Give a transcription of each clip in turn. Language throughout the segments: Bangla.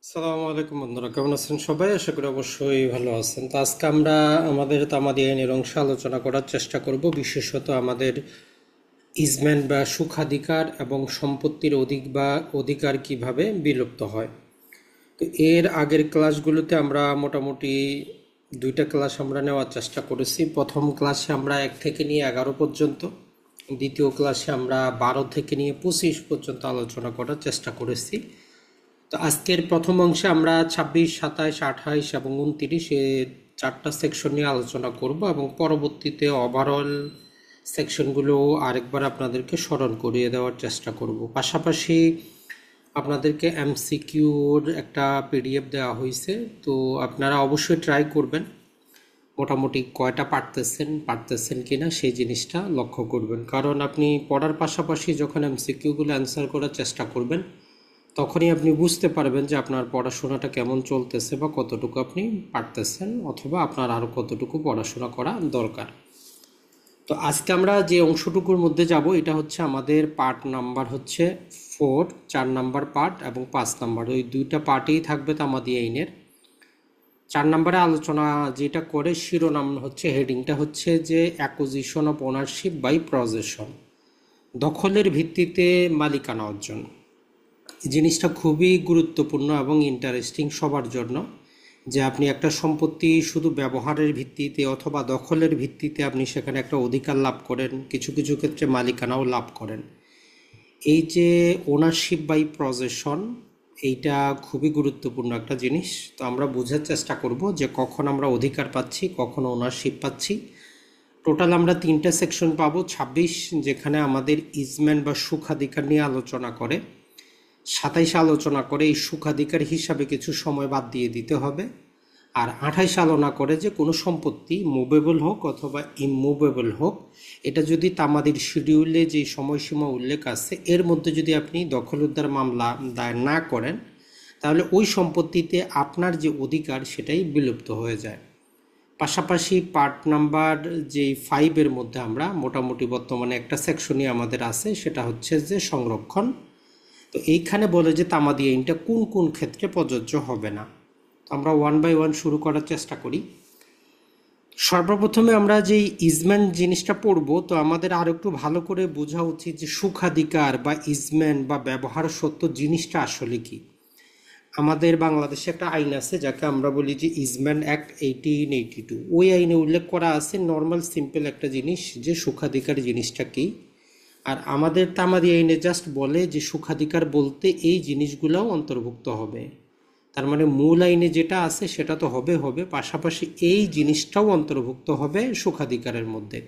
সালামু আলাইকুম বন্ধুরা, কেমন আছেন সবাই? আশা করি অবশ্যই ভালো আছেন। তো আজকে আমরা আমাদের তামাদি আইনের অংশে আলোচনা করার চেষ্টা করব, বিশেষত আমাদের ইজমেন্ট বা সুখাধিকার এবং সম্পত্তির অধিকার কিভাবে বিলুপ্ত হয়। তো এর আগের ক্লাসগুলোতে আমরা মোটামুটি দুইটা ক্লাস আমরা নেওয়ার চেষ্টা করেছি। প্রথম ক্লাসে আমরা 1 থেকে নিয়ে 11 পর্যন্ত, দ্বিতীয় ক্লাসে আমরা 12 থেকে নিয়ে 25 পর্যন্ত আলোচনা করার চেষ্টা করেছি। তো আজকের প্রথম অংশে আমরা 26, 27, 28 এবং 29 চারটা সেকশন নিয়ে আলোচনা করব এবং পরবর্তীতে ওভারঅল সেকশনগুলো আরেকবার আপনাদেরকে স্মরণ করিয়ে দেওয়ার চেষ্টা করব। পাশাপাশি আপনাদেরকে এমসিকিউর একটা পিডিএফ দেওয়া হয়েছে, তো আপনারা অবশ্যই ট্রাই করবেন মোটামুটি কয়টা পারতেছেন কিনা সেই জিনিসটা লক্ষ্য করবেন। কারণ আপনি পড়ার পাশাপাশি যখন এমসিকিউগুলো অ্যান্সার করার চেষ্টা করবেন, তখনই আপনি বুঝতে পারবেন যে আপনার পড়াশোনাটা কেমন চলতেছে বা কতটুকু আপনি পারতেছেন, অথবা আপনার আরও কতটুকু পড়াশোনা করা দরকার। তো আজকে আমরা যে অংশটুকুর মধ্যে যাব, এটা হচ্ছে আমাদের পার্ট নাম্বার হচ্ছে 4, 4 নাম্বার পার্ট এবং 5 নাম্বার, ওই দুইটা পার্টেই থাকবে তামাদি আইনের। 4 নম্বরে আলোচনা যেটা করে শিরোনাম হচ্ছে, হেডিংটা হচ্ছে যে acquisition of ownership by possession, দখলের ভিত্তিতে মালিকানা অর্জন। জিনিসটা খুবই গুরুত্বপূর্ণ এবং ইন্টারেস্টিং সবার জন্য, যে আপনি একটা সম্পত্তি শুধু ব্যবহারের ভিত্তিতে অথবা দখলের ভিত্তিতে আপনি সেখানে একটা অধিকার লাভ করেন, কিছু কিছু ক্ষেত্রে মালিকানাও লাভ করেন। এই যে ওনারশিপ বাই পজেশন, এইটা খুবই গুরুত্বপূর্ণ একটা জিনিস। তো আমরা বোঝার চেষ্টা করব যে কখন আমরা অধিকার পাচ্ছি, কখন ওনারশিপ পাচ্ছি। টোটাল আমরা 3টা সেকশন পাবো। 26 যেখানে আমাদের ইজমেন্ট বা সুখাধিকার নিয়ে আলোচনা করে, 27 আলোচনা করে এই সুখাধিকার হিসাবে কিছু সময় বাদ দিয়ে দিতে হবে, আর 28 আলোচনা করে যে কোনো সম্পত্তি মুভেবল হোক অথবা ইমুভেবল হোক, এটা যদি তামাদির শিডিউলে যে সময়সীমা উল্লেখ আছে এর মধ্যে যদি আপনি দখল উদ্ধার মামলা দায়ের না করেন, তাহলে ওই সম্পত্তিতে আপনার যে অধিকার সেটাই বিলুপ্ত হয়ে যায়। পাশাপাশি পার্ট নাম্বার যে 5-এর মধ্যে আমরা মোটামুটি বর্তমানে একটা সেকশনই আমাদের আছে, সেটা হচ্ছে যে সংরক্ষণ। তো এইখানে বলে যে তামাদি আইনটা কোন কোন ক্ষেত্রে প্রযোজ্য হবে না। তো আমরা 1 বাই 1 শুরু করার চেষ্টা করি। সর্বপ্রথমে আমরা যে ইজমেন্ট জিনিসটা পড়ব, তো আমাদের আর একটু ভালো করে বোঝা উচিত যে সুখাধিকার বা ইজমেন্ট বা ব্যবহার সত্য জিনিসটা আসলে কি। আমাদের বাংলাদেশে একটা আইন আছে যাকে আমরা বলি যে ইজমেন্ট অ্যাক্ট 1882। ওই আইনে উল্লেখ করা আছে নর্মাল সিম্পল একটা জিনিস, যে সুখাধিকার জিনিসটা কি। আর আমাদের তামাদি আইনে জাস্ট বলে যে সুখাধিকার বলতে এই জিনিসগুলোও অন্তর্ভুক্ত হবে। তার মানে মূল আইনে যেটা আছে সেটা তো হবে, পাশাপাশি এই জিনিসটাও অন্তর্ভুক্ত হবে সুখাধিকারের মধ্যে।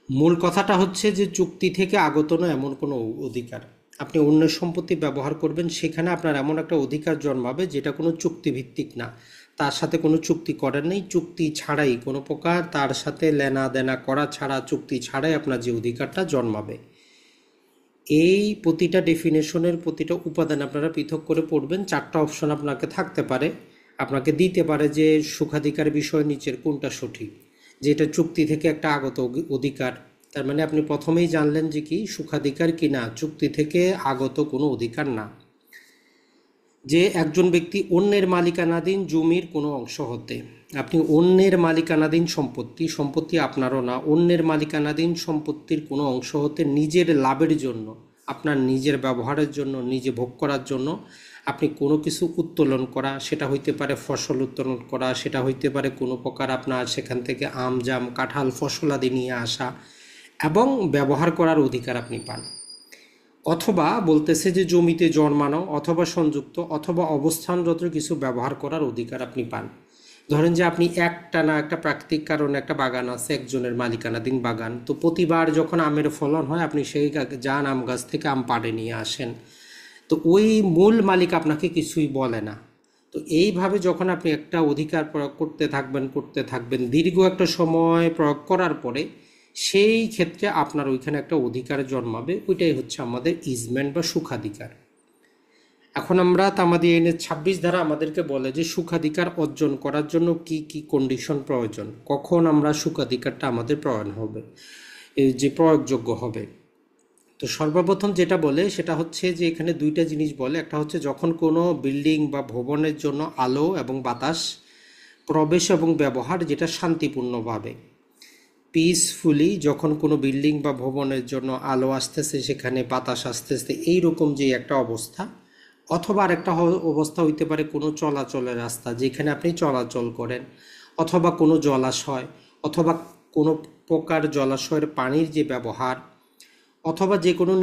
মূল কথাটা হচ্ছে যে চুক্তি থেকে আগত না এমন কোনো অধিকার। আপনি অন্যের সম্পত্তি ব্যবহার করবেন, সেখানে আপনার এমন একটা অধিকার জন্মাবে যেটা কোনো চুক্তিভিত্তিক না, তার সাথে কোনো চুক্তি করেন নেই, চুক্তি ছাড়াই কোনো প্রকার তার সাথে লেনা দেনা করা ছাড়া, চুক্তি ছাড়াই আপনার যে অধিকারটা জন্মাবে। এই প্রতিটা ডেফিনেশনের প্রতিটা উপাদান আপনারা পৃথক করে পড়বেন। 4টা অপশন আপনাকে থাকতে পারে, আপনাকে দিতে পারে যে সুখাধিকার বিষয় নিচের কোনটা সঠিক, যেটা চুক্তি থেকে একটা আগত অধিকার। তার মানে আপনি প্রথমেই জানলেন যে কি সুখাধিকার কি না, চুক্তি থেকে আগত কোনো অধিকার না। যে একজন ব্যক্তি অন্যের মালিকানাধীন জমির কোনো অংশ হতে, আপনি অন্যের মালিকানাধীন সম্পত্তি আপনারও না, অন্যের মালিকানাধীন সম্পত্তির কোনো অংশ হতে নিজের লাভের জন্য, আপনার নিজের ব্যবহারের জন্য, নিজে ভোগ করার জন্য আপনি কোনো কিছু উত্তোলন করা, সেটা হইতে পারে ফসল উত্তোলন করা, সেটা হইতে পারে কোনো প্রকার আপনার সেখান থেকে আম জাম কাঁঠাল ফসলাদি নিয়ে আসা এবং ব্যবহার করার অধিকার আপনি পান। অথবা বলতেছে যে জমিতে জন্মানো অথবা সংযুক্ত অথবা অবস্থানরত কিছু ব্যবহার করার অধিকার আপনি পান। ধরেন যে আপনি একটা প্রাকৃতিক কারণে একটা বাগান আছে, একজনের মালিকানাধীন বাগান, তো প্রতিবার যখন আমের ফলন হয় আপনি সেই যান আম গাছ থেকে আম পাড়ে নিয়ে আসেন, তো ওই মূল মালিক আপনাকে কিছুই বলে না। তো এইভাবে যখন আপনি একটা অধিকার প্রয়োগ করতে থাকবেন দীর্ঘ একটা সময় প্রয়োগ করার পরে, সেই ক্ষেত্রে আপনার ওইখানে একটা অধিকার জন্মাবে। ওইটাই হচ্ছে আমাদের ইজমেন্ট বা সুখাধিকার। এখন আমরা তামাদি আইনের 26 ধারা আমাদেরকে বলে যে সুখাধিকার অর্জন করার জন্য কি কি কন্ডিশন প্রয়োজন, কখন আমরা সুখাধিকারটা আমাদের প্রয়োজন হবে, যে প্রয়োগযোগ্য হবে। তো সর্বপ্রথম যেটা বলে সেটা হচ্ছে যে এখানে দুইটা জিনিস বলে, একটা হচ্ছে যখন কোনো বিল্ডিং বা ভবনের জন্য আলো এবং বাতাস প্রবেশ এবং ব্যবহার যেটা শান্তিপূর্ণভাবে, পিসফুলি, যখন কোনো বিল্ডিং বা ভবনের জন্য আলো আসতেছে, সেখানে বাতাস আসতেছে, এইরকম যে একটা অবস্থা। অথবা আরেকটা অবস্থা হইতে পারে কোনো চলাচলের রাস্তা যেখানে আপনি চলাচল করেন, অথবা কোনো জলাশয়, অথবা কোনো প্রকার জলাশয়ের পানির যে ব্যবহার, অথবা যে কোনো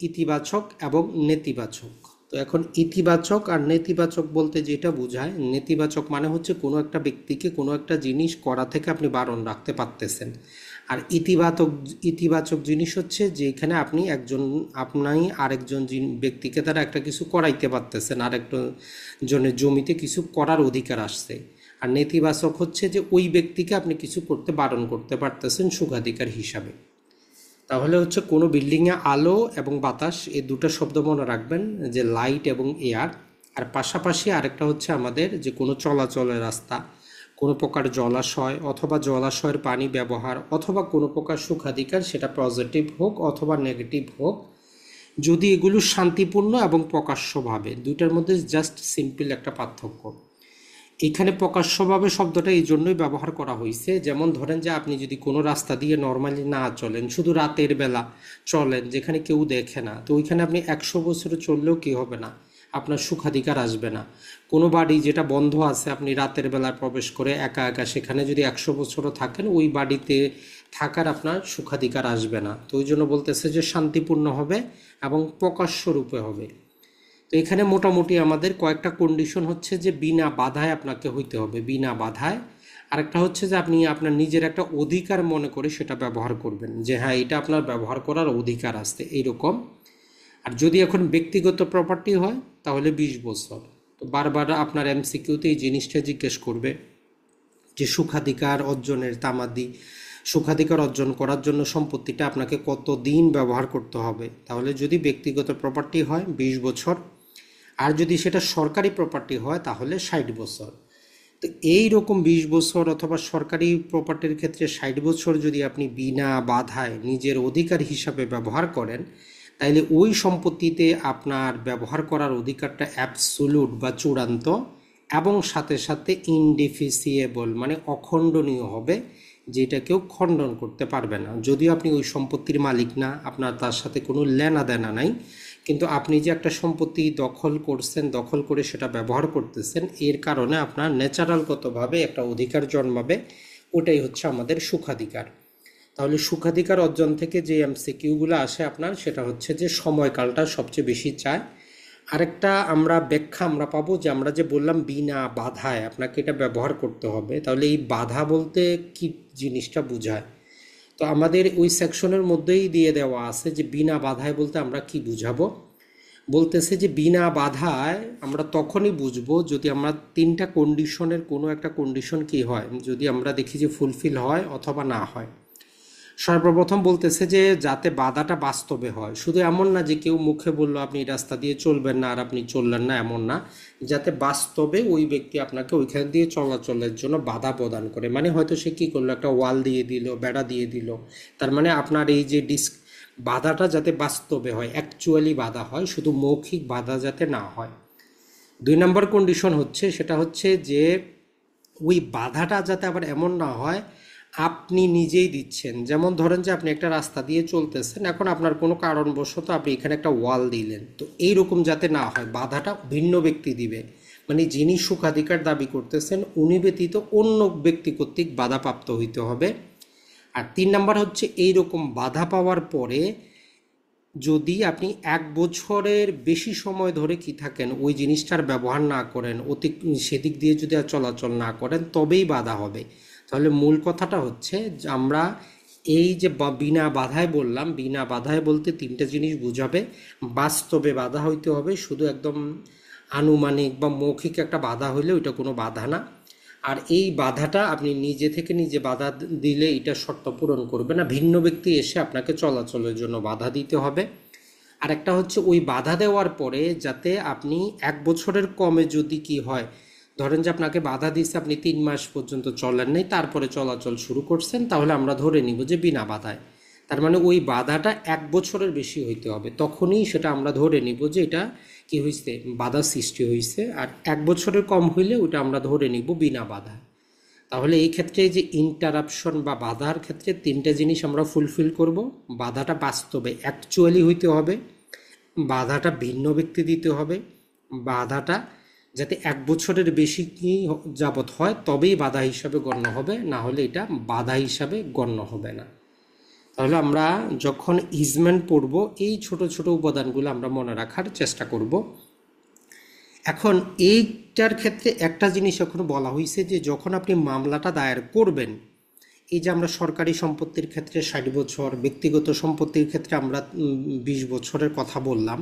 ইতিবাচক এবং নেতিবাচক। তো এখন ইতিবাচক আর নেতিবাচক বলতে যেটা বোঝায়, নেতিবাচক মানে হচ্ছে কোনো একটা ব্যক্তিকে কোনো একটা জিনিস করা থেকে আপনি বারণ রাখতে পারতেছেন। আর ইতিবাচক জিনিস হচ্ছে যেখানে আপনি আপনি আরেকজন ব্যক্তিকে দ্বারা একটা কিছু করাইতে পারতেছেন, আরেকজন জনের জমিতে কিছু করার অধিকার আসছে। আর নেতিবাচক হচ্ছে যে ওই ব্যক্তিকে আপনি কিছু করতে বারণ করতে পারতেছেন সুখাধিকার হিসাবে। তাহলে হচ্ছে কোনো বিল্ডিংয়ে আলো এবং বাতাস, এই দুটো শব্দ মনে রাখবেন, যে লাইট এবং এয়ার। আর পাশাপাশি আরেকটা হচ্ছে আমাদের যে কোনো চলাচলের রাস্তা, কোনো প্রকার জলাশয় অথবা জলাশয়ের পানি ব্যবহার, অথবা কোনো প্রকার সুখাধিকার, সেটা পজিটিভ হোক অথবা নেগেটিভ হোক, যদি এগুলো শান্তিপূর্ণ এবং প্রকাশ্যভাবে, দুইটার মধ্যে জাস্ট সিম্পল একটা পার্থক্য। এখানে প্রকাশ্যভাবে শব্দটা এই জন্যই ব্যবহার করা হয়েছে, যেমন ধরেন যে আপনি যদি কোনো রাস্তা দিয়ে নর্মালি না চলেন, শুধু রাতের বেলা চলেন যেখানে কেউ দেখে না, তো ওইখানে আপনি 100 বছর চললেও কি হবে না, আপনার সুখাধিকার আসবে না। কোনো বাড়ি যেটা বন্ধ আছে, আপনি রাতের বেলায় প্রবেশ করে একা একা সেখানে যদি 100 বছরও থাকেন, ওই বাড়িতে থাকার আপনার সুখাধিকার আসবে না। তো ওই জন্য বলতেছে যে শান্তিপূর্ণ হবে এবং প্রকাশ্য রূপে হবে। তো এখানে মোটামুটি আমাদের কয়েকটা কন্ডিশন হচ্ছে যে বিনা বাধায় আপনাকে হইতে হবে, বিনা বাধায়। আরেকটা হচ্ছে যে আপনি আপনার নিজের একটা অধিকার মনে করে সেটা ব্যবহার করবেন, যে হ্যাঁ এটা আপনার ব্যবহার করার অধিকার আছে এইরকম। আর যদি এখন ব্যক্তিগত প্রপার্টি হয় তাহলে 20 বছর। তো বারবার আপনার এমসিকিউতে এই জিনিসটা জিজ্ঞেস করবে যে সুখাধিকার অর্জনের তামাদি, সুখাধিকার অর্জন করার জন্য সম্পত্তিটা আপনাকে কত দিন ব্যবহার করতে হবে। তাহলে যদি ব্যক্তিগত প্রপার্টি হয় 20 বছর, আর যদি সেটা সরকারি প্রপার্টি হয় তাহলে 60 বছর। তো এই রকম 20 বছর অথবা সরকারি প্রপার্টির ক্ষেত্রে 60 বছর যদি আপনি বিনা বাধায় নিজের অধিকার হিসাবে ব্যবহার করেন, তাইলে ওই সম্পত্তিতে আপনার ব্যবহার করার অধিকারটা অ্যাবসোলুট বা চূড়ান্ত, এবং সাথে সাথে ইনডিফিসিয়েবল মানে অখণ্ডনীয় হবে, যেটা কেউ খণ্ডন করতে পারবে না। যদিও আপনি ওই সম্পত্তির মালিক না, আপনার তার সাথে কোনো লেনা দেনা নাই, কিন্তু আপনি যে একটা সম্পত্তি দখল করছেন, দখল করে সেটা ব্যবহার করতেছেন, এর কারণে আপনার ন্যাচারালগতভাবে একটা অধিকার জন্মাবে। ওটাই হচ্ছে আমাদের সুখাধিকার। তাহলে সুখাধিকার অর্জন থেকে যে এমসিকিউগুলো আসে আপনার, সেটা হচ্ছে যে সময়কালটা সবচেয়ে বেশি চায়। আরেকটা ব্যাখ্যা আমরা পাবো যে আমরা যে বললাম বিনা বাধায় আপনাকে এটা ব্যবহার করতে হবে, তাহলে এই বাধা বলতে কি জিনিসটা বোঝায়। তো আমাদের ওই সেকশনের মধ্যেই দিয়ে দেওয়া আছে যে বিনা বাধায় বলতে আমরা কি বুঝাবো। বলতেছে যে বিনা বাধায় আমরা তখনই বুঝবো যদি আমরা তিনটা কন্ডিশনের কোনো একটা কন্ডিশন কি হয়, যদি আমরা দেখি যে ফুলফিল হয় অথবা না হয়। সর্বপ্রথম বলতেছে যে যাতে বাধাটা বাস্তবে হয়, শুধু এমন না যে কেউ মুখে বললো আপনি এই রাস্তা দিয়ে চলবেন না আর আপনি চললেন না, এমন না। যাতে বাস্তবে ওই ব্যক্তি আপনাকে ওইখান দিয়ে চলাচলের জন্য বাধা প্রদান করে, মানে হয়তো সে কী করলো, একটা ওয়াল দিয়ে দিল, বেড়া দিয়ে দিল। তার মানে আপনার এই যে বাধাটা যাতে বাস্তবে হয়, অ্যাকচুয়ালি বাধা হয়, শুধু মৌখিক বাধা যাতে না হয়। 2 নম্বর কন্ডিশন হচ্ছে, সেটা হচ্ছে যে ওই বাধাটা যাতে আবার এমন না হয় আপনি নিজেই দিচ্ছেন। যেমন ধরেন যে আপনি একটা রাস্তা দিয়ে চলতেছেন, এখন আপনার কোনো কারণবশত আপনি এখানে একটা ওয়াল দিলেন, তো এইরকম যাতে না হয়, বাধাটা ভিন্ন ব্যক্তি দিবে, মানে যিনি সুখাধিকার দাবি করতেছেন উনি ব্যতীত অন্য ব্যক্তি কর্তৃক বাধাপ্রাপ্ত হইতে হবে। আর 3 নম্বর হচ্ছে এইরকম বাধা পাওয়ার পরে যদি আপনি 1 বছরের বেশি সময় ধরে কি থাকেন, ওই জিনিসটার ব্যবহার না করেন, সেদিক দিয়ে যদি আর চলাচল না করেন, তবেই বাধা হবে। তাহলে মূল কথাটা হচ্ছে যে আমরা এই যে বিনা বাধায় বললাম, বিনা বাধায় বলতে তিনটা জিনিস বুঝাবে। বাস্তবে বাধা হইতে হবে, শুধু একদম আনুমানিক বা মৌখিক একটা বাধা হইলে ওইটা কোনো বাধা না। আর এই বাধাটা আপনি নিজে থেকে নিজে বাধা দিলে এটা শর্ত পূরণ করবে না, ভিন্ন ব্যক্তি এসে আপনাকে চলাচলের জন্য বাধা দিতে হবে। আর একটা হচ্ছে ওই বাধা দেওয়ার পরে যাতে আপনি 1 বছরের কমে যদি কি হয়, ধরেন যে আপনাকে বাধা দিচ্ছে, আপনি 3 মাস পর্যন্ত চলেন নাই, তারপরে চলাচল শুরু করছেন, তাহলে আমরা ধরে নিব যে বিনা বাধায়। তার মানে ওই বাধাটা 1 বছরের বেশি হইতে হবে, তখনই সেটা আমরা ধরে নিব যে এটা কি হয়েছে, বাধা সৃষ্টি হয়েছে। আর 1 বছরের কম হইলে ওটা আমরা ধরে নিব বিনা বাধা। তাহলে এই ক্ষেত্রে যে ইন্টারাপশন বা বাধার ক্ষেত্রে 3টে জিনিস আমরা ফুলফিল করব। বাধাটা বাস্তবে অ্যাকচুয়ালি হইতে হবে, বাধাটা ভিন্ন ব্যক্তি দিতে হবে, বাধাটা যাতে 1 বছরের বেশি কি যাবৎ হয় তবেই বাধা হিসাবে গণ্য হবে, না হলে এটা বাধা হিসাবে গণ্য হবে না। তাহলে আমরা যখন ইজমেন্ট পড়ব এই ছোট ছোট উপাদানগুলো আমরা মনে রাখার চেষ্টা করব। এখন এইটার ক্ষেত্রে একটা জিনিস এখন বলা হয়েছে যে যখন আপনি মামলাটা দায়ের করবেন, এই যে আমরা সরকারি সম্পত্তির ক্ষেত্রে 60 বছর, ব্যক্তিগত সম্পত্তির ক্ষেত্রে আমরা 20 বছরের কথা বললাম।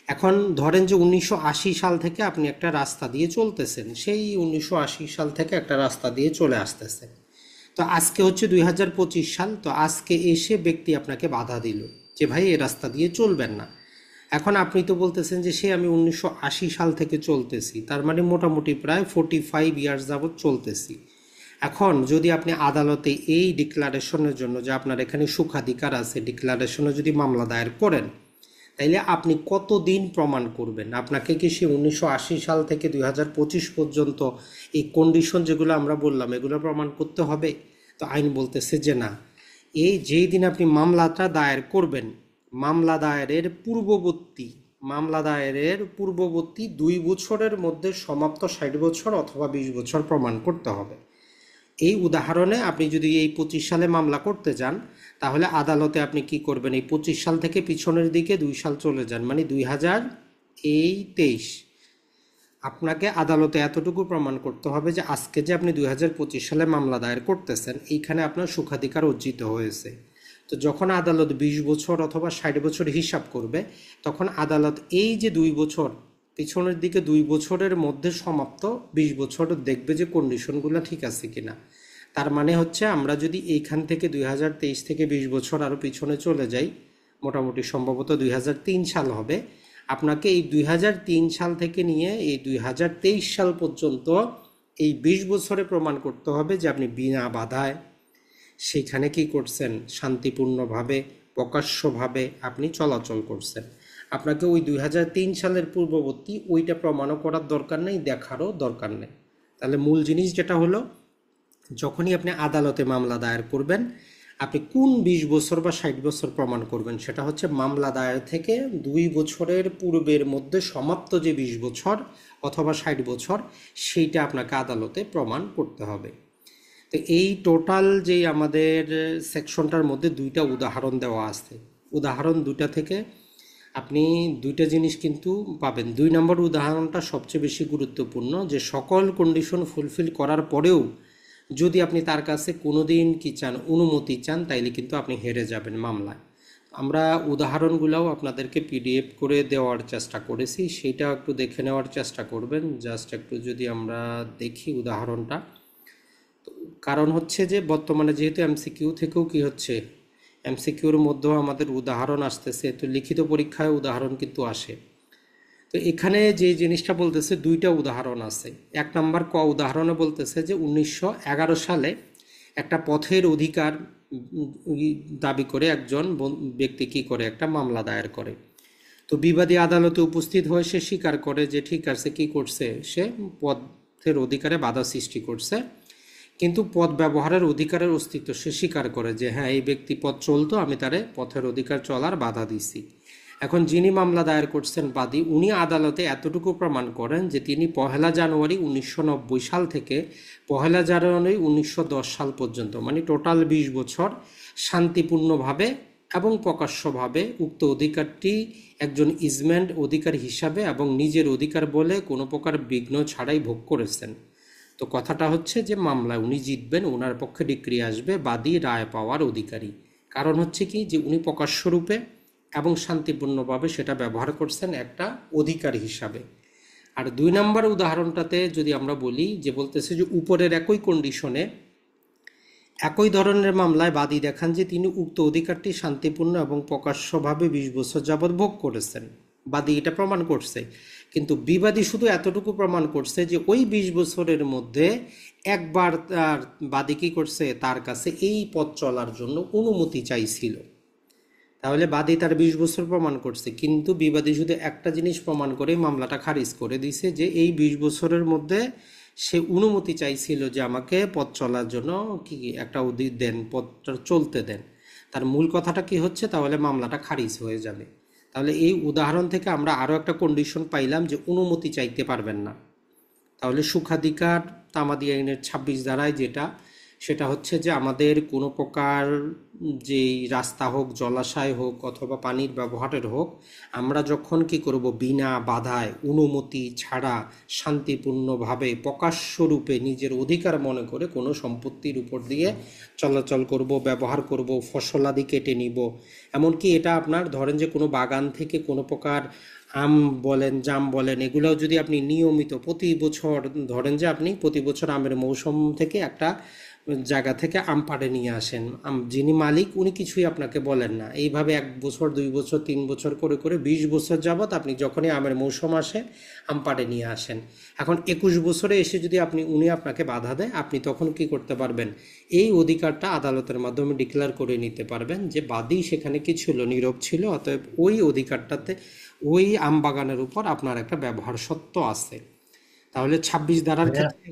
এখন ধরেন যে 1980 সাল থেকে আপনি একটা রাস্তা দিয়ে চলতেছেন, সেই 1980 সাল থেকে একটা রাস্তা দিয়ে চলে আসতেছেন। তো আজকে হচ্ছে 2025 সাল, তো আজকে এসে ব্যক্তি আপনাকে বাধা দিল যে ভাই এই রাস্তা দিয়ে চলবেন না। এখন আপনি তো বলতেছেন যে আমি 1980 সাল থেকে চলতেছি, তার মানে মোটামুটি প্রায় 45 ইয়ার্স যাবৎ চলতেছি। এখন যদি আপনি আদালতে এই ডিক্লারেশনের জন্য যে আপনার এখানে সুখাধিকার আছে ডিক্লারেশনে যদি মামলা দায়ের করেন, তাইলে আপনি কতদিন প্রমাণ করবেন? আপনাকে কি সে 1980 সাল থেকে 2025 পর্যন্ত এই কন্ডিশন যেগুলো আমরা বললাম এগুলো প্রমাণ করতে হবে? তো আইন বলতেছে যে না, এই যেই দিন আপনি মামলাটা দায়ের করবেন, মামলা দায়েরের পূর্ববর্তী 2 বছরের মধ্যে সমাপ্ত 60 বছর অথবা 20 বছর প্রমাণ করতে হবে। এই উদাহরণে আপনি যদি এই 25 সালে মামলা করতে যান, তাহলে আদালতে আপনি কি করবেন, এই 25 সাল থেকে পিছনের দিকে 2 সাল চলে যান, মানে 2023। আপনাকে আদালতে এতটুকু প্রমাণ করতে হবে যে আজকে যে আপনি 2025 সালে মামলা দায়ের করতেছেন এইখানে আপনার সুখাধিকার অর্জিত হয়েছে। তো যখন আদালত 20 বছর অথবা 60 বছর হিসাব করবে, তখন আদালত এই যে 2 বছর পিছনের দিকে 2 বছরের মধ্যে সমাপ্ত 20 বছর দেখবে যে কন্ডিশনগুলো ঠিক আছে কিনা। তার মানে হচ্ছে আমরা যদি এইখান থেকে 2023 থেকে 20 বছর আরও পিছনে চলে যাই, মোটামুটি সম্ভবত 2003 সাল হবে, আপনাকে এই 2003 সাল থেকে নিয়ে এই 2023 সাল পর্যন্ত এই 20 বছরে প্রমাণ করতে হবে যে আপনি বিনা বাধায় সেখানে কি করছেন, শান্তিপূর্ণভাবে প্রকাশ্যভাবে আপনি চলাচল করছেন। আপনাকে ওই 2003 সালের পূর্ববর্তী ওইটা প্রমাণও করার দরকার নেই, দেখারও দরকার নেই। তাহলে মূল জিনিস যেটা হলো, যখনই আপনি আদালতে মামলা দায়ের করবেন, আপনি কোন 20 বছর বা 60 বছর প্রমাণ করবেন, সেটা হচ্ছে মামলা দায়ের থেকে 2 বছরের পূর্বের মধ্যে সমাপ্ত যে 20 বছর অথবা 60 বছর, সেইটা আপনাকে আদালতে প্রমাণ করতে হবে। তো এই টোটাল যে আমাদের সেকশনটার মধ্যে 2টা উদাহরণ দেওয়া আছে, উদাহরণ 2টা থেকে আপনি 2টা জিনিস কিন্তু পাবেন। 2 নম্বর উদাহরণটা সবচেয়ে বেশি গুরুত্বপূর্ণ, যে সকল কন্ডিশন ফুলফিল করার পরেও যদি আপনি তার কাছে কোনোদিন কি চান, অনুমতি চান, তাইলে কিন্তু আপনি হেরে যাবেন মামলায়। আমরা উদাহরণগুলোও আপনাদেরকে পিডিএফ করে দেওয়ার চেষ্টা করেছি, সেটা একটু দেখে নেওয়ার চেষ্টা করবেন। জাস্ট একটু যদি আমরা দেখি উদাহরণটা, কারণ হচ্ছে যে বর্তমানে যেহেতু এমসিকিউ থেকেও কি হচ্ছে, এমসিকিউর মধ্যেও আমাদের উদাহরণ আসতেছে, তো লিখিত পরীক্ষায় উদাহরণ কিন্তু আসে। তো এখানে যে জিনিসটা বলতেছে 2টা উদাহরণ আছে। 1 নম্বর উদাহরণে বলতেছে যে 1911 সালে একটা পথের অধিকার দাবি করে একজন ব্যক্তি কি করে, একটা মামলা দায়ের করে। তো বিবাদী আদালতে উপস্থিত হয়ে সে স্বীকার করে যে ঠিক আছে, কি করছে, সে পথের অধিকারে বাধা সৃষ্টি করছে, কিন্তু পথ ব্যবহারের অধিকারের অস্তিত্ব সে স্বীকার করে যে হ্যাঁ এই ব্যক্তি পথ চলতো, আমি তারে পথের অধিকার চলার বাধা দিছি। এখন যিনি মামলা দায়ের করছেন বাদী, উনি আদালতে এতটুকু প্রমাণ করেন যে তিনি 1 জানুয়ারি 1990 সাল থেকে 1 জানুয়ারি 1910 সাল পর্যন্ত, মানে টোটাল 20 বছর শান্তিপূর্ণভাবে এবং প্রকাশ্যভাবে উক্ত অধিকারটি একজন ইজমেন্ট অধিকার হিসাবে এবং নিজের অধিকার বলে কোনো প্রকার বিঘ্ন ছাড়াই ভোগ করেছেন। তো কথাটা হচ্ছে যে মামলায় উনি জিতবেন, ওনার পক্ষে ডিক্রি আসবে, বাদী রায় পাওয়ার অধিকারী। কারণ হচ্ছে কি, যে উনি প্রকাশ্যরূপে এবং শান্তিপূর্ণভাবে সেটা ব্যবহার করছেন একটা অধিকার হিসাবে। আর 2 নম্বর উদাহরণটাতে যদি আমরা বলি, যে বলতেছে যে উপরের একই কন্ডিশনে একই ধরনের মামলায় বাদী দেখান যে তিনি উক্ত অধিকারটি শান্তিপূর্ণ এবং প্রকাশ্যভাবে 20 বছর যাবৎ ভোগ করেছেন। বাদী এটা প্রমাণ করছে, কিন্তু বিবাদী শুধু এতটুকু প্রমাণ করছে যে ওই 20 বছরের মধ্যে একবার তার বাদী কি করছে, তার কাছে এই পথ চলার জন্য অনুমতি চাইছিল। তাহলে বাদী তার 20 বছর প্রমাণ করছে, কিন্তু বিবাদী শুধু একটা জিনিস প্রমাণ করে মামলাটা খারিজ করে দিছে, যে এই 20 বছরের মধ্যে সে অনুমতি চাইছিল যে আমাকে পথ চলার জন্য কি একটা দেন, পথটা চলতে দেন। তার মূল কথাটা কি হচ্ছে, তাহলে মামলাটা খারিজ হয়ে যাবে। তাহলে এই উদাহরণ থেকে আমরা আরও একটা কন্ডিশন পাইলাম যে অনুমতি চাইতে পারবেন না। তাহলে সুখাধিকার তামাদি আইনের 26 ধারায় যেটা, সেটা হচ্ছে যে আমাদের কোনো প্রকার যেই রাস্তা হোক, জলাশয় হোক অথবা পানির ব্যবহারের হোক, আমরা যখন কি করব, বিনা বাধায় অনুমতি ছাড়া শান্তিপূর্ণভাবে প্রকাশ্যরূপে নিজের অধিকার মনে করে কোনো সম্পত্তির উপর দিয়ে চলাচল করব, ব্যবহার করব, ফসলাদি কেটে নিব। এমনকি এটা আপনার ধরেন যে কোনো বাগান থেকে কোনো প্রকার আম বলেন, জাম বলেন, এগুলোও যদি আপনি নিয়মিত প্রতি বছর, ধরেন যে আপনি প্রতি বছর আমের মৌসুম থেকে একটা জায়গা থেকে আম পাড়ে নিয়ে আসেন, যিনি মালিক উনি কিছুই আপনাকে বলেন না, এইভাবে 1 বছর 2 বছর 3 বছর করে করে 20 বছর যাবত আপনি যখনই আমের মৌসুম আসে আম পাড়ে নিয়ে আসেন। এখন 21 বছরে এসে যদি উনি আপনাকে বাধা দেয়, আপনি তখন কি করতে পারবেন, এই অধিকারটা আদালতের মাধ্যমে ডিক্লেয়ার করে নিতে পারবেন যে বাদী সেখানে কি ছিল, নীরব ছিল, অতএব ওই অধিকারটাতে ওই আম বাগানের উপর আপনার একটা ব্যবহার সত্ত্ব আছে। তাহলে 26 ধারার ভাইয়া, ক্ষেত্রে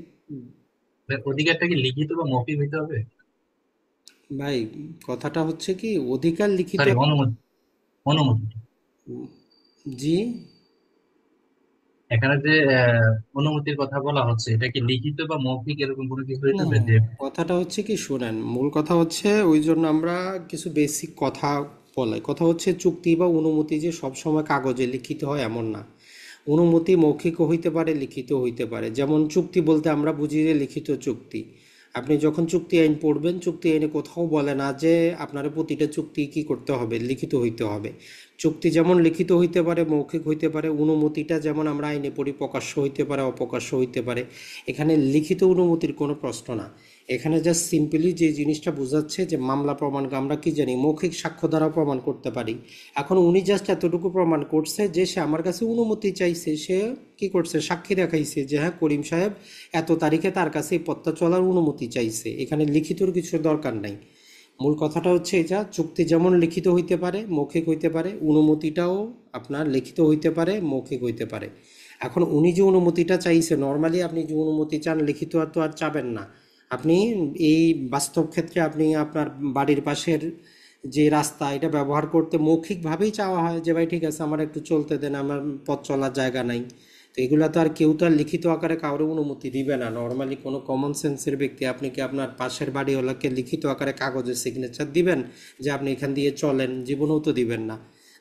অধিকারটা কি লিখিত বা মৌখিক হইতে হবে? ভাই, কথাটা হচ্ছে কি, অধিকার লিখিত, সরি, অনুমতি। অনুমতি। জি, এখানে যে অনুমতির কথা বলা হচ্ছে, এটা কি লিখিত বা মৌখিক এরকম কোনো কিছু হইতে না, হবে যে? কথাটা হচ্ছে কি, শোনেন, মূল কথা হচ্ছে ওই জন্য আমরা কিছু বেসিক কথা বলাই। কথা হচ্ছে চুক্তি বা অনুমতি যে সব সময় কাগজে লিখিত হয় এমন না। অনুমতি মৌখিকও হইতে পারে, লিখিত হইতে পারে। যেমন চুক্তি বলতে আমরা বুঝি যে লিখিত চুক্তি। আপনি যখন চুক্তি আইন পড়বেন, চুক্তি আইনে কোথাও বলে না যে আপনার প্রতিটা চুক্তি কি করতে হবে, লিখিত হইতে হবে। চুক্তি যেমন লিখিত হইতে পারে, মৌখিক হইতে পারে, অনুমতিটা যেমন আমরা আইনে পড়ি প্রকাশ্য হইতে পারে, অপ্রকাশ্য হইতে পারে। এখানে লিখিত অনুমতির কোনো প্রশ্ন না। এখানে জাস্ট সিম্পলি যে জিনিসটা বোঝাচ্ছে যে মামলা প্রমাণকে আমরা কি জানি, মৌখিক সাক্ষ্য দ্বারা প্রমাণ করতে পারি। এখন উনি জাস্ট এতটুকু প্রমাণ করছে যে সে আমার কাছে অনুমতি চাইছে, সে কি করছে, সাক্ষী দেখাইছে যে হ্যাঁ করিম সাহেব এত তারিখে তার কাছে এই পথটা চলার অনুমতি চাইছে। এখানে লিখিতর কিছু দরকার নাই। মূল কথাটা হচ্ছে এটা, চুক্তি যেমন লিখিত হইতে পারে, মৌখিক হইতে পারে, অনুমতিটাও আপনার লিখিত হইতে পারে, মৌখিক হইতে পারে। এখন উনি যে অনুমতিটা চাইছে, নর্মালি আপনি যে অনুমতি চান লিখিত আর তো আর চাবেন না। আপনি এই বাস্তব ক্ষেত্রে আপনি আপনার বাড়ির পাশের যে রাস্তা, এটা ব্যবহার করতে মৌখিকভাবেই চাওয়া হয় যে ভাই ঠিক আছে আমার একটু চলতে দেন, আমার পথ চলার জায়গা নাই। তো এগুলো তো আর কেউ তো আর লিখিত আকারে কাউরে অনুমতি দিবে না। নর্মালি কোনো কমন সেন্সের ব্যক্তি, আপনি কি আপনার পাশের বাড়িওয়ালাকে লিখিত আকারে কাগজের সিগনেচার দিবেন যে আপনি এখান দিয়ে চলেন? জীবনেও তো দিবেন না।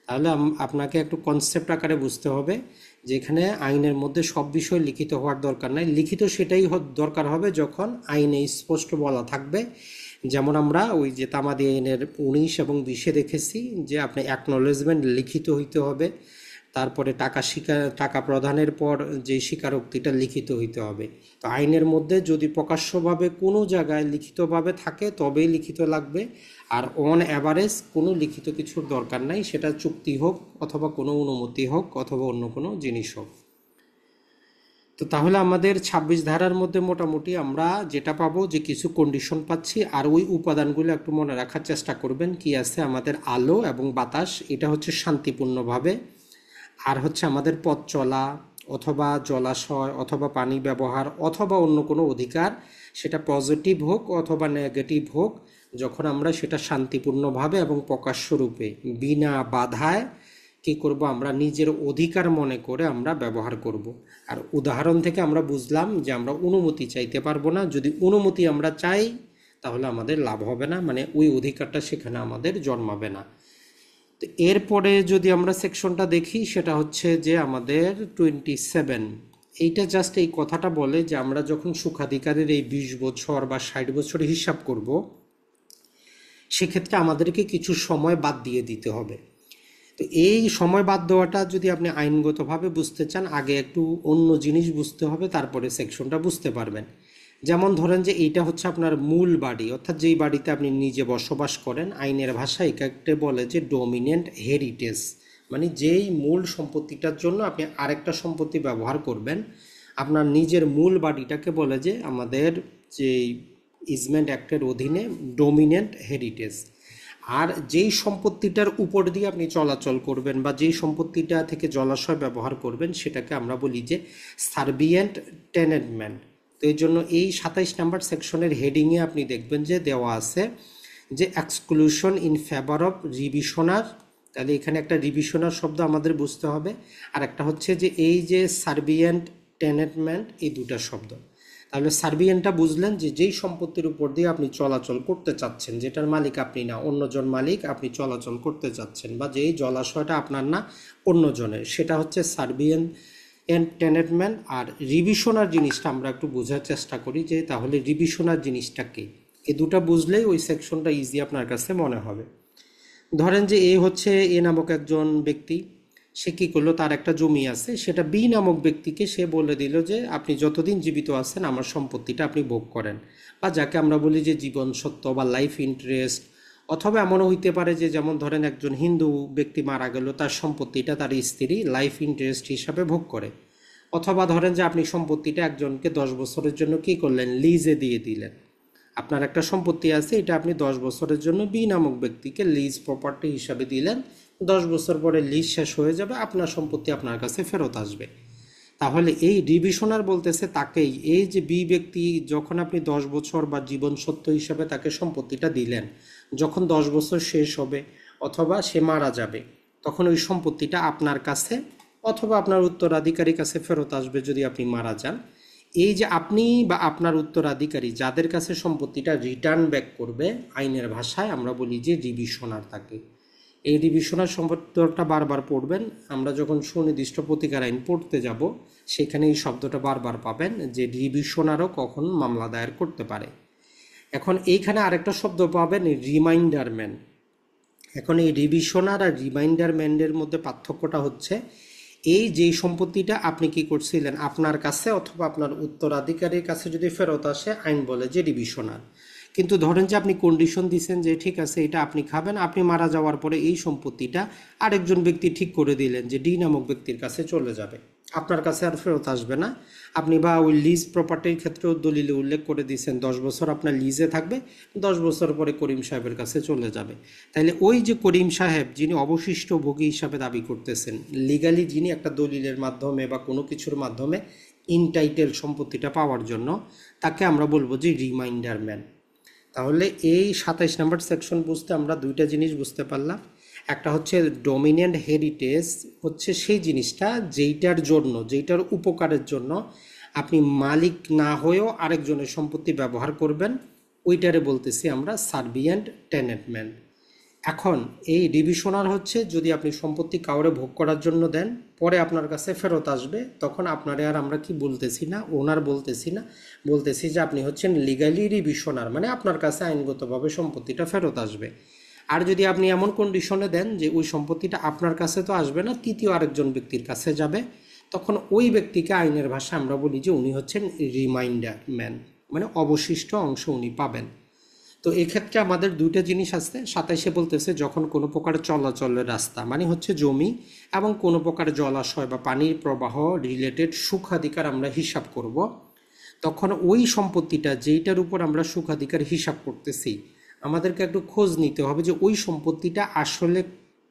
তাহলে আপনাকে একটু কনসেপ্ট আকারে বুঝতে হবে যে এখানে আইনের মধ্যে সব বিষয় লিখিত হওয়ার দরকার নাই। লিখিত সেটাই দরকার হবে যখন আইনে স্পষ্ট বলা থাকবে। যেমন আমরা ওই যে তামাদি আইনের 19 এবং 20-এ দেখেছি যে আপনি অ্যাকনলেজমেন্ট লিখিত হইতে হবে। তারপরে টাকা প্রদানের পর যে স্বীকারোক্তিটা লিখিত হইতে হবে। তো আইনের মধ্যে যদি প্রকাশ্যভাবে কোনো জায়গায় লিখিতভাবে থাকে তবেই লিখিত লাগবে। আর অন অ্যাভারেজ কোনো লিখিত কিছুর দরকার নাই, সেটা চুক্তি হোক অথবা কোনো অনুমতি হোক অথবা অন্য কোনো জিনিস হোক। তো তাহলে আমাদের 26 ধারার মধ্যে মোটামুটি আমরা যেটা পাবো যে কিছু কন্ডিশন পাচ্ছি। আর ওই উপাদানগুলো একটু মনে রাখার চেষ্টা করবেন কি আছে, আমাদের আলো এবং বাতাস, এটা হচ্ছে শান্তিপূর্ণভাবে। আর হচ্ছে আমাদের পথ চলা অথবা জলাশয় অথবা পানি ব্যবহার অথবা অন্য কোনো অধিকার, সেটা পজিটিভ হোক অথবা নেগেটিভ হোক, যখন আমরা সেটা শান্তিপূর্ণভাবে এবং প্রকাশ্যরূপে বিনা বাধায় কি করব, আমরা নিজের অধিকার মনে করে আমরা ব্যবহার করব। আর উদাহরণ থেকে আমরা বুঝলাম যে আমরা অনুমতি চাইতে পারবো না। যদি অনুমতি আমরা চাই তাহলে আমাদের লাভ হবে না, মানে ওই অধিকারটা সেখানে আমাদের জন্মাবে না। তো এরপরে যদি আমরা সেকশনটা দেখি, সেটা হচ্ছে যে আমাদের 27, এইটা জাস্ট এই কথাটা বলে যে আমরা যখন সুখাধিকারের এই 20 বছর বা 60 বছর হিসাব করব, সেক্ষেত্রে আমাদেরকে কিছু সময় বাদ দিয়ে দিতে হবে। তো এই সময় বাদ দেওয়াটা যদি আপনি আইনগতভাবে বুঝতে চান, আগে একটু অন্য জিনিস বুঝতে হবে, তারপরে সেকশনটা বুঝতে পারবেন। যেমন ধরেন যে এইটা হচ্ছে আপনার মূল বাড়ি, অর্থাৎ যেই বাড়িতে আপনি নিজে বসবাস করেন। আইনের ভাষায় এটাকে বলে যে ডোমিনেন্ট হেরিটেজ, মানে যেই মূল সম্পত্তিটার জন্য আপনি আরেকটা সম্পত্তি ব্যবহার করবেন। আপনার নিজের মূল বাড়িটাকে বলে যে আমাদের যে ইজমেন্ট অ্যাক্টের অধীনে ডোমিনেন্ট হেরিটেজ। আর যেই সম্পত্তিটার উপর দিয়ে আপনি চলাচল করবেন বা যেই সম্পত্তিটা থেকে জলাশয় ব্যবহার করবেন সেটাকে আমরা বলি যে সার্বিয়েন্ট টেনেটমেন্ট। তো এই জন্য এই 27 নাম্বার সেকশনের হেডিংয়ে আপনি দেখবেন যে দেওয়া আছে যে এক্সক্লুশন ইন ফেভার অফ রিভিশনার। তাহলে এখানে একটা রিভিশনার শব্দ আমাদের বুঝতে হবে, আর একটা হচ্ছে যে এই যে সার্বিয়েন্ট টেনেটমেন্ট, এই দুটা শব্দ। তাহলে সার্বিয়ানটা বুঝলেন যে যেই সম্পত্তির উপর দিয়ে আপনি চলাচল করতে চাচ্ছেন, যেটার মালিক আপনি না, অন্যজন মালিক, আপনি চলাচল করতে চাচ্ছেন, বা যেই জলাশয়টা আপনার না অন্যজনের, সেটা হচ্ছে সার্বিয়ান টেনেটমেন্ট। আর রিভিশনার জিনিসটা আমরা একটু বোঝার চেষ্টা করি যে তাহলে রিভিশনার জিনিসটা কি। এই দুটা বুঝলেই ওই সেকশনটা ইজি আপনার কাছে মনে হবে। ধরেন যে এ হচ্ছে এ নামক একজন ব্যক্তি, সে কী করলো, তার একটা জমি আছে, সেটা বি নামক ব্যক্তিকে সে বলে দিল যে আপনি যতদিন জীবিত আছেন আমার সম্পত্তিটা আপনি ভোগ করেন, বা যাকে আমরা বলি যে জীবন সত্ত্ব বা লাইফ ইন্টারেস্ট। অথবা এমনও হইতে পারে যে যেমন ধরেন একজন হিন্দু ব্যক্তি মারা গেল, তার সম্পত্তিটা তার স্ত্রী লাইফ ইন্টারেস্ট হিসাবে ভোগ করে। অথবা ধরেন যে আপনি সম্পত্তিটা একজনকে 10 বছরের জন্য কী করলেন, লিজে দিয়ে দিলেন। আপনার একটা সম্পত্তি আছে, এটা আপনি 10 বছরের জন্য বি নামক ব্যক্তিকে লিজ প্রপার্টি হিসাবে দিলেন। 10 বছর পরে লিজ শেষ হয়ে যাবে, আপনার সম্পত্তি আপনার কাছে ফেরত আসবে। তাহলে এই ডিভিশনার বলতেছে তাকেই, এই যে বি ব্যক্তি, যখন আপনি 10 বছর বা জীবন সত্য হিসাবে তাকে সম্পত্তিটা দিলেন, যখন 10 বছর শেষ হবে অথবা সে মারা যাবে, তখন ওই সম্পত্তিটা আপনার কাছে অথবা আপনার উত্তরাধিকারীর কাছে ফেরত আসবে যদি আপনি মারা যান। এই যে আপনি বা আপনার উত্তরাধিকারী যাদের কাছে সম্পত্তিটা রিটার্ন ব্যাক করবে, আইনের ভাষায় আমরা বলি যে ডিভিশনার তাকে। এই ডিভিশনার শব্দটা বারবার পড়বেন, আমরা যখন সুনির্দিষ্ট প্রতিকার আইন পড়তে যাব সেখানে এই শব্দটা বারবার পাবেন যে ডিভিশনারও কখন মামলা দায়ের করতে পারে। এখন এইখানে আরেকটা শব্দ পাবেন, রিমাইন্ডারম্যান। এখন এই রিভিশনার আর রিমাইন্ডারম্যানের মধ্যে পার্থক্যটা হচ্ছে এই যেই সম্পত্তিটা আপনি কি করছিলেন আপনার কাছে অথবা আপনার উত্তরাধিকারীর কাছে যদি ফেরত আসে, আইন বলে যে রিভিশনার। কিন্তু ধরেন যে আপনি কন্ডিশন দিচ্ছেন যে ঠিক আছে এটা আপনি খাবেন, আপনি মারা যাওয়ার পরে এই সম্পত্তিটা আরেকজন ব্যক্তি ঠিক করে দিলেন যে ডি নামক ব্যক্তির কাছে চলে যাবে, আপনার কাছে আর ফেরত আসবে না। আপনি বা ওই লিজ প্রপার্টির ক্ষেত্রেও দলিলে উল্লেখ করে দিয়েছেন 10 বছর আপনার লিজে থাকবে, 10 বছর পরে করিম সাহেবের কাছে চলে যাবে। তাইলে ওই যে করিম সাহেব যিনি অবশিষ্ট ভোগী হিসাবে দাবি করতেছেন, লিগালি যিনি একটা দলিলের মাধ্যমে বা কোনো কিছুর মাধ্যমে ইনটাইটেল সম্পত্তিটা পাওয়ার জন্য, তাকে আমরা বলবো যে রিমাইন্ডারম্যান। তাহলে এই 27 নম্বর সেকশন বুঝতে আমরা দুইটা জিনিস বুঝতে পারলাম। একটা হচ্ছে ডমিনেন্ট হেরিটেজ, হচ্ছে সেই জিনিসটা যেইটার জন্য, যেইটার উপকারের জন্য আপনি মালিক না হয়েও আরেকজনের সম্পত্তি ব্যবহার করবেন, ওইটারে বলতেছি আমরা সার্বিয়েন্ট টেনেটমেন্ট। এখন এই ডিভিশনার হচ্ছে যদি আপনি সম্পত্তি কাউরে ভোগ করার জন্য দেন, পরে আপনার কাছে ফেরত আসবে, তখন আপনারে আর আমরা কি বলতেছি না, ওনার বলতেছি না, বলতেছি যে আপনি হচ্ছেন লিগালি ডিভিশনার, মানে আপনার কাছে আইনগতভাবে সম্পত্তিটা ফেরত আসবে। আর যদি আপনি এমন কন্ডিশনে দেন যে ওই সম্পত্তিটা আপনার কাছে তো আসবে না, তৃতীয় আরেকজন ব্যক্তির কাছে যাবে, তখন ওই ব্যক্তিকে আইনের ভাষায় আমরা বলি যে উনি হচ্ছেন রিমাইন্ডার ম্যান, মানে অবশিষ্ট অংশ উনি পাবেন। তো এক্ষেত্রে আমাদের দুইটা জিনিস আছে। 27 বলতেছে যখন কোনো প্রকার চলাচলের রাস্তা মানে হচ্ছে জমি এবং কোনো প্রকার জলাশয় বা পানির প্রবাহ রিলেটেড সুখাধিকার আমরা হিসাব করব, তখন ওই সম্পত্তিটা যেইটার উপর আমরা সুখাধিকার হিসাব করতেছি, আমাদেরকে একটু খোঁজ নিতে হবে যে ওই সম্পত্তিটা আসলে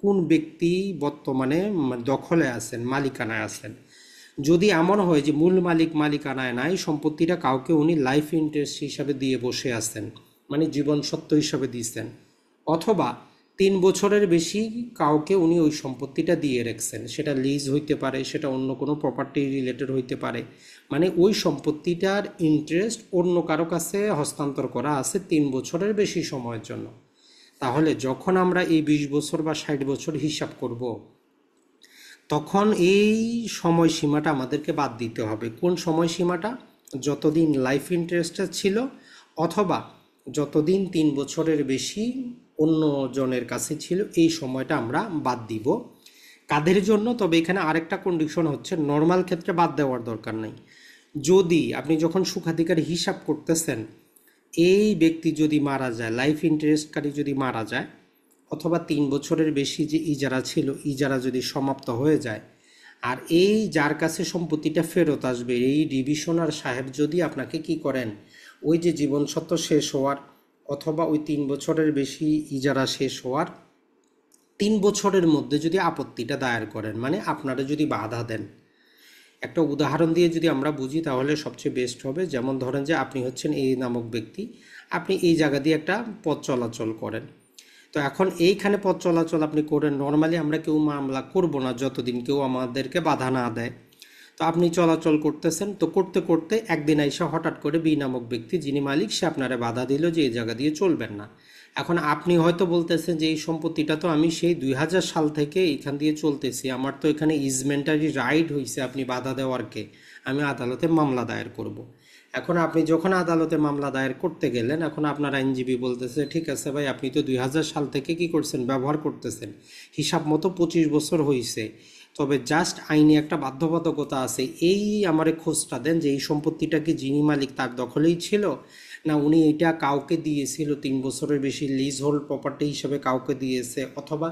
কোন ব্যক্তি বর্তমানে দখলে আছেন, মালিকানায় আছেন। যদি এমন হয় যে মূল মালিক মালিকানায় নাই, সম্পত্তিটা কাউকে উনি লাইফ ইন্টারেস্ট হিসাবে দিয়ে বসে আছেন, মানে জীবন সত্ত্ব হিসাবে দিয়েছেন, অথবা 3 বছরের বেশি কাউকে উনি ওই সম্পত্তিটা দিয়ে রেখেছেন, সেটা লিজ হইতে পারে, সেটা অন্য কোনো প্রপার্টি রিলেটেড হইতে পারে, মানে ওই সম্পত্তিটার ইন্টারেস্ট অন্য কারো কাছে হস্তান্তর করা আছে 3 বছরের বেশি সময়ের জন্য। তাহলে যখন আমরা এই 20 বছর বা 60 বছর হিসাব করব, তখন এই সময়সীমাটা আমাদেরকে বাদ দিতে হবে। কোন সময়সীমাটা? যতদিন লাইফ ইন্টারেস্টটা ছিল, অথবা যতদিন 3 বছরের বেশি অন্য জনের কাছে ছিল, এই সময়টা আমরা বাদ দিব। কাদের জন্য? তবে এখানে আরেকটা কন্ডিশন হচ্ছে, নর্মাল ক্ষেত্রে বাদ দেওয়ার দরকার নেই। যদি আপনি যখন সুখাধিকার হিসাব করতেছেন, এই ব্যক্তি যদি মারা যায়, লাইফ ইন্টারেস্টকারী যদি মারা যায়, অথবা 3 বছরের বেশি যে ইজারা ছিল, ইজারা যদি সমাপ্ত হয়ে যায়, আর এই যার কাছে সম্পত্তিটা ফেরত আসবে এই ডিভিশনার সাহেব যদি আপনাকে কি করেন, ওই যে জীবনসত্ত্ব শেষ হওয়ার অথবা ওই 3 বছরের বেশি ইজারা শেষ হওয়ার 3 বছরের মধ্যে যদি আপত্তিটা দায়ের করেন, মানে আপনারা যদি বাধা দেন। একটা উদাহরণ দিয়ে যদি আমরা বুঝি তাহলে সবচেয়ে বেস্ট হবে। যেমন ধরেন যে আপনি হচ্ছেন এই নামক ব্যক্তি, আপনি এই জায়গা দিয়ে একটা পথ চলাচল করেন। তো এখন এইখানে পথ চলাচল আপনি করেন, নর্মালি আমরা কেউ মামলা করব না যতদিন কেউ আমাদেরকে বাধা না দেয়। তো আপনি চলাচল করতেছেন, তো করতে করতে একদিন আইসা হঠাৎ করে বি নামক ব্যক্তি যিনি মালিক সে আপনারে বাধা দিল যে এই জায়গা দিয়ে চলবেন না। এখন আপনি হয়তো বলতেছেন যে এই সম্পত্তিটা তো আমি সেই 2000 সাল থেকে এখান দিয়ে চলতেছি, আমার তো এখানে ইজমেন্টারি রাইট হয়েছে, আপনি বাধা দেওয়ার কে, আমি আদালতে মামলা দায়ের করব। এখন আপনি যখন আদালতে মামলা দায়ের করতে গেলেন, এখন আপনার আইনজীবী বলতেছে ঠিক আছে ভাই, আপনি তো 2000 সাল থেকে কি করছেন, ব্যবহার করতেছেন, হিসাব মতো 25 বছর হয়েছে, তবে জাস্ট আইনি একটা বাধ্যবাধকতা আছে, এই আমারে খোঁজটা দেন যে এই সম্পত্তিটা কি যিনি মালিক তার দখলেই ছিল, না উনি এটা কাউকে দিয়েছিল, 3 বছরের বেশি লিজ হোল্ড প্রপার্টি হিসেবে কাউকে দিয়েছে, অথবা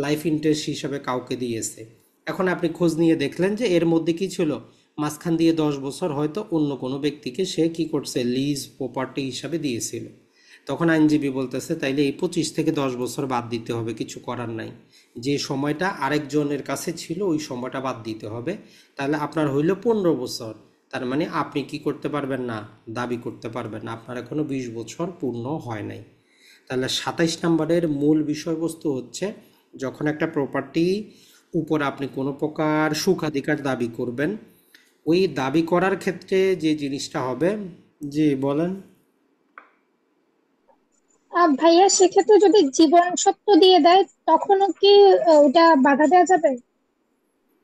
লাইফ ইন্টারেস্ট হিসাবে কাউকে দিয়েছে। এখন আপনি খোঁজ নিয়ে দেখলেন যে এর মধ্যে কি ছিল, মাঝখান দিয়ে 10 বছর হয়তো অন্য কোনো ব্যক্তিকে সে কি করছে, লিজ প্রপার্টি হিসাবে দিয়েছিল। তখন আইনজীবী বলতেছে তাইলে এই 25 থেকে 10 বছর বাদ দিতে হবে, কিছু করার নাই, যে সময়টা আরেকজনের কাছে ছিল ওই সময়টা বাদ দিতে হবে। তাহলে আপনার হইল 15 বছর, তার মানে আপনি কি করতে পারবেন না, দাবি করতে পারবেন না, আপনার এখনো 20 বছর পূর্ণ হয় নাই। তাহলে 27 নম্বরের মূল বিষয়বস্তু হচ্ছে, যখন একটা প্রপার্টি উপর আপনি কোনো প্রকার সুখাধিকার দাবি করবেন, ওই দাবি করার ক্ষেত্রে যে জিনিসটা হবে, জি বলেন। ভাইয়া, সেক্ষেত্রে যদি জীবন সত্য দিয়ে দেয় তখনও কি ওটা বাধা দেওয়া যাবে?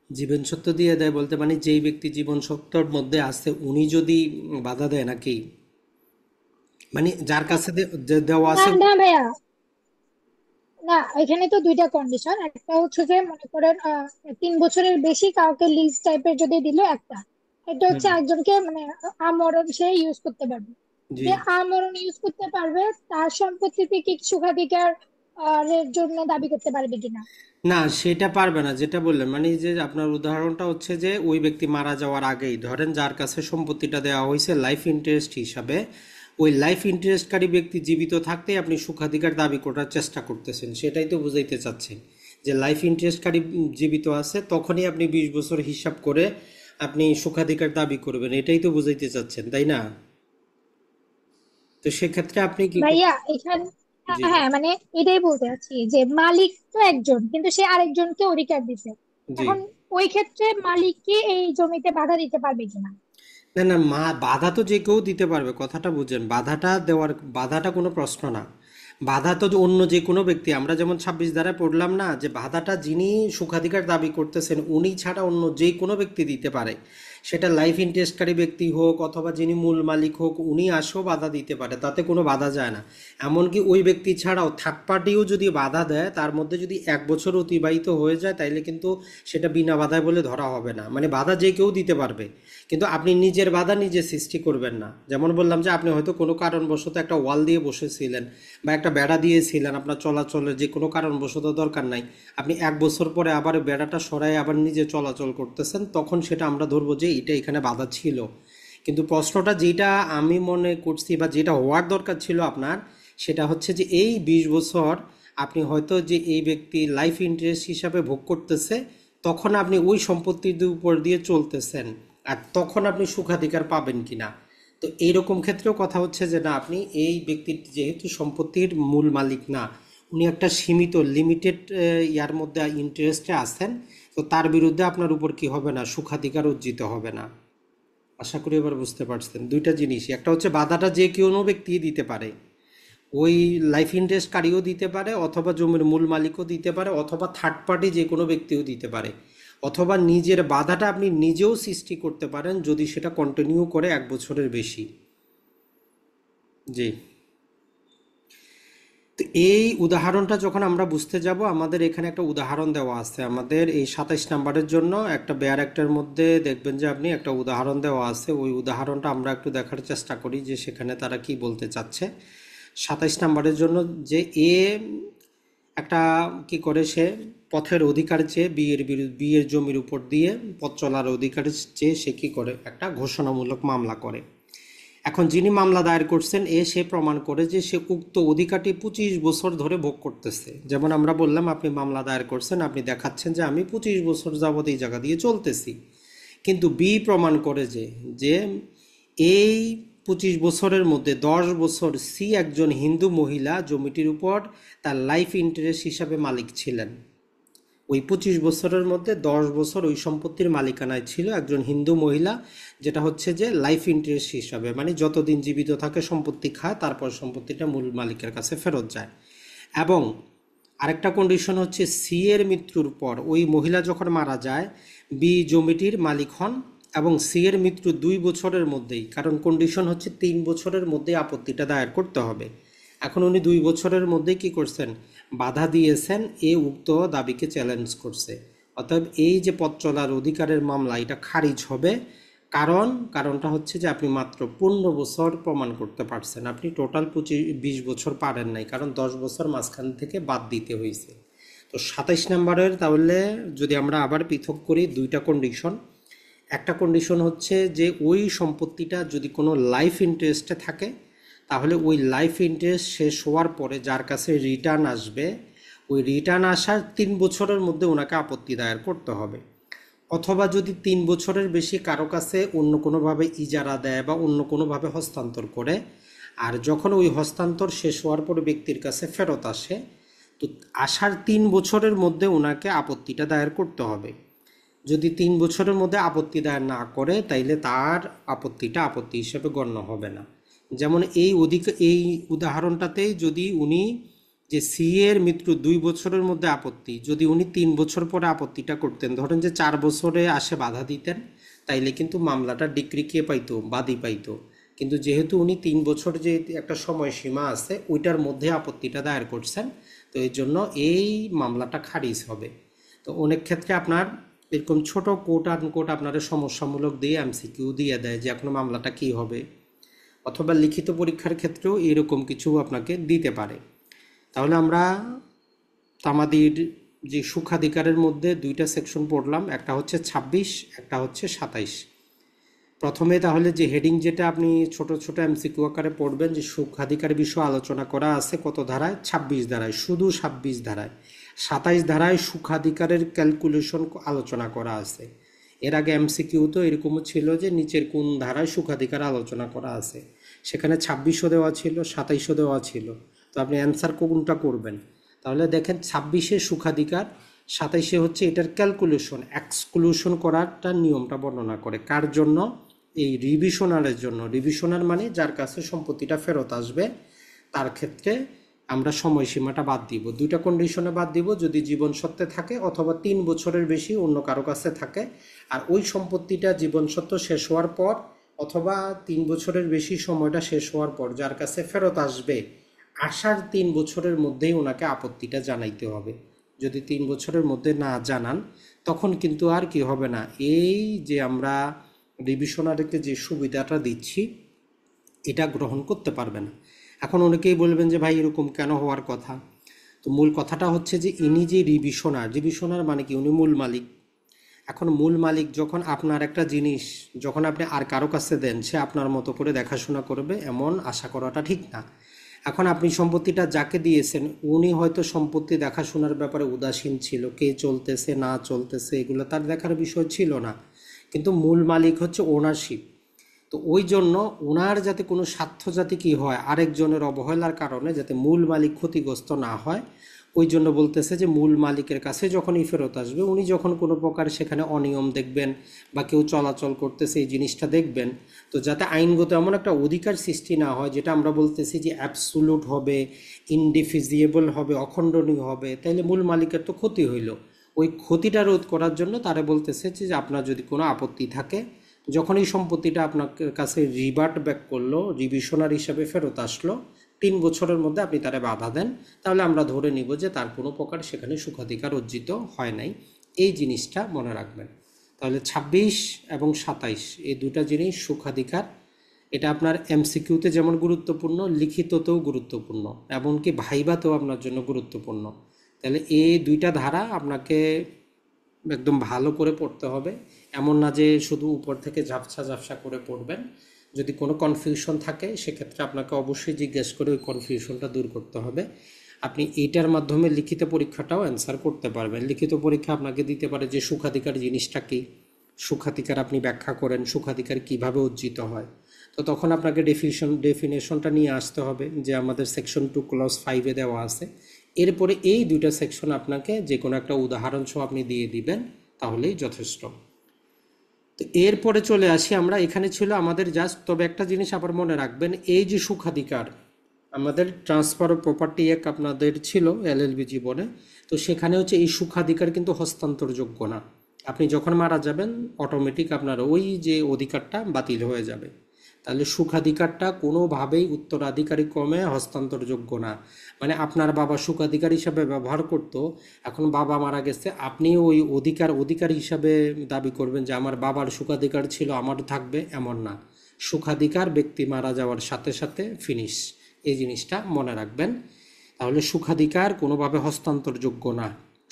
জীবন সত্য দিয়ে দেয় বলতে মানে যেই ব্যক্তি জীবন সত্যর মধ্যে আছে উনি যদি বাধা দেয় নাকি, মানে যার কাছে দেওয়া না আছে। না ভাইয়া, না, এখানে তো দুইটা কন্ডিশন। একটা হচ্ছে যে মনে করেন 3 বছরের বেশি কাউকে লিজ টাইপের যদি দিল একটা, এটা হুম, হচ্ছে একজনকে মানে আমরণ সে ইউজ করতে পারবে। জি। যে আমরণ ইউজ করতে পারবে তার সম্পত্তিতে কি সুখাধিকার এর জন্য দাবি করতে পারবে কিনা? না সেটা পারবে না, যেটা বললেন মানে এই যে আপনার উদাহরণটা হচ্ছে যে ওই ব্যক্তি মারা যাওয়ার আগেই ধরেন যার কাছে সম্পত্তিটা দেওয়া হয়েছে লাইফ ইন্টারেস্ট হিসাবে, ওই লাইফ ইন্টারেস্টকারী ব্যক্তি জীবিত থাকতেই আপনি সুখাধিকার দাবি করার চেষ্টা করতেছেন, সেটাই তো বুঝাইতে চাচ্ছেন। যে লাইফ ইন্টারেস্টকারী জীবিত আছে তখনই আপনি 20 বছর হিসাব করে আপনি সুখাধিকার দাবি করবেন, এটাই তো বুঝাইতে চাচ্ছেন, তাই না? তো সেক্ষেত্রে আপনি কি ভাইয়া এখানে, জি, হ্যাঁ মানে এটাই বলতে চাচ্ছি যে মালিক তো একজন, কিন্তু সে আরেকজনকে অধিকার দিছে। জি। এখন ওই ক্ষেত্রে মালিক কি এই জমিতে বাধা দিতে পারবে কিনা? না না বাধা তো যে কেউ দিতে পারবে, কথাটা বুঝেন, বাধাটা দেওয়ার, বাধাটা কোনো প্রশ্ন না। বাধা তো অন্য যে কোনো ব্যক্তি, আমরা যেমন 26 ধারায় পড়লাম না যে বাধাটা যিনি সুখাধিকার দাবি করতেছেন উনি ছাড়া অন্য যে কোনো ব্যক্তি দিতে পারে, সেটা লাইফ ইন্টারেস্টকারী ব্যক্তি হোক অথবা যিনি মূল মালিক হোক, উনি আসেও বাধা দিতে পারে, তাতে কোনো বাধা যায় না। এমনকি ওই ব্যক্তি ছাড়াও থার্ড পার্টিও যদি বাধা দেয়, তার মধ্যে যদি 1 বছর অতিবাহিত হয়ে যায় তাইলে কিন্তু সেটা বিনা বাধায় বলে ধরা হবে না, মানে বাধা যে কেউ দিতে পারবে। কিন্তু আপনি নিজের বাধা নিজে সৃষ্টি করবেন না। যেমন বললাম যে আপনি হয়তো কোনো কারণবশত একটা ওয়াল দিয়ে বসেছিলেন বা একটা বেড়া দিয়েছিলেন, আপনার চলাচলের যে কোনো কারণবশত দরকার নাই, আপনি 1 বছর পরে আবার বেড়াটা সরাই আবার নিজে চলাচল করতেছেন, তখন সেটা আমরা ধরবো যে এটা এখানে বাধা ছিল। কিন্তু প্রশ্নটা যেটা আমি মনে করছি বা যেটা হওয়ার দরকার ছিল আপনার, সেটা হচ্ছে যে এই 20 বছর আপনি হয়তো যে এই ব্যক্তি লাইফ ইন্টারেস্ট হিসাবে ভোগ করতেছে, তখন আপনি ওই সম্পত্তির উপর দিয়ে চলতেছেন, আর তখন আপনি সুখাধিকার পাবেন কিনা। তো এইরকম ক্ষেত্রেও কথা হচ্ছে যে না, আপনি এই ব্যক্তির যেহেতু সম্পত্তির মূল মালিক না, উনি একটা সীমিত লিমিটেড ইয়ার মধ্যে ইন্টারেস্টে আছেন, তো তার বিরুদ্ধে আপনার উপর কি হবে না, সুখাধিকার অর্জিত হবে না। আশা করি এবার বুঝতে পারছেন দুইটা জিনিসই, একটা হচ্ছে বাধাটা যে কোনো ব্যক্তি দিতে পারে, ওই লাইফ ইন্টারেস্টকারীও দিতে পারে অথবা জমির মূল মালিকও দিতে পারে অথবা থার্ড পার্টি যে কোনো ব্যক্তিও দিতে পারে, অথবা নিজের বাধাটা আপনি নিজেও সৃষ্টি করতে পারেন যদি সেটা কন্টিনিউ করে 1 বছরের বেশি। জি। তো এই উদাহরণটা যখন আমরা বুঝতে যাব, আমাদের এখানে একটা উদাহরণ দেওয়া আছে, আমাদের এই 27 নম্বরের জন্য একটা বেয়ার অ্যাক্টের মধ্যে দেখবেন যে আপনি একটা উদাহরণ দেওয়া আছে, ওই উদাহরণটা আমরা একটু দেখার চেষ্টা করি যে সেখানে তারা কি বলতে চাচ্ছে। 27 নম্বরের জন্য যে এ একটা কি করে, সে পথের অধিকার চেয়ে বিয়ের জমির উপর দিয়ে পথ চলার অধিকার চেয়ে সে কি করে একটা ঘোষণামূলক মামলা করে। এখন যিনি মামলা দায়ের করছেন সে প্রমাণ করে যে সে উক্ত অধিকারটি 25 বছর ধরে ভোগ করতেছে। যেমন আমরা বললাম আপনি মামলা দায়ের করছেন, আপনি দেখাচ্ছেন যে আমি 25 বছর যাবত এই জায়গা দিয়ে চলতেছি, কিন্তু বি প্রমাণ করে যে এই 25 বছরের মধ্যে 10 বছর সি একজন হিন্দু মহিলা জমিটির উপর তার লাইফ ইন্টারেস্ট হিসাবে মালিক ছিলেন। ওই 25 বছরের মধ্যে 10 বছর ওই সম্পত্তির মালিকানায় ছিল একজন হিন্দু মহিলা, যেটা হচ্ছে যে লাইফ ইন্টারেস্ট হিসাবে, মানে যতদিন জীবিত থাকে সম্পত্তি খায়, তারপর সম্পত্তিটা মূল মালিকের কাছে ফেরত যায়। এবং আরেকটা কন্ডিশন হচ্ছে সি এর মৃত্যুর পর ওই মহিলা যখন মারা যায় বি জমিটির মালিক হন, এবং সি এর মৃত্যু 2 বছরের মধ্যেই, কারণ কন্ডিশন হচ্ছে 3 বছরের মধ্যে আপত্তিটা দায়ের করতে হবে। এখন উনি 2 বছরের মধ্যেই কি করছেন, বাধা দিয়েছেন, উক্ত দাবিকে চ্যালেঞ্জ করছে। অতএব এই যে পথ চলার অধিকারের মামলা এটা খারিজ হবে। কারণটা হচ্ছে যে আপনি মাত্র 15 বছর প্রমাণ করতে পারছেন, আপনি টোটাল 20 বছর পারেন নাই, কারণ 10 বছর মাঝখান থেকে বাদ দিতে হয়েছে। তো 27 নম্বরের তাহলে যদি আমরা আবার পৃথক করি, দুইটা কন্ডিশন। একটা কন্ডিশন হচ্ছে যে ওই সম্পত্তিটা যদি কোনো লাইফ ইন্টারেস্টে থাকে, তাহলে ওই লাইফ ইন্টারেস্ট শেষ হওয়ার পরে যার কাছে রিটার্ন আসবে, ওই রিটার্ন আসার 3 বছরের মধ্যে ওনাকে আপত্তি দায়ের করতে হবে। অথবা যদি 3 বছরের বেশি কারো কাছে অন্য কোনোভাবে ইজারা দেয় বা অন্য কোনোভাবে হস্তান্তর করে, আর যখন ওই হস্তান্তর শেষ হওয়ার পরে ব্যক্তির কাছে ফেরত আসে, তো আসার 3 বছরের মধ্যে ওনাকে আপত্তিটা দায়ের করতে হবে। যদি 3 বছরের মধ্যে আপত্তি দায়ের না করে, তাইলে তার আপত্তিটা আপত্তি হিসেবে গণ্য হবে না। যেমন এই উদাহরণটাতেই যদি উনি যে সি এর মৃত্যু 2 বছরের মধ্যে আপত্তি, যদি উনি 3 বছর পরে আপত্তিটা করতেন, ধরেন যে 4 বছরে আসে বাধা দিতেন, তাইলে কিন্তু মামলাটা ডিক্রি কে পাইতো, বাদী পাইতো। কিন্তু যেহেতু উনি 3 বছর যে একটা সময়সীমা আছে ওইটার মধ্যে আপত্তিটা দায়ের করছেন, তো এই জন্য এই মামলাটা খারিজ হবে। তো অনেক ক্ষেত্রে আপনার এরকম ছোট কোট আনকোট আপনারা সমস্যামূলক দিয়ে এমসিকিউ দিয়ে দেয় যে এখন মামলাটা কি হবে, অথবা লিখিত পরীক্ষার ক্ষেত্রেও এরকম কিছু আপনাকে দিতে পারে। তাহলে আমরা তামাদির যে সুখাধিকারের মধ্যে দুইটা সেকশন পড়লাম, একটা হচ্ছে 26, একটা হচ্ছে 27। প্রথমে তাহলে যে হেডিং যেটা আপনি ছোট ছোট এমসিকিউ আকারে পড়বেন, যে সুখাধিকার বিষয়ে আলোচনা করা আছে কত ধারায়, 26 ধারায়, শুধু 26 ধারায়। 27 ধারায় সুখাধিকারের ক্যালকুলেশন আলোচনা করা আছে। এর আগে এমসিকিউ তো এরকমও ছিল যে নিচের কোন ধারায় সুখাধিকার আলোচনা করা আছে, সেখানে 26ও দেওয়া ছিল, 27ও দেওয়া ছিল। তো আপনি অ্যান্সার কোনটা করবেন? তাহলে দেখেন 26-এ সুখাধিকার, 27-এ হচ্ছে এটার ক্যালকুলেশন, এক্সক্লুশন করারটা নিয়মটা বর্ণনা করে। কার জন্য? এই রিভিশনারের জন্য। রিভিশনার মানে যার কাছে সম্পত্তিটা ফেরত আসবে, তার ক্ষেত্রে আমরা সময়সীমাটা বাদ দিব। দুইটা কন্ডিশনে বাদ দিব, যদি জীবন সত্ত্বে থাকে অথবা 3 বছরের বেশি অন্য কারো কাছে থাকে, আর ওই সম্পত্তিটা জীবন সত্ত্ব শেষ হওয়ার পর অথবা 3 বছরের বেশি সময়টা শেষ হওয়ার পর যার কাছে ফেরত আসবে, আসার 3 বছরের মধ্যেই ওনাকে আপত্তিটা জানাইতে হবে। যদি 3 বছরের মধ্যে না জানান, তখন কিন্তু আর কি হবে না, এই যে আমরা রিভিশনারকে যে সুবিধাটা দিচ্ছি এটা গ্রহণ করতে পারবে না। এখন অনেকেই বলবেন যে ভাই এরকম কেন হওয়ার কথা? তো মূল কথাটা হচ্ছে যে ইনি যে রিভিশনার মানে কি, উনি মূল মালিক। এখন মূল মালিক যখন আপনার একটা জিনিস যখন আপনি আর কারো কাছে দেন, সে আপনার মতো করে দেখাশোনা করবে এমন আশা করাটা ঠিক না। এখন আপনি সম্পত্তিটা যাকে দিয়েছেন উনি হয়তো সম্পত্তি দেখাশোনার ব্যাপারে উদাসীন ছিল, কে চলতেছে না চলতেছে এগুলো তার দেখার বিষয় ছিল না, কিন্তু মূল মালিক হচ্ছে ওনারশিপ। তো ওই জন্য ওনার যাতে কোনো স্বার্থ যাতে কি হয়, আরেকজনের অবহেলার কারণে যাতে মূল মালিক ক্ষতিগ্রস্ত না হয়, ওই জন্য বলতেছে যে মূল মালিকের কাছে যখনই ফেরত আসবে, উনি যখন কোনো প্রকার সেখানে অনিয়ম দেখবেন বা কেউ চলাচল করতেছে এই জিনিসটা দেখবেন, তো যাতে আইনগত এমন একটা অধিকার সৃষ্টি না হয় যেটা আমরা বলতেছি যে অ্যাবসুলুট হবে, ইনডিফিজিবল হবে, অখণ্ডনীয় হবে, তাইলে মূল মালিকের তো ক্ষতি হইল। ওই ক্ষতিটা রোধ করার জন্য তারা বলতেছে যে আপনার যদি কোনো আপত্তি থাকে, যখন এই সম্পত্তিটা আপনার কাছে রিভার্ট ব্যাক করলো, রিভিশনার হিসাবে ফেরত আসলো, 3 বছরের মধ্যে আপনি তারা বাধা দেন, তাহলে আমরা ধরে নিব যে তার কোনো প্রকার সেখানে সুখাধিকার অর্জিত হয় নাই। এই জিনিসটা মনে রাখবেন। তাহলে 26 এবং 27 এই দুটা জিনিস সুখাধিকার, এটা আপনার এমসিকিউতে যেমন গুরুত্বপূর্ণ, লিখিততেও গুরুত্বপূর্ণ, এমনকি ভাইভাতেও আপনার জন্য গুরুত্বপূর্ণ। তাহলে এই দুইটা ধারা আপনাকে একদম ভালো করে পড়তে হবে। এমন না যে শুধু উপর থেকে ঝাপসা ঝাপসা করে পড়বেন। যদি কোনো কনফিউশন থাকে সেক্ষেত্রে আপনাকে অবশ্যই জিজ্ঞেস করে ওই কনফিউশনটা দূর করতে হবে। আপনি এইটার মাধ্যমে লিখিত পরীক্ষাটাও অ্যান্সার করতে পারবেন। লিখিত পরীক্ষা আপনাকে দিতে পারে যে সুখাধিকার জিনিসটা কী, সুখাধিকার আপনি ব্যাখ্যা করেন, সুখাধিকার কিভাবে অর্জিত হয়। তো তখন আপনাকে ডেফিনেশনটা নিয়ে আসতে হবে যে আমাদের সেকশন 2 ক্লজ 5-এ দেওয়া আছে। এরপরে এই দুইটা সেকশন আপনাকে যে কোনো একটা উদাহরণ সহ আপনি দিয়ে দিবেন, তাহলেই যথেষ্ট। তো এরপরে চলে আসি আমরা, এখানে ছিল আমাদের জাস্ট, তবে একটা জিনিস আবার মনে রাখবেন, এই যে সুখাধিকার আমাদের ট্রান্সফার অফ প্রপার্টি এক আপনাদের ছিল এলএলবি জীবনে, তো সেখানে হচ্ছে এই সুখাধিকার কিন্তু হস্তান্তরযোগ্য না। আপনি যখন মারা যাবেন অটোমেটিক আপনার ওই যে অধিকারটা বাতিল হয়ে যাবে। তাহলে সুখাধিকারটা কোনোভাবেই উত্তরাধিকারী ক্রমে হস্তান্তরযোগ্য না। মানে আপনার বাবা সুখাধিকার হিসাবে ব্যবহার করত, এখন বাবা মারা গেছে, আপনি ওই অধিকার হিসাবে দাবি করবেন যে আমার বাবার সুখাধিকার ছিল আমারও থাকবে, এমন না। সুখাধিকার ব্যক্তি মারা যাওয়ার সাথে সাথে ফিনিশ, এই জিনিসটা মনে রাখবেন। তাহলে সুখাধিকার কোনোভাবে হস্তান্তরযোগ্য না,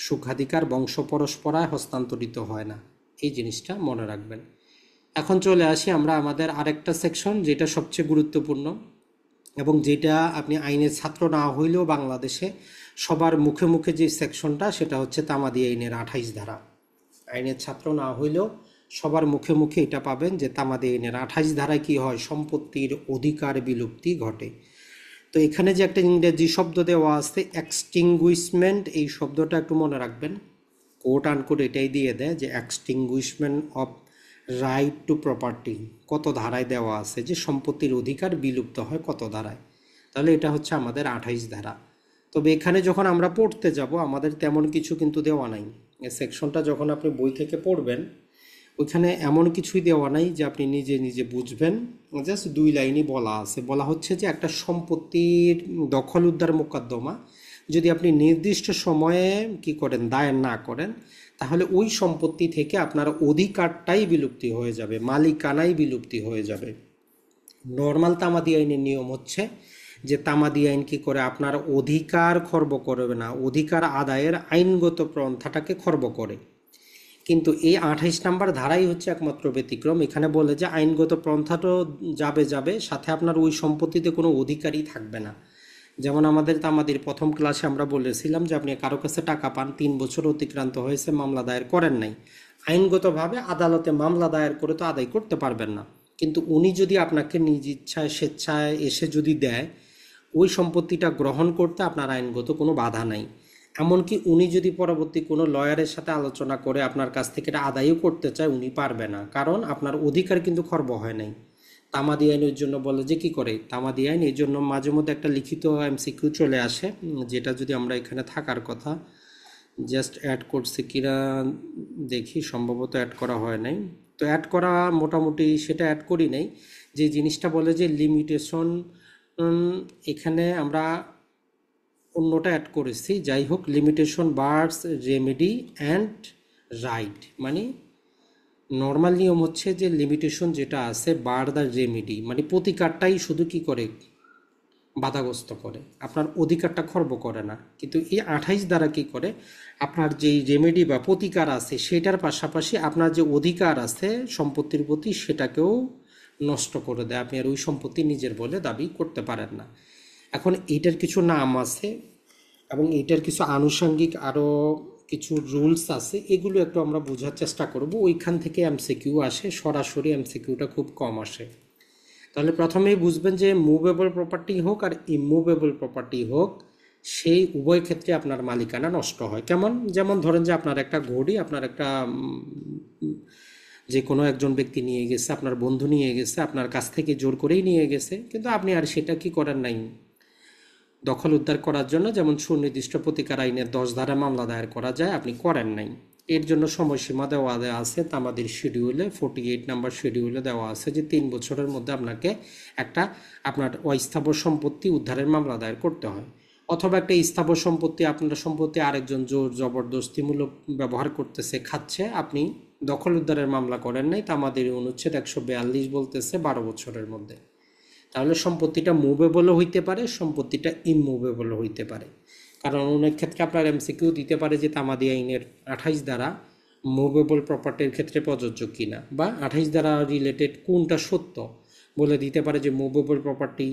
সুখাধিকার বংশ পরস্পরায় হস্তান্তরিত হয় না, এই জিনিসটা মনে রাখবেন। এখন চলে আসি আমরা আমাদের আরেকটা সেকশন, যেটা সবচেয়ে গুরুত্বপূর্ণ এবং যেটা আপনি আইনের ছাত্র না হইলেও বাংলাদেশে সবার মুখে মুখে যে সেকশনটা, সেটা হচ্ছে তামাদি আইনের 28 ধারা। আইনের ছাত্র না হইলেও সবার মুখে মুখে এটা পাবেন যে তামাদি আইনের 28 ধারায় কি হয়, সম্পত্তির অধিকার বিলুপ্তি ঘটে। তো এখানে যে একটা ইংরেজি শব্দ দেওয়া আছে এক্সটিংগুইশমেন্ট, এই শব্দটা একটু মনে রাখবেন। কোট আনকোট এটাই দিয়ে দেয় যে এক্সটিংগুইশমেন্ট অফ রাইট টু প্রপার্টি কত ধারায় দেওয়া আছে, যে সম্পত্তির অধিকার বিলুপ্ত হয় কত ধারায়। তাহলে এটা হচ্ছে আমাদের 28 ধারা। তবে এখানে যখন আমরা পড়তে যাব আমাদের তেমন কিছু কিন্তু দেওয়া নাই। এই সেকশনটা যখন আপনি বই থেকে পড়বেন ওইখানে এমন কিছুই দেওয়া নাই যে আপনি নিজে নিজে বুঝবেন। জাস্ট 2 লাইনই বলা আছে, বলা হচ্ছে যে একটা সম্পত্তির দখল উদ্ধার মোকদ্দমা যদি আপনি নির্দিষ্ট সময়ে কি করেন, দায়ের না করেন, তাহলে ওই সম্পত্তি থেকে আপনার অধিকারটাই বিলুপ্তি হয়ে যাবে, মালিকানাই বিলুপ্তি হয়ে যাবে। নর্মাল তামাদি আইনের নিয়ম হচ্ছে যে তামাদি আইন কি করে, আপনার অধিকার খর্ব করবে না, অধিকার আদায়ের আইনগত পন্থাটাকে খর্ব করে। কিন্তু এই 28 নম্বর ধারাই হচ্ছে একমাত্র ব্যতিক্রম। এখানে বলে যে আইনগত পন্থাটাও যাবে, সাথে আপনার ওই সম্পত্তিতে কোনো অধিকারই থাকবে না। যেমন আমাদের তামাদির প্রথম ক্লাসে আমরা বলেছিলাম যে আপনি কারো কাছে টাকা পান, 3 বছর অতিক্রান্ত হয়েছে, মামলা দায়ের করেন নাই, আইনগতভাবে আদালতে মামলা দায়ের করে তো আদায় করতে পারবেন না। কিন্তু উনি যদি আপনাকে নিজ ইচ্ছায় স্বেচ্ছায় এসে যদি দেয়, ওই সম্পত্তিটা গ্রহণ করতে আপনার আইনগত কোনো বাধা নাই। এমনকি উনি যদি পরবর্তী কোনো লয়ারের সাথে আলোচনা করে আপনার কাছ থেকে এটা আদায়ও করতে চায়, উনি পারবে না, কারণ আপনার অধিকার কিন্তু খর্ব হয় নাই। তামাদি আইনের জন্য বলে যে কি করে, তামাদি আইন এই জন্য মাঝে মধ্যে একটা লিখিত এমসিকিউ চলে আসে, যেটা যদি আমরা এখানে থাকার কথা, জাস্ট অ্যাড করছি কিনা দেখি, সম্ভবত অ্যাড করা হয় নাই। তো অ্যাড করা মোটামুটি সেটা অ্যাড করি নাই, যে জিনিসটা বলে যে লিমিটেশন, এখানে আমরা অন্যটা অ্যাড করেছি। যাই হোক, limitation bars remedy and right, মানে নর্মাল নিয়ম হচ্ছে যে লিমিটেশন যেটা আছে বার দ্য রেমেডি, মানে প্রতিকারটাই শুধু কি করে, বাধাগ্রস্ত করে, আপনার অধিকারটা খর্ব করে না। কিন্তু এই 28 দ্বারা কি করে, আপনার যেই রেমেডি বা প্রতিকার আছে সেটার পাশাপাশি আপনার যে অধিকার আছে সম্পত্তির প্রতি সেটাকেও নষ্ট করে দেয়, আপনি আর ওই সম্পত্তি নিজের বলে দাবি করতে পারেন না। এখন এইটার কিছু নাম আছে এবং এইটার কিছু আনুষঙ্গিক আরও কিছু রুলস আছে, এগুলো একটু আমরা বোঝার চেষ্টা করব। ওইখান থেকে এমসিকিউ আসে, সরাসরি এমসিকিউটা খুব কম আসে। তাহলে প্রথমেই বুঝবেন যে মুভেবল প্রপার্টি হোক আর ইমুভেবল প্রপার্টি হোক, সেই উভয় ক্ষেত্রে আপনার মালিকানা নষ্ট হয়। কেমন, যেমন ধরেন যে আপনার একটা ঘড়ি, আপনার একটা যে কোনো একজন ব্যক্তি নিয়ে গেছে, আপনার বন্ধু নিয়ে গেছে, আপনার কাছ থেকে জোর করেই নিয়ে গেছে, কিন্তু আপনি আর সেটা কি করেন নাই, দখল উদ্ধার করার জন্য যেমন সুনির্দিষ্ট প্রতিকার আইনের 10 ধারা মামলা দায়ের করা যায়, আপনি করেন নাই। এর জন্য সময়সীমা দেওয়া আছে আমাদের শিডিউলে, 48 নাম্বার শিডিউলে দেওয়া আছে যে 3 বছরের মধ্যে আপনাকে একটা আপনার অস্থাবর সম্পত্তি উদ্ধারের মামলা দায়ের করতে হয়। অথবা একটা স্থাবর সম্পত্তি, আপনার সম্পত্তি আরেকজন জোর জবরদস্তিমূলক ব্যবহার করতেছে, খাচ্ছে, আপনি দখল উদ্ধারের মামলা করেন নাই, তা আমাদের অনুচ্ছেদ 142 বলতেছে 12 বছরের মধ্যে। তাহলে সম্পত্তিটা মুভেবলও হইতে পারে, সম্পত্তিটা ইমুভেবলও হইতে পারে। কারণ অনেক ক্ষেত্রে আপনার এমসিকিউ দিতে পারে যে তামাদি আইনের 28 দ্বারা মুভেবল প্রপার্টির ক্ষেত্রে প্রযোজ্য কিনা, বা 28 দ্বারা রিলেটেড কোনটা সত্য। বলে দিতে পারে যে মুভেবল প্রপার্টি,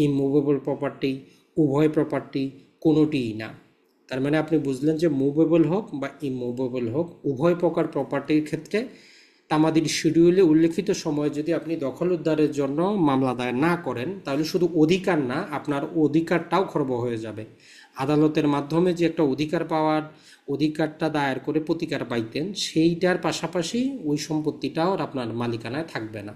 ইমুভেবল প্রপার্টি, উভয় প্রপার্টি, কোনোটিই না। তার মানে আপনি বুঝলেন যে মুভেবল হোক বা ইমুভেবল হোক, উভয় প্রকার প্রপার্টির ক্ষেত্রে তামাদির শিডিউলে উল্লেখিত সময়ে যদি আপনি দখল উদ্ধারের জন্য মামলা দায়ের না করেন, তাহলে শুধু অধিকার না, আপনার অধিকারটাও খর্ব হয়ে যাবে। আদালতের মাধ্যমে যে একটা অধিকার পাওয়ার, অধিকারটা দায়ের করে প্রতিকার পাইতেন, সেইটার পাশাপাশি ওই সম্পত্তিটাও আর আপনার মালিকানায় থাকবে না।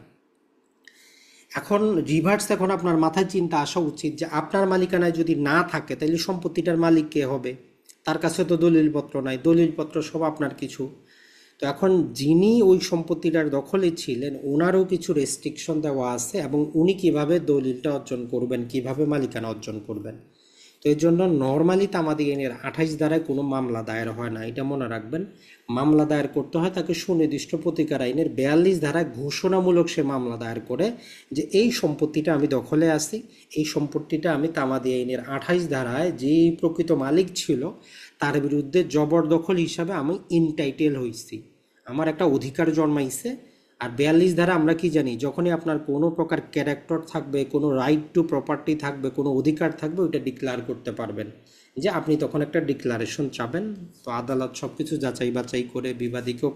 এখন রিভার্স, এখন আপনার মাথায় চিন্তা আসা উচিত যে আপনার মালিকানায় যদি না থাকে তাহলে সম্পত্তিটার মালিক কে হবে? তার কাছে তো দলিলপত্র নাই, দলিলপত্র সব আপনার কিছু। তো এখন যিনি ওই সম্পত্তিটার দখলে ছিলেন ওনারও কিছু রেস্ট্রিকশন দেওয়া আছে, এবং উনি কিভাবে দলিলটা অর্জন করবেন, কিভাবে মালিকানা অর্জন করবেন। তো এর জন্য নর্মালি তামাদি আইনের 28 ধারায় কোনো মামলা দায়ের হয় না, এটা মনে রাখবেন। মামলা দায়ের করতে হয় তাকে সুনির্দিষ্ট প্রতিকার আইনের 42 ধারায় ঘোষণামূলক সে মামলা দায়ের করে যে এই সম্পত্তিটা আমি দখলে আছি, এই সম্পত্তিটা আমি তামাদি আইনের 28 ধারায় যেই প্রকৃত মালিক ছিল তার বিরুদ্ধে জবরদখল হিসাবে আমি ইনটাইটেল হয়েছি, আমার একটা অধিকার জন্মাইছে। আর 42 ধারা আমরা কি জানি, যখনই আপনার কোনো প্রকার ক্যারেক্টার থাকবে, কোনো রাইট টু প্রপার্টি থাকবে, কোনো অধিকার থাকবে, ওইটা ডিক্লেয়ার করতে পারবেন, যে আপনি তখন একটা ডিক্লারেশন চাবেন। তো আদালত সব কিছু যাচাই বাছাই করে বিবাদীকেও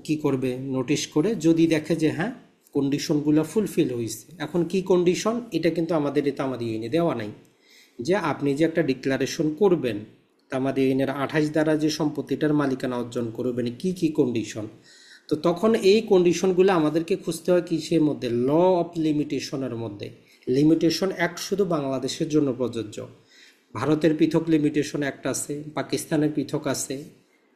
কি করবে, নোটিশ করে, যদি দেখে যে হ্যাঁ কন্ডিশনগুলো ফুলফিল হয়েছে। এখন কি কন্ডিশন, এটা কিন্তু আমাদের তামাদি আইনে দেওয়া নাই, যে আপনি যে একটা ডিক্লারেশন করবেন তামাদি আইনের 28 দ্বারা যে সম্পত্তিটার মালিকানা অর্জন করবেন, কি কি কন্ডিশন। তো তখন এই কন্ডিশনগুলো আমাদেরকে খুঁজতে হয় কিসের মধ্যে, ল অফ লিমিটেশনের মধ্যে। লিমিটেশন অ্যাক্ট শুধু বাংলাদেশের জন্য প্রযোজ্য, ভারতের পৃথক লিমিটেশন অ্যাক্ট আছে, পাকিস্তানের পৃথক আছে,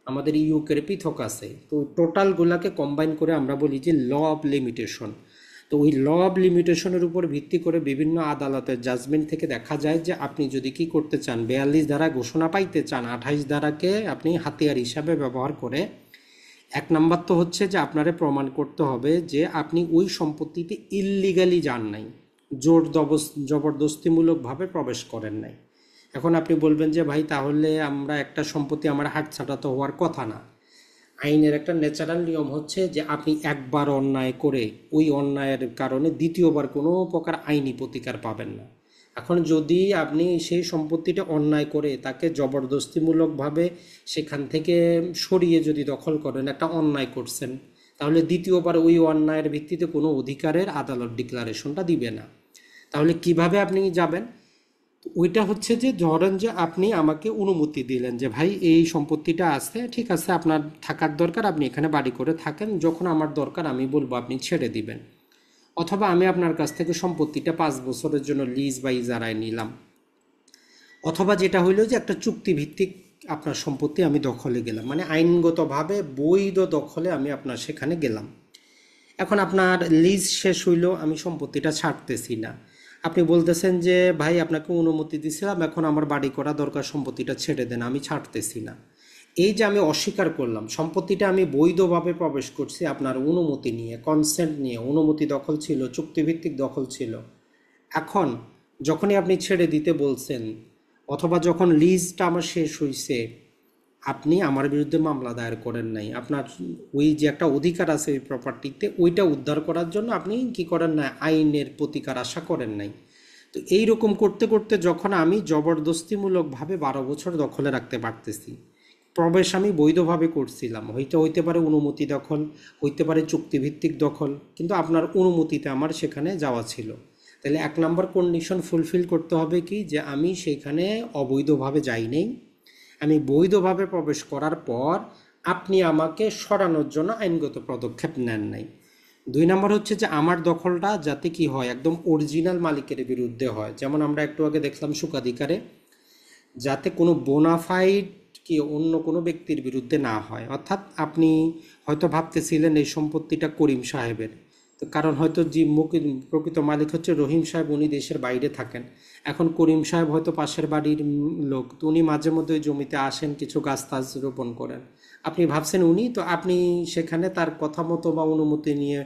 আমাদের ইউকের পৃথক আছে। তো টোটালগুলোকে কম্বাইন করে আমরা বলি যে ল অফ লিমিটেশন। তো ওই ল অফ লিমিটেশনের উপর ভিত্তি করে বিভিন্ন আদালতের জাজমেন্ট থেকে দেখা যায় যে আপনি যদি কি করতে চান, 42 ধারা ঘোষণা পাইতে চান, 28 ধারাকে আপনি হাতিয়ার হিসাবে ব্যবহার করে, এক নাম্বার তো হচ্ছে যে আপনারে প্রমাণ করতে হবে যে আপনি ওই সম্পত্তিতে ইললিগালি যান নাই, জবরদস্তিমূলকভাবে প্রবেশ করেন নাই। এখন আপনি বলবেন যে ভাই তাহলে আমরা একটা সম্পত্তি আমার হাতছাড়া তো হওয়ার কথা না। আইনের একটা ন্যাচারাল নিয়ম হচ্ছে যে আপনি একবার অন্যায় করে ওই অন্যায়ের কারণে দ্বিতীয়বার কোনো প্রকার আইনি প্রতিকার পাবেন না। এখন যদি আপনি সেই সম্পত্তিটা অন্যায় করে তাকে জবরদস্তিমূলকভাবে সেখান থেকে সরিয়ে যদি দখল করেন, একটা অন্যায় করছেন, তাহলে দ্বিতীয়বার ওই অন্যায়ের ভিত্তিতে কোনো অধিকারের আদালত ডিক্লারেশনটা দিবে না। তাহলে কিভাবে আপনি যাবেন? ওইটা হচ্ছে যে ধরেন যে আপনি আমাকে অনুমতি দিলেন যে ভাই এই সম্পত্তিটা আছে, ঠিক আছে, আপনার থাকার দরকার, আপনি এখানে বাড়ি করে থাকেন, যখন আমার দরকার আমি বলবো আপনি ছেড়ে দিবেন। অথবা আমি আপনার কাছ থেকে সম্পত্তিটা 5 বছরের জন্য লিজ বা ইজারায় নিলাম। অথবা যেটা হইলো যে একটা চুক্তিভিত্তিক আপনার সম্পত্তি আমি দখলে গেলাম, মানে আইনগতভাবে বৈধ দখলে আমি আপনার সেখানে গেলাম। এখন আপনার লিজ শেষ হইলো, আমি সম্পত্তিটা ছাড়তেছি না। আপনি বলতেছেন যে ভাই আপনাকে অনুমতি দিছিলাম, এখন আমার বাড়ি করা দরকার, সম্পত্তিটা ছেড়ে দেন, আমি ছাড়তেছি না। এই যে আমি অস্বীকার করলাম, সম্পত্তিটা আমি বৈধভাবে প্রবেশ করছি আপনার অনুমতি নিয়ে, কনসেন্ট নিয়ে, অনুমতি দখল ছিল, চুক্তিভিত্তিক দখল ছিল। এখন যখনই আপনি ছেড়ে দিতে বলছেন, অথবা যখন লিজটা আমার শেষ হয়েছে, আপনি আমার বিরুদ্ধে মামলা দায়ের করেন নাই, আপনার ওই যে একটা অধিকার আছে ওই প্রপার্টিতে, ওইটা উদ্ধার করার জন্য আপনি কি করেন না, আইনের প্রতিকার আশা করেন নাই। তো এই রকম করতে করতে যখন আমি জবরদস্তিমূলকভাবে 12 বছর দখলে রাখতে পারতেছি, প্রবেশ আমি বৈধভাবে করছিলাম, হইতে পারে অনুমতি দখল, হইতে পারে চুক্তিভিত্তিক দখল, কিন্তু আপনার অনুমতিতে আমার সেখানে যাওয়া ছিল। তাহলে 1 নম্বর কন্ডিশন ফুলফিল করতে হবে কি, যে আমি সেখানে অবৈধভাবে যাই নাই, আমি বৈধভাবে প্রবেশ করার পর আপনি আমাকে সরানোর জন্য আইনগত পদক্ষেপ নেন নাই। 2 নম্বর হচ্ছে যে আমার দখলটা যাতে কি হয়, একদম অরিজিনাল মালিকের বিরুদ্ধে হয়। যেমন আমরা একটু আগে দেখলাম সুখাধিকারে, যাতে কোনো বোনাফাইড কি অন্য কোনো ব্যক্তির বিরুদ্ধে না হয়। অর্থাৎ আপনি হয়তো ভাবতেছিলেন এই সম্পত্তিটা করিম সাহেবের, তো কারণ হয়তো যে প্রকৃত মালিক হচ্ছে রহিম সাহেব, উনি দেশের বাইরে থাকেন। এখন করিম সাহেব হয়তো পাশের বাড়ির লোক, তো উনি মাঝে মধ্যে ওই জমিতে আসেন, কিছু গাছ টাছ রোপণ করেন, আপনি ভাবছেন উনি, তো আপনি সেখানে তার কথা মতো বা অনুমতি নিয়ে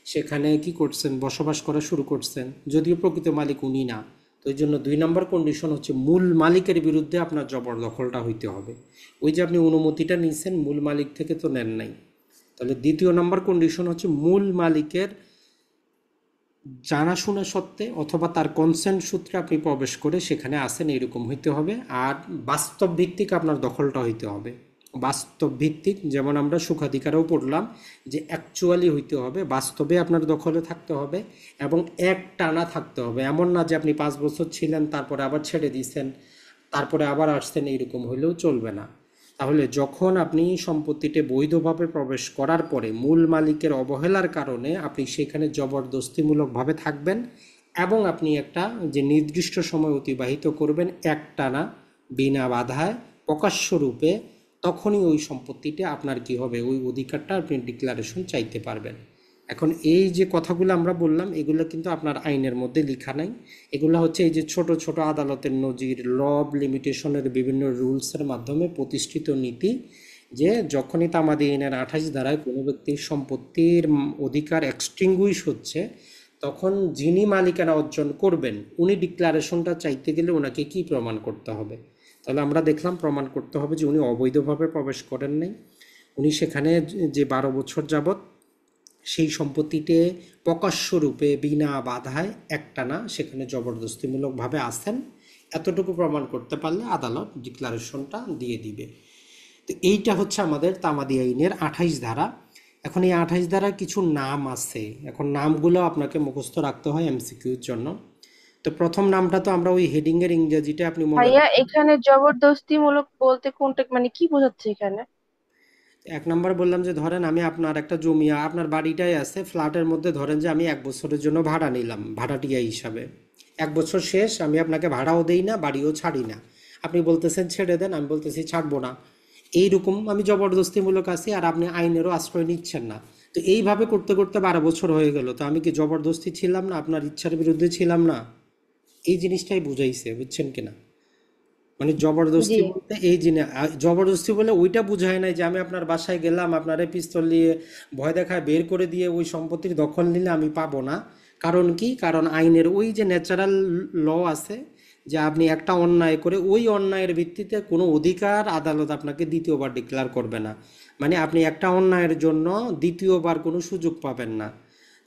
সেখানে কি করছেন, বসবাস করা শুরু করছেন, যদিও প্রকৃত মালিক উনি না। তো এই জন্য 2 নম্বর কন্ডিশন হচ্ছে মূল মালিকের বিরুদ্ধে আপনার জবরদখলটা হইতে হবে। ওই যে আপনি অনুমতিটা নিয়েছেন মূল মালিক থেকে, তো নেন নাই। তাহলে 2য় নম্বর কন্ডিশন হচ্ছে মূল মালিকের জানাশোনা সত্ত্বে অথবা তার কনসেন্ট সূত্রে আপনি প্রবেশ করে সেখানে আসেন, এরকম হইতে হবে। আর বাস্তব ভিত্তিক আপনার দখলটা হইতে হবে, বাস্তব ভিত্তিক। যেমন আমরা সুখাধিকারেও পড়লাম যে অ্যাকচুয়ালি হইতে হবে, বাস্তবে আপনার দখলে থাকতে হবে এবং এক টানা থাকতে হবে। এমন না যে আপনি 5 বছর ছিলেন তারপরে আবার ছেড়ে দিয়েছেন তারপরে আবার আসছেন, এইরকম হইলেও চলবে না। তাহলে যখন আপনি সম্পত্তিতে বৈধভাবে প্রবেশ করার পরে মূল মালিকের অবহেলার কারণে আপনি সেখানে জবরদস্তিমূলকভাবে থাকবেন এবং আপনি একটা যে নির্দিষ্ট সময় অতিবাহিত করবেন একটানা বিনা বাধায় প্রকাশ্য রূপে, তখনই ওই সম্পত্তিটা আপনার কি হবে, ওই অধিকারটা আপনি ডিক্লারেশন চাইতে পারবেন। এখন এই যে কথাগুলো আমরা বললাম এগুলো কিন্তু আপনার আইনের মধ্যে লেখা নাই। এগুলো হচ্ছে এই যে ছোট ছোট আদালতের নজির, ল অব লিমিটেশনের বিভিন্ন রুলসের মাধ্যমে প্রতিষ্ঠিত নীতি, যে যখনই তামাদি আইনের 28 ধারায় কোনো ব্যক্তির সম্পত্তির অধিকার এক্সটিংগুইশ হচ্ছে, তখন যিনি মালিকানা অর্জন করবেন উনি ডিক্লারেশনটা চাইতে গেলে ওনাকে কি প্রমাণ করতে হবে? তাহলে আমরা দেখলাম প্রমাণ করতে হবে যে উনি অবৈধভাবে প্রবেশ করেন নাই, উনি সেখানে যে 12 বছর যাবৎ সেই সম্পত্তিতে প্রকাশ্য রূপে বিনা বাধায় একটানা সেখানে জবরদস্তিমূলকভাবে আসেন। এতটুকু প্রমাণ করতে পারলে আদালত ডিক্লারেশনটা দিয়ে দিবে। তো এইটা হচ্ছে আমাদের তামাদি আইনের 28 ধারা। এখন এই 28 ধারার কিছু নাম আছে, এখন নামগুলো আপনাকে মুখস্থ রাখতে হয় এমসিকিউর জন্য। তো প্রথম নামটা তো আমরা ওই হেডিংয়ের ইংরেজিটা আপনি মনে ভাইয়া এখানে জবরদস্তিমূলক বলতে কোনটা, মানে কি বোঝাচ্ছে এখানে? 1 নম্বর বললাম যে ধরেন আমি আপনার একটা জমি, আপনার বাড়িটাই আছে ফ্ল্যাটের মধ্যে, ধরেন যে আমি 1 বছরের জন্য ভাড়া নিলাম ভাড়াটিয়া হিসাবে। 1 বছর শেষ, আমি আপনাকে ভাড়াও দেই না বাড়িও ছাড়ি না, আপনি বলতেছেন ছেড়ে দেন, আমি বলতেছি ছাড়বো না। এইরকম আমি জবরদস্তিমূলক আছি আর আপনি আইনেরও আশ্রয় নিচ্ছেন না। তো এইভাবে করতে করতে 12 বছর হয়ে গেল, তো আমি কি জবরদস্তি ছিলাম না, আপনার ইচ্ছার বিরুদ্ধে ছিলাম না? এই জিনিসটাই বুঝাইছে, বুঝছেন কিনা? মানে জি। জবরদস্তি বলতে এই জিনিস, জবরদস্তি বলে ওইটা বুঝায় নাই যে আমি আপনার বাসায় গেলাম, আপনার পিস্তল নিয়ে ভয় দেখায় বের করে দিয়ে ওই সম্পত্তির দখল নিলে আমি পাবো না। কারণ কি? কারণ আইনের ওই যে ন্যাচারাল ল আছে যে আপনি একটা অন্যায় করে ওই অন্যায়ের ভিত্তিতে কোনো অধিকার আদালত আপনাকে দ্বিতীয়বার ডিক্লেয়ার করবে না। মানে আপনি একটা অন্যায়ের জন্য দ্বিতীয়বার কোনো সুযোগ পাবেন না।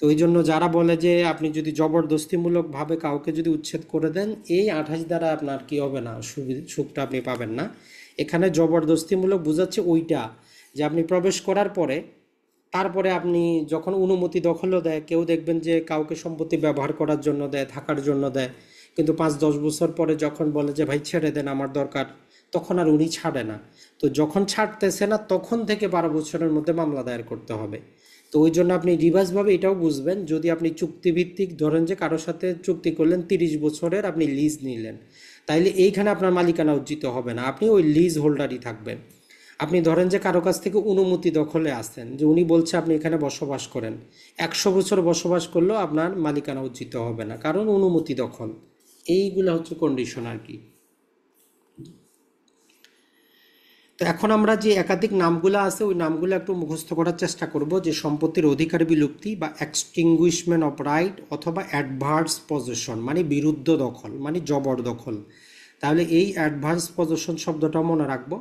তো ওই জন্য যারা বলে যে আপনি যদি জবরদস্তিমূলকভাবে কাউকে যদি উচ্ছেদ করে দেন, এই 28 দ্বারা আপনার কি হবে না, সুখটা আপনি পাবেন না। এখানে জবরদস্তিমূলক বোঝাচ্ছে ওইটা যে আপনি প্রবেশ করার পরে, তারপরে আপনি যখন অনুমতি দখলও দেয়, কেউ দেখবেন যে কাউকে সম্পত্তি ব্যবহার করার জন্য দেয়, থাকার জন্য দেয়, কিন্তু 5-10 বছর পরে যখন বলে যে ভাই ছেড়ে দেন আমার দরকার, তখন আর উনি ছাড়ে না। তো যখন ছাড়তেছে না তখন থেকে 12 বছরের মধ্যে মামলা দায়ের করতে হবে। তো ওই জন্য আপনি রিভার্সভাবে এটাও বুঝবেন, যদি আপনি চুক্তিভিত্তিক ধরেন যে কারোর সাথে চুক্তি করলেন 30 বছরের, আপনি লিজ নিলেন, তাইলে এইখানে আপনার মালিকানা অর্জিত হবে না, আপনি ওই লিজ হোল্ডারই থাকবেন। আপনি ধরেন যে কারো কাছ থেকে অনুমতি দখলে আসছেন, যে উনি বলছে আপনি এখানে বসবাস করেন, 100 বছর বসবাস করলেও আপনার মালিকানা অর্জিত হবে না, কারণ অনুমতি দখল। এইগুলো হচ্ছে কন্ডিশন আর কি। তো এখন আমরা যে একাধিক নামগুলো আছে ওই নামগুলো একটু মুখস্থ করার চেষ্টা করব, যে সম্পত্তির অধিকার বিলুপ্তি বা এক্সটিংগুইশমেন্ট অফ রাইট অথবা অ্যাডভার্স পজেশন মানে বিরুদ্ধ দখল মানে জবরদখল। তাহলে এই অ্যাডভার্স পজেশন শব্দটা মনে রাখবো।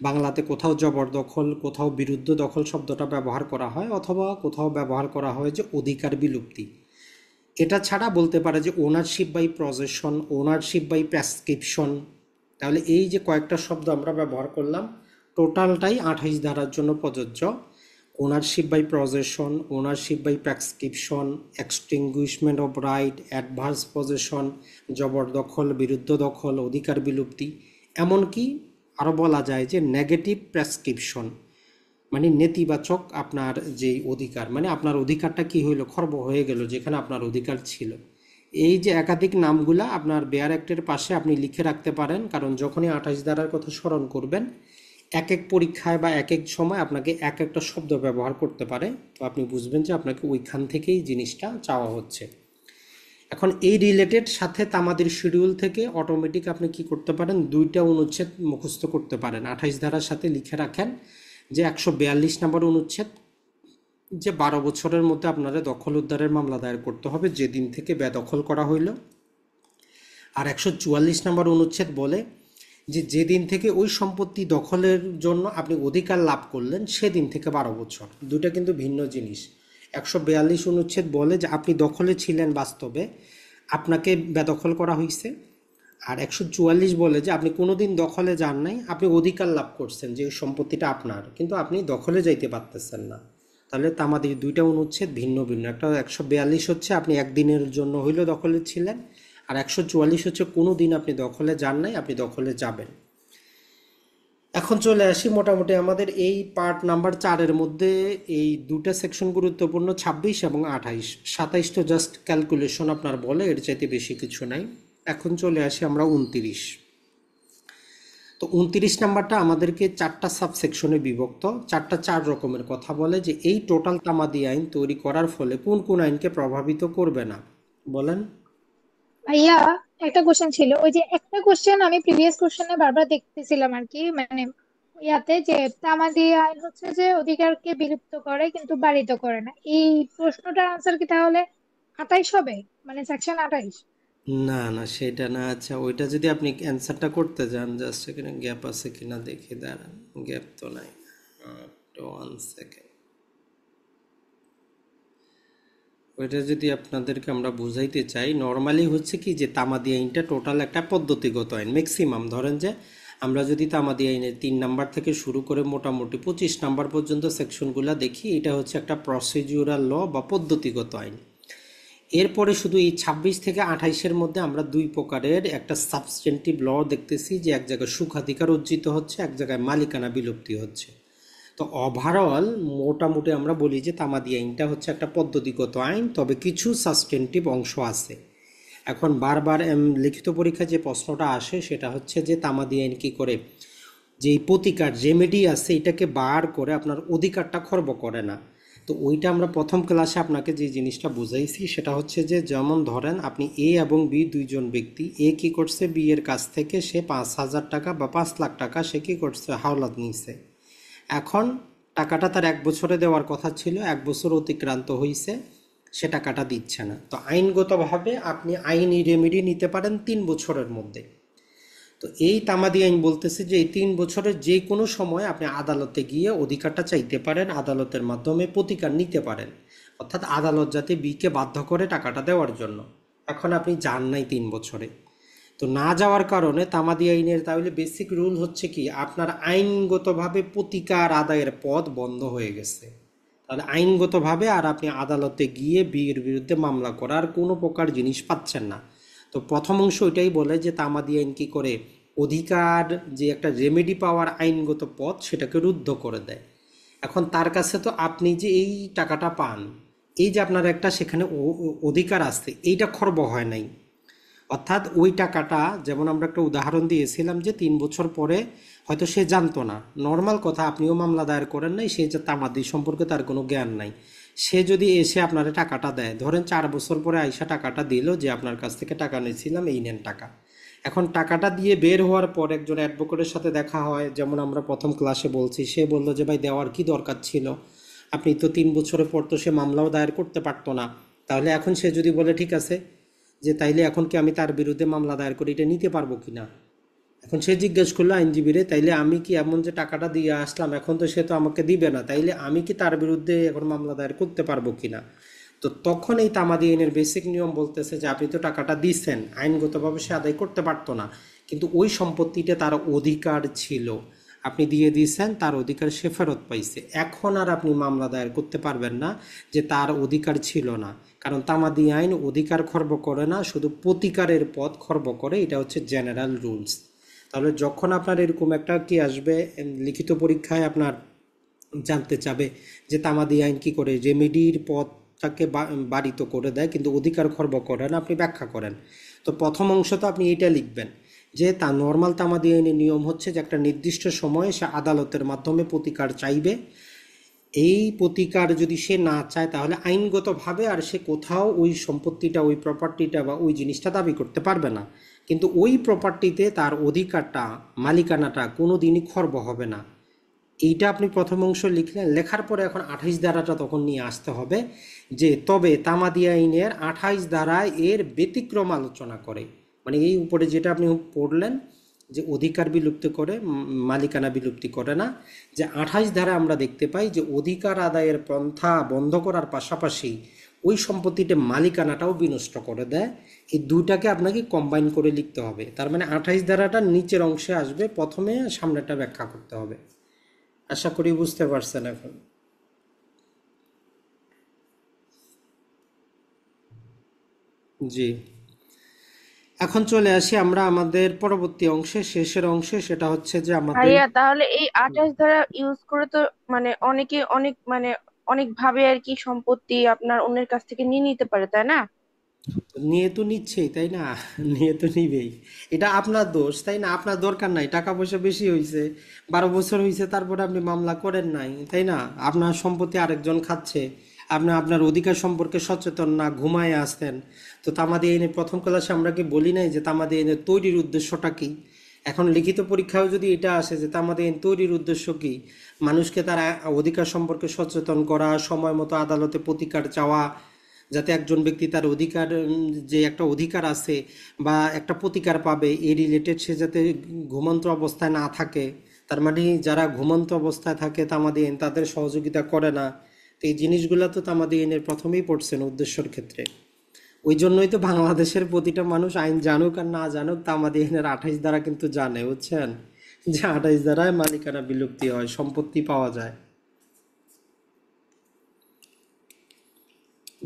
বাংলাতে কোথাও জবরদখল, কোথাও বিরুদ্ধ দখল শব্দটা ব্যবহার করা হয়, অথবা কোথাও ব্যবহার করা হয় যে অধিকার বিলুপ্তি। এটা ছাড়া বলতে পারে যে ownership by possession, ownership by prescription. তাহলে এই যে কয়েকটা শব্দ আমরা ব্যবহার করলাম, টোটালটাই 28 ধারার জন্য প্রযোজ্য। Ownership by possession, ownership by prescription, extinguishment of right, adverse possession, জবরদখল, বিরুদ্ধ দখল, অধিকার বিলুপ্তি। এমনকি আরও বলা যায় যে নেগেটিভ প্রেসক্রিপশন মানে নেতিবাচক আপনার যেই অধিকার, মানে আপনার অধিকারটা কি হইলো, খর্ব হয়ে গেল যেখানে আপনার অধিকার ছিল। এই যে একাধিক নামগুলা আপনার বেয়ার অ্যাক্টের পাশে আপনি লিখে রাখতে পারেন, কারণ যখনই 28 ধারার কথা স্মরণ করবেন এক এক পরীক্ষায় বা এক এক সময় আপনাকে এক একটা শব্দ ব্যবহার করতে পারে, তো আপনি বুঝবেন যে আপনাকে ওইখান থেকেই জিনিসটা চাওয়া হচ্ছে। এখন এই রিলেটেড সাথে তামাদের শিডিউল থেকে অটোমেটিক আপনি কি করতে পারেন, 2টা অনুচ্ছেদ মুখস্থ করতে পারেন। 28 ধারার সাথে লিখে রাখেন যে 142 নম্বর অনুচ্ছেদ, যে 12 বছরের মধ্যে আপনারা দখল উদ্ধারের মামলা দায়ের করতে হবে যেদিন থেকে বেদখল করা হইল। আর 144 নম্বর অনুচ্ছেদ বলে যে যেদিন থেকে ওই সম্পত্তি দখলের জন্য আপনি অধিকার লাভ করলেন সেদিন থেকে 12 বছর। দুটা কিন্তু ভিন্ন জিনিস। 142 অনুচ্ছেদ বলে যে আপনি দখলে ছিলেন, বাস্তবে আপনাকে বেদখল করা হয়েছে। আর 144 বলে যে আপনি কোনোদিন দখলে যান নাই, আপনি অধিকার লাভ করছেন যে সম্পত্তিটা আপনার, কিন্তু আপনি দখলে যাইতে পারতেছেন না। তাহলে তামাদির দুইটা অনুচ্ছেদ ভিন্ন ভিন্ন। একটা 142 হচ্ছে আপনি একদিনের জন্য হইলেও দখলে ছিলেন, আর 144 হচ্ছে কোনো দিন আপনি দখলে যান নাই, আপনি দখলে যাবেন। এখন চলে আসি মোটামুটি আমাদের এই পার্ট নাম্বার 4-এর মধ্যে এই দুটা সেকশন গুরুত্বপূর্ণ, 26 এবং 28। 27 তো জাস্ট ক্যালকুলেশন আপনার বলে, এর চাইতে বেশি কিছু নাই। এখন চলে আসি আমরা 29। তো 29 নাম্বারটা আমাদেরকে 4টা সাবসেকশনে বিভক্ত, 4 রকমের কথা বলে যে এই টোটাল তামাদি আইন তৈরি করার ফলে কোন কোন আইনকে প্রভাবিত করবে না, বলেন। ভাইয়া, একটা কোশ্চেন ছিল। ওই যে একটা কোশ্চেন আমি প্রিভিয়াস কোশ্চেনে বারবার দেখতেছিলাম আর কি, মানে ইয়াতে যে তামাদি আইন হচ্ছে যে অধিকারকে বিলুপ্ত করে কিন্তু বাড়িত করে না, এই প্রশ্নটার আনসার কি তাহলে 28 হবে, মানে সেকশন 28? না না, সেটা না। আচ্ছা, ওইটা যদি আপনি অ্যান্সারটা করতে যান, জাস্ট এখানে গ্যাপ আছে কিনা দেখে দাঁড়ান। গ্যাপ তো নাই, 1 সেকেন্ড। ওইটা যদি আপনাদেরকে আমরা বুঝাইতে চাই, নর্মালি হচ্ছে কি যে তামাদি আইনটা টোটাল একটা পদ্ধতিগত আইন। ম্যাক্সিমাম ধরেন যে আমরা যদি তামাদি আইনের 3 নাম্বার থেকে শুরু করে মোটামুটি 25 নাম্বার পর্যন্ত সেকশনগুলো দেখি, এটা হচ্ছে একটা প্রসিডিউরাল ল বা পদ্ধতিগত আইন। এরপরে শুধু এই 26 থেকে 28-এর মধ্যে আমরা দুই প্রকারের একটা সাবস্টেন্টিভ ল দেখতেছি, যে এক জায়গায় সুখাধিকার অর্জিত হচ্ছে, এক জায়গায় মালিকানা বিলুপ্তি হচ্ছে। তো ওভারঅল মোটামুটি আমরা বলি যে তামাদি আইনটা হচ্ছে একটা পদ্ধতিগত আইন, তবে কিছু সাবস্টেন্টিভ অংশ আছে। এখন বারবার লিখিত পরীক্ষায় যে প্রশ্নটা আসে সেটা হচ্ছে যে তামাদি আইন কি করে, যে এই প্রতিকার রেমেডি আছে এটাকে বার করে আপনার অধিকারটা খর্ব করে না। তো ওইটা আমরা প্রথম ক্লাসে আপনাকে যে জিনিসটা বুঝাইছি সেটা হচ্ছে যে, যেমন ধরেন আপনি এ এবং বি দুইজন ব্যক্তি, এ কি করছে, বি এর কাছ থেকে সে 5,000 টাকা বা 5 লাখ টাকা সে কি করছে, হাওলাত নিছে। এখন টাকাটা তার 1 বছরে দেওয়ার কথা ছিল, 1 বছর অতিক্রান্ত হয়েছে, সে টাকাটা দিচ্ছে না। তো আইনগতভাবে আপনি আইনি রেমেডি নিতে পারেন 3 বছরের মধ্যে। তো এই তামাদি আইন বলতেছে যে এই 3 বছরের যে কোনো সময় আপনি আদালতে গিয়ে অধিকারটা চাইতে পারেন, আদালতের মাধ্যমে প্রতিকার নিতে পারেন, অর্থাৎ আদালত যাতে বিকে বাধ্য করে টাকাটা দেওয়ার জন্য। এখন আপনি যান নাই 3 বছরে, তো না যাওয়ার কারণে তামাদি আইনের তাহলে বেসিক রুল হচ্ছে কি, আপনার আইনগতভাবে প্রতিকার আদায়ের পথ বন্ধ হয়ে গেছে। তাহলে আইনগতভাবে আর আপনি আদালতে গিয়ে বিয়ের বিরুদ্ধে মামলা করার কোনো প্রকার জিনিস পাচ্ছেন না। তো প্রথম অংশ ওইটাই বলে যে তামাদি আইন কি করে, অধিকার যে একটা রেমেডি পাওয়ার আইনগত পথ সেটাকে রুদ্ধ করে দেয়। এখন তার কাছে তো আপনি যে এই টাকাটা পান, এই যে আপনার একটা সেখানে অধিকার আছে, এইটা খর্ব হয় নাই। অর্থাৎ ওই টাকাটা, যেমন আমরা একটা উদাহরণ দিয়েছিলাম যে 3 বছর পরে হয়তো সে জানতো না, নর্মাল কথা, আপনিও মামলা দায়ের করেন নাই, সে যে তামাদি সম্পর্কে তার কোনো জ্ঞান নাই, সে যদি এসে আপনার টাকাটা দেয়, ধরেন 4 বছর পরে আইসা টাকাটা দিল যে আপনার কাছ থেকে টাকা নিয়েছিলাম, এই নেন টাকা। এখন টাকাটা দিয়ে বের হওয়ার পর একজন অ্যাডভোকেটের সাথে দেখা হয়, যেমন আমরা প্রথম ক্লাসে বলছি, সে বললো যে ভাই দেওয়ার কি দরকার ছিল, আপনি তো 3 বছরের পর তো সে মামলাও দায়ের করতে পারতো না। তাহলে এখন সে যদি বলে ঠিক আছে, যে তাইলে এখন কি আমি তার বিরুদ্ধে মামলা দায়ের করে এটা নিতে পারবো কিনা। এখন সে জিজ্ঞেস করলো আইনজীবীরে, তাইলে আমি কি এমন যে টাকাটা দিয়ে আসলাম, এখন তো সে তো আমাকে দিবে না, তাইলে আমি কি তার বিরুদ্ধে এখন মামলা দায়ের করতে পারবো কিনা। তো তখন এই তামাদি আইনের বেসিক নিয়ম বলতেছে যে আপনি তো টাকাটা দিচ্ছেন, আইনগতভাবে সে আদায় করতে পারতো না, কিন্তু ওই সম্পত্তিতে তার অধিকার ছিল, আপনি দিয়ে দিয়েছেন, তার অধিকার সে ফেরত পাইছে। এখন আর আপনি মামলা দায়ের করতে পারবেন না যে তার অধিকার ছিল না, কারণ তামাদি আইন অধিকার খর্ব করে না, শুধু প্রতিকারের পথ খর্ব করে। এটা হচ্ছে জেনারেল রুলস। তাহলে যখন আপনার এরকম একটা কি আসবে লিখিত পরীক্ষায়, আপনার জানতে চাবে যে তামাদি আইন কি করে রেমেডির পথটাকে বারিত করে দেয় কিন্তু অধিকার খর্ব করে না, আপনি ব্যাখ্যা করেন। তো প্রথম অংশ তো আপনি এইটা লিখবেন যে তা নর্মাল তামাদি আইনের নিয়ম হচ্ছে যে একটা নির্দিষ্ট সময়ে সে আদালতের মাধ্যমে প্রতিকার চাইবে। এই প্রতিকার যদি সে না চায় তাহলে আইনগতভাবে আর সে কোথাও ওই সম্পত্তিটা, ওই প্রপার্টিটা বা ওই জিনিসটা দাবি করতে পারবে না, কিন্তু ওই প্রপার্টিতে তার অধিকারটা, মালিকানাটা কোনো দিনই খর্ব হবে না। এইটা আপনি প্রথম অংশ লিখলেন, লেখার পরে এখন 28 ধারাটা তখন নিয়ে আসতে হবে, যে তবে তামাদি আইনের 28 ধারায় এর ব্যতিক্রম আলোচনা করে। মানে এই উপরে যেটা আপনি পড়লেন যে অধিকার বিলুপ্তি করে, মালিকানা বিলুপ্তি করে না। যে 28 ধারা আমরা দেখতে পাই যে অধিকার আদায়ের পন্থা বন্ধ করার পাশাপাশি ওই সম্পত্তিতে মালিকানাটাও বিনষ্ট করে দেয়। এই দুইটাকে আপনাকে কম্বাইন করে লিখতে হবে। তার মানে 28 ধারাটা নিচের অংশে আসবে, প্রথমে সামনেটা ব্যাখ্যা করতে হবে। আশা করি বুঝতে পারছেন এখন। জি, এখন চলে আসি আমরা আমাদের পরবর্তী অংশে, শেষের অংশে। সেটা হচ্ছে যে আমাদের ভাইয়া তাহলে এই 28 ধারা ইউজ করে তো মানে অনেকে অনেক মানে অনেক ভাবে আর কি সম্পত্তি আপনার অন্যের কাছ থেকে নিয়ে নিতে পারে, তাই না? নিয়ে তো নিচ্ছেই, তাই না? নিয়ে তো নিবেই। এটা আপনার দোষ, তাই না? আপনার দরকার নাই, টাকা পয়সা বেশি হয়েছে, 12 বছর হয়েছে, তারপরে আপনি মামলা করেন নাই, তাই না? আপনার সম্পত্তি আরেকজন খাচ্ছে, আপনি আপনার অধিকার সম্পর্কে সচেতন না, ঘুমায় আসতেন। তো তামাদি আইনের প্রথম ক্লাসে আমরা কি বলি নাই যে তামাদি আইনের তৈরির উদ্দেশ্যটা কি? এখন লিখিত পরীক্ষাও যদি এটা আসে যে তামাদি আইন তৈরির উদ্দেশ্য কি, মানুষকে তার অধিকার সম্পর্কে সচেতন করা, সময় মতো আদালতে প্রতিকার চাওয়া, যাতে একজন ব্যক্তি তার অধিকার, যে একটা অধিকার আছে বা একটা প্রতিকার পাবে, এই রিলেটেড সে যাতে ঘুমন্ত অবস্থায় না থাকে। তার মানে যারা ঘুমন্ত অবস্থায় থাকে তামাদি আইন তাদের সহযোগিতা করে না। তো এই জিনিসগুলো তো তামাদি আইনের প্রথমেই পড়ছেন উদ্দেশ্যর ক্ষেত্রে। ওই জন্যই তো বাংলাদেশের প্রতিটা মানুষ আইন জানুক আর না জানুক তামাদি আইনের 28 ধারা কিন্তু জানে, বুঝছেন? যে 28 ধারায় মালিকানা বিলুপ্তি হয়, সম্পত্তি পাওয়া যায়।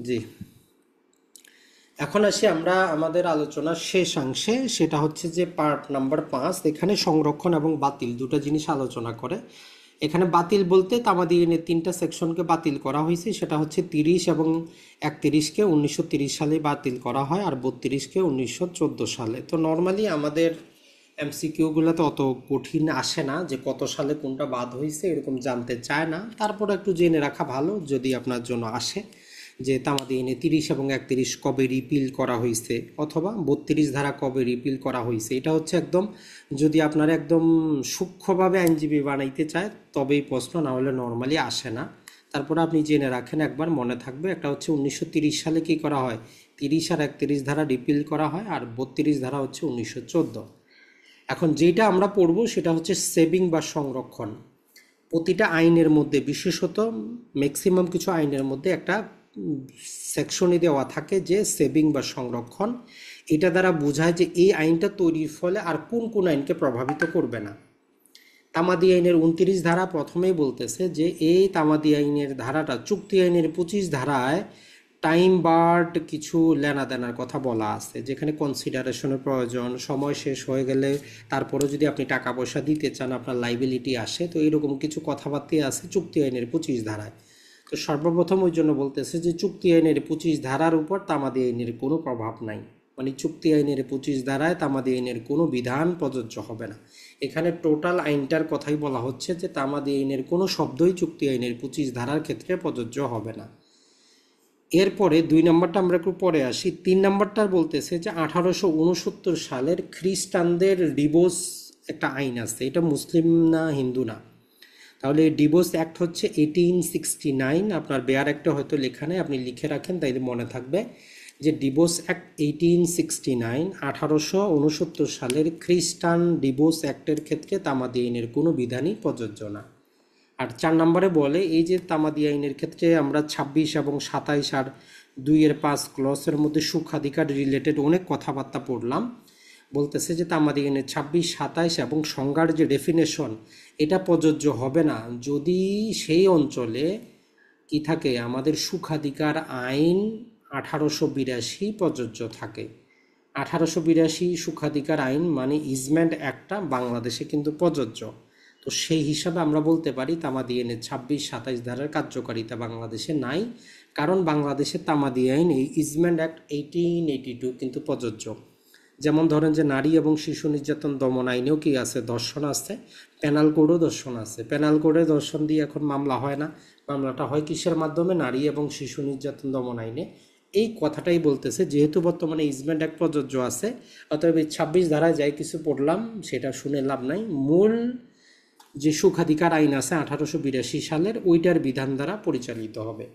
জি, এখন আসি আমরা আমাদের আলোচনার শেষাংশে। সেটা হচ্ছে যে পার্ট নাম্বার 5। এখানে সংরক্ষণ এবং বাতিল দুটো জিনিস আলোচনা করে। এখানে বাতিল বলতে তামাদি আইনের 3টা সেকশনকে বাতিল করা হয়েছে। সেটা হচ্ছে 30 এবং 31কে 1930 সালে বাতিল করা হয়, আর 32কে 1914 সালে। তো নর্মালি আমাদের এমসিকিউগুলোতে অত কঠিন আসে না যে কত সালে কোনটা বাদ হয়েছে, এরকম জানতে চায় না। তারপর একটু জেনে রাখা ভালো যদি আপনার জন্য আসে যে তামাদি আইনে 30 এবং 31 কবে রিপিল করা হয়েছে, অথবা 32 ধারা কবে রিপিল করা হয়েছে। এটা হচ্ছে একদম, যদি আপনারা একদম সূক্ষ্মভাবে আইনজীবী বানাইতে চায় তবেই প্রশ্ন, না হলে নর্মালি আসে না। তারপরে আপনি জেনে রাখেন, একবার মনে থাকবে। একটা হচ্ছে 1930 সালে কি করা হয়, 30 আর 31 ধারা রিপিল করা হয়, আর 32 ধারা হচ্ছে 1914। এখন যেটা আমরা পড়ব সেটা হচ্ছে সেভিং বা সংরক্ষণ। প্রতিটা আইনের মধ্যে, বিশেষত ম্যাক্সিমাম কিছু আইনের মধ্যে একটা সেকশনই দেওয়া থাকে যে সেভিং বা সংরক্ষণ। এটা দ্বারা বোঝায় যে এই আইনটা তৈরির ফলে আর কোন কোন আইনকে প্রভাবিত করবে না। তামাদি আইনের 29 ধারা প্রথমেই বলতেছে যে এই তামাদি আইনের ধারাটা চুক্তি আইনের 25 ধারায় টাইম বার্ড কিছু লেনা দেনার কথা বলা আছে, যেখানে কনসিডারেশনের প্রয়োজন, সময় শেষ হয়ে গেলে তারপরে যদি আপনি টাকা পয়সা দিতে চান আপনার লাইবিলিটি আসে। তো এরকম কিছু কথাবার্তা আছে চুক্তি আইনের 25 ধারায়। তো সর্বপ্রথম ওই জন্য বলতেছে যে চুক্তি আইনের 25 ধারার উপর তামাদি আইনের কোনো প্রভাব নাই। মানে চুক্তি আইনের 25 ধারায় তামাদি আইনের কোনো বিধান প্রযোজ্য হবে না। এখানে টোটাল আইনটার কথাই বলা হচ্ছে যে তামাদি আইনের কোনো শব্দই চুক্তি আইনের 25 ধারার ক্ষেত্রে প্রযোজ্য হবে না। এরপরে 2 নম্বরটা আমরা একটু পরে আসি। 3 নম্বরটা বলতেছে যে 1869 সালের খ্রিস্টানদের ডিভোর্স একটা আইন আছে। এটা মুসলিম না, হিন্দু না। তাহলে এই ডিভোর্স অ্যাক্ট হচ্ছে 1869। আপনার বেয়ার অ্যাক্টে হয়তো লেখা নেই, আপনি লিখে রাখেন তাই মনে থাকবে যে ডিভোর্স অ্যাক্ট 1869, 1869 সালের খ্রিস্টান ডিভোর্স অ্যাক্টের ক্ষেত্রে তামাদি আইনের কোনো বিধানই প্রযোজ্য না। আর 4 নম্বরে বলে এই যে তামাদি আইনের ক্ষেত্রে আমরা 26 এবং 27 আর 2-5 ক্লসের মধ্যে সুখাধিকার রিলেটেড অনেক কথাবার্তা পড়লাম। বলতেছে যে তামাদি আইনের 26, 27 এবং সংজ্ঞার যে ডেফিনেশন, এটা প্রযোজ্য হবে না যদি সেই অঞ্চলে কি থাকে, আমাদের সুখাধিকার আইন 1882 প্রযোজ্য থাকে। 1882 সুখাধিকার আইন মানে ইজমেন্ট অ্যাক্টটা বাংলাদেশে কিন্তু প্রযোজ্য। তো সেই হিসাবে আমরা বলতে পারি তামাদি আইনের 26, 27 ধারার কার্যকারিতা বাংলাদেশে নাই, কারণ বাংলাদেশের তামাদি আইন এই ইজমেন্ট অ্যাক্ট 1882 কিন্তু প্রযোজ্য। যেমন ধরেন যে নারী এবং শিশু নির্যাতন দমন আইনেও কি আছে, দর্শন আছে, পেনাল কোডও দর্শন আছে। পেনাল কোডে দর্শন দিয়ে এখন মামলা হয় না, মামলাটা হয় কিসের মাধ্যমে, নারী এবং শিশু নির্যাতন দমন আইনে। এই কথাটাই বলতেছে, যেহেতু বর্তমানে ইজমেন্ট অ্যাক্ট প্রযোজ্য আছে, অতএব এই 26 ধারায় যাই কিছু পড়লাম সেটা শুনে লাভ নাই। মূল যে সুখাধিকার আইন আছে 1882 সালের, ওইটার বিধান দ্বারা পরিচালিত হবে।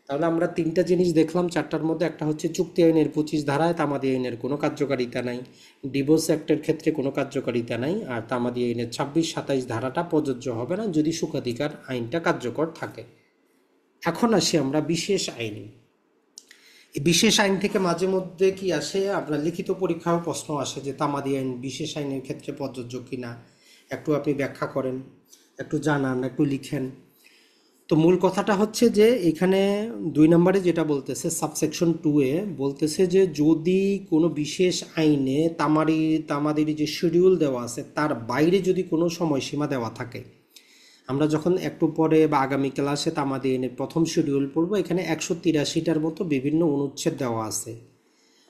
তাহলে আমরা তিনটা জিনিস দেখলাম চারটার মধ্যে। একটা হচ্ছে চুক্তি আইনের 25 ধারায় তামাদি আইনের কোনো কার্যকারিতা নাই, ডিভোর্স অ্যাক্টের ক্ষেত্রে কোনো কার্যকারিতা নাই, আর তামাদি আইনের 26-27 ধারাটা প্রযোজ্য হবে না যদি সুখাধিকার আইনটা কার্যকর থাকে। এখন আসি আমরা বিশেষ আইনে। এই বিশেষ আইন থেকে মাঝে মধ্যে কি আসে, আপনার লিখিত পরীক্ষাও প্রশ্ন আসে যে তামাদি আইন বিশেষ আইনের ক্ষেত্রে প্রযোজ্য কিনা, একটু আপনি ব্যাখ্যা করেন, একটু জানান, একটু লিখেন। তো মূল কথাটা হচ্ছে যে এখানে 2 নম্বরে যেটা বলতেছে সাবসেকশন 2-এ বলতেছে যে যদি কোনো বিশেষ আইনে তামাদির যে শিডিউল দেওয়া আছে তার বাইরে যদি কোনো সময়সীমা দেওয়া থাকে, আমরা যখন একটু পরে বা আগামী ক্লাসে তামাদি আইনের প্রথম শিডিউল পড়বো, এখানে 183টার মতো বিভিন্ন অনুচ্ছেদ দেওয়া আছে।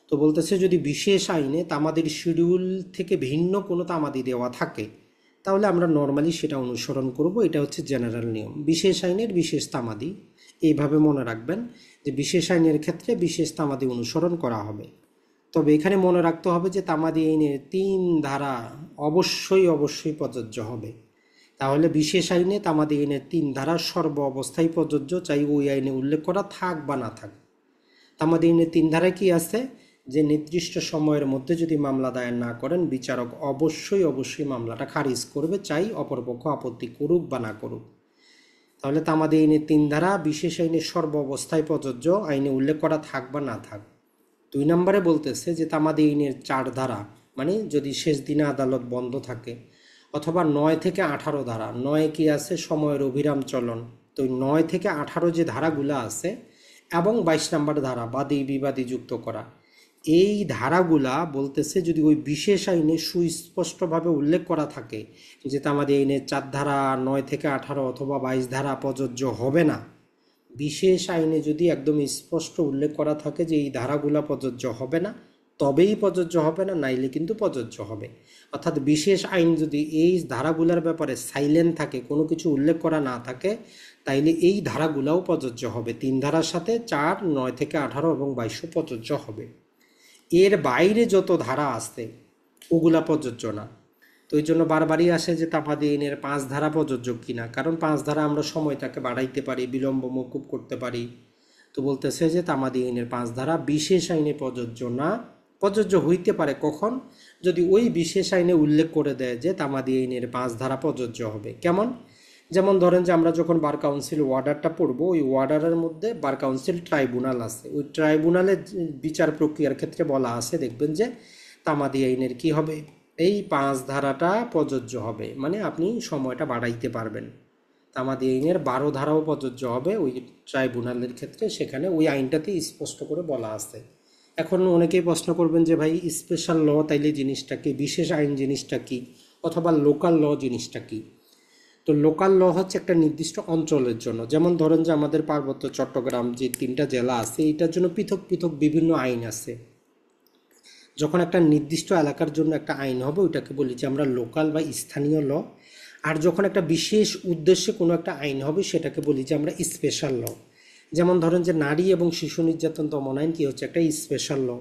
তো বলতেছে যদি বিশেষ আইনে তামাদির শিডিউল থেকে ভিন্ন কোনো তামাদি দেওয়া থাকে তাহলে আমরা নর্মালি সেটা অনুসরণ করব। এটা হচ্ছে জেনারেল নিয়ম। বিশেষ আইনের বিশেষ তামাদি এইভাবে মনে রাখবেন যে বিশেষ আইনের ক্ষেত্রে বিশেষ তামাদি অনুসরণ করা হবে। তবে এখানে মনে রাখতে হবে যে তামাদি আইনের 3 ধারা অবশ্যই প্রযোজ্য হবে। তাহলে বিশেষ আইনে তামাদি আইনের 3 ধারা সর্ব অবস্থায় প্রযোজ্য, চাই ওই আইনে উল্লেখ করা থাক বা না থাক। তামাদি আইনের 3 ধারায় কি আছে যে নির্দিষ্ট সময়ের মধ্যে যদি মামলা দায়ের না করেন বিচারক অবশ্যই মামলাটা খারিজ করবে, চাই অপরপক্ষ আপত্তি করুক বা না করুক। তাহলে তামাদি আইনের 3 ধারা বিশেষ আইনের সর্ব অবস্থায় প্রযোজ্য, আইনে উল্লেখ করা থাক বা না থাক। 2 নম্বরে বলতেছে যে তামাদি আইনের 4 ধারা, মানে যদি শেষ দিনে আদালত বন্ধ থাকে, অথবা 9 থেকে 18 ধারা। 9 কি আছে, সময়ের অবিরাম চলন। তো 9 থেকে 18 যে ধারাগুলো আছে এবং 22 নম্বর ধারা বাদী বিবাদী যুক্ত করা, এই ধারাগুলা বলতেছে যদি ওই বিশেষ আইনে সুস্পষ্টভাবে উল্লেখ করা থাকে যে তামাদি আইনের 4 ধারা 9 থেকে 18 অথবা 22 ধারা প্রযোজ্য হবে না, বিশেষ আইনে যদি একদম স্পষ্ট উল্লেখ করা থাকে যে এই ধারাগুলা প্রযোজ্য হবে না, তবেই প্রযোজ্য হবে না, নাইলে কিন্তু প্রযোজ্য হবে। অর্থাৎ বিশেষ আইন যদি এই ধারাগুলার ব্যাপারে সাইলেন্ট থাকে, কোনো কিছু উল্লেখ করা না থাকে, তাইলে এই ধারাগুলাও প্রযোজ্য হবে। 3 ধারার সাথে 4, 9 থেকে 18 এবং 22 প্রযোজ্য হবে। এর বাইরে যত ধারা আছে ওগুলা প্রযোজ্য না। তো এই জন্য বারবারই আসে যে তামাদি আইনের 5 ধারা প্রযোজ্য কিনা, কারণ 5 ধারা আমরা সময়টাকে বাড়াইতে পারি, বিলম্ব মওকুফ করতে পারি। তো বলতেছে যে তামাদি আইনের 5 ধারা বিশেষ আইনে প্রযোজ্য না। প্রযোজ্য হইতে পারে কখন, যদি ওই বিশেষ আইনে উল্লেখ করে দেয় যে তামাদি আইনের 5 ধারা প্রযোজ্য হবে। কেমন? যেমন ধরেন যে আমরা যখন বার কাউন্সিল ওয়ার্ডারটা পড়বো, ওই ওয়ার্ডারের মধ্যে বার কাউন্সিল ট্রাইব্যুনাল আছে, ওই ট্রাইব্যুনালের বিচার প্রক্রিয়ার ক্ষেত্রে বলা আছে, দেখবেন যে তামাদি আইনের কি হবে, এই 5 ধারাটা প্রযোজ্য হবে, মানে আপনি সময়টা বাড়াইতে পারবেন। তামাদি আইনের 12 ধারাও প্রযোজ্য হবে ওই ট্রাইব্যুনালের ক্ষেত্রে, সেখানে ওই আইনটাতে স্পষ্ট করে বলা আছে। এখন অনেকেই প্রশ্ন করবেন যে ভাই স্পেশাল ল তাইলে জিনিসটা কি, বিশেষ আইন জিনিসটা কি, অথবা লোকাল ল জিনিসটা কি? তো লোকাল ল হচ্ছে একটা নির্দিষ্ট অঞ্চলের জন্য। যেমন ধরেন যে আমাদের পার্বত্য চট্টগ্রাম যে 3টা জেলা আছে, এইটার জন্য পৃথক পৃথক বিভিন্ন আইন আছে। যখন একটা নির্দিষ্ট এলাকার জন্য একটা আইন হবে ওইটাকে বলি যে আমরা লোকাল বা স্থানীয় ল। আর যখন একটা বিশেষ উদ্দেশ্যে কোনো একটা আইন হবে সেটাকে বলি যে আমরা স্পেশাল ল। যেমন ধরেন যে নারী এবং শিশু নির্যাতন দমন আইন কি হচ্ছে, একটা স্পেশাল ল।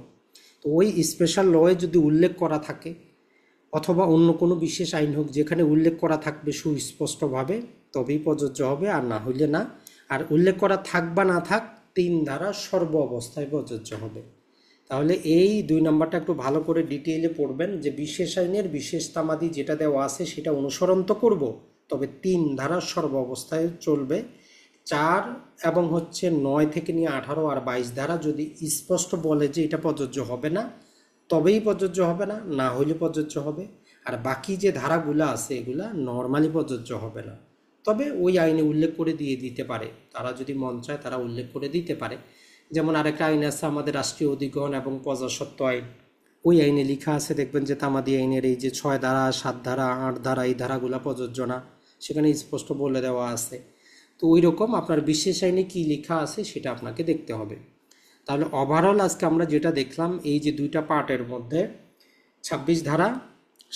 তো ওই স্পেশাল লয়ে যদি উল্লেখ করা থাকে, অথবা অন্য কোনো বিশেষ আইন হোক যেখানে উল্লেখ করা থাকবে সুস্পষ্টভাবে, তবেই প্রযোজ্য হবে, আর না হইলে না। আর উল্লেখ করা থাক বা না থাক, 3 ধারা সর্ব অবস্থায় প্রযোজ্য হবে। তাহলে এই 2 নম্বরটা একটু ভালো করে ডিটেইলে পড়বেন যে বিশেষ আইনের বিশেষ তামাদি যেটা দেওয়া আছে সেটা অনুসরণ তো করব, তবে 3 ধারা সর্ব অবস্থায় চলবে। 4 এবং 9 থেকে নিয়ে 18 আর 22 ধারা যদি স্পষ্ট বলে যে এটা প্রযোজ্য হবে না, তবেই প্রযোজ্য হবে না, না হইলে প্রযোজ্য হবে। আর বাকি যে ধারাগুলো আছে এগুলা নর্মালি প্রযোজ্য হবে না, তবে ওই আইনে উল্লেখ করে দিতে পারে, তারা যদি মন চায় তারা উল্লেখ করে দিতে পারে। যেমন আরেকটা আইন আছে আমাদের রাষ্ট্রীয় অধিগ্রহণ এবং প্রজাস্বত্ব আইন, ওই আইনে লেখা আছে দেখবেন যে তামাদি আইনের এই যে 6 ধারা, 7 ধারা, 8 ধারা, এই ধারাগুলো প্রযোজ্য না, সেখানে স্পষ্ট বলে দেওয়া আছে। তো ওই রকম আপনার বিশেষ আইনে কি লেখা আছে সেটা আপনাকে দেখতে হবে। তাহলে ওভারঅল আজকে আমরা যেটা দেখলাম এই যে 2টা পার্টের মধ্যে 26 ধারা,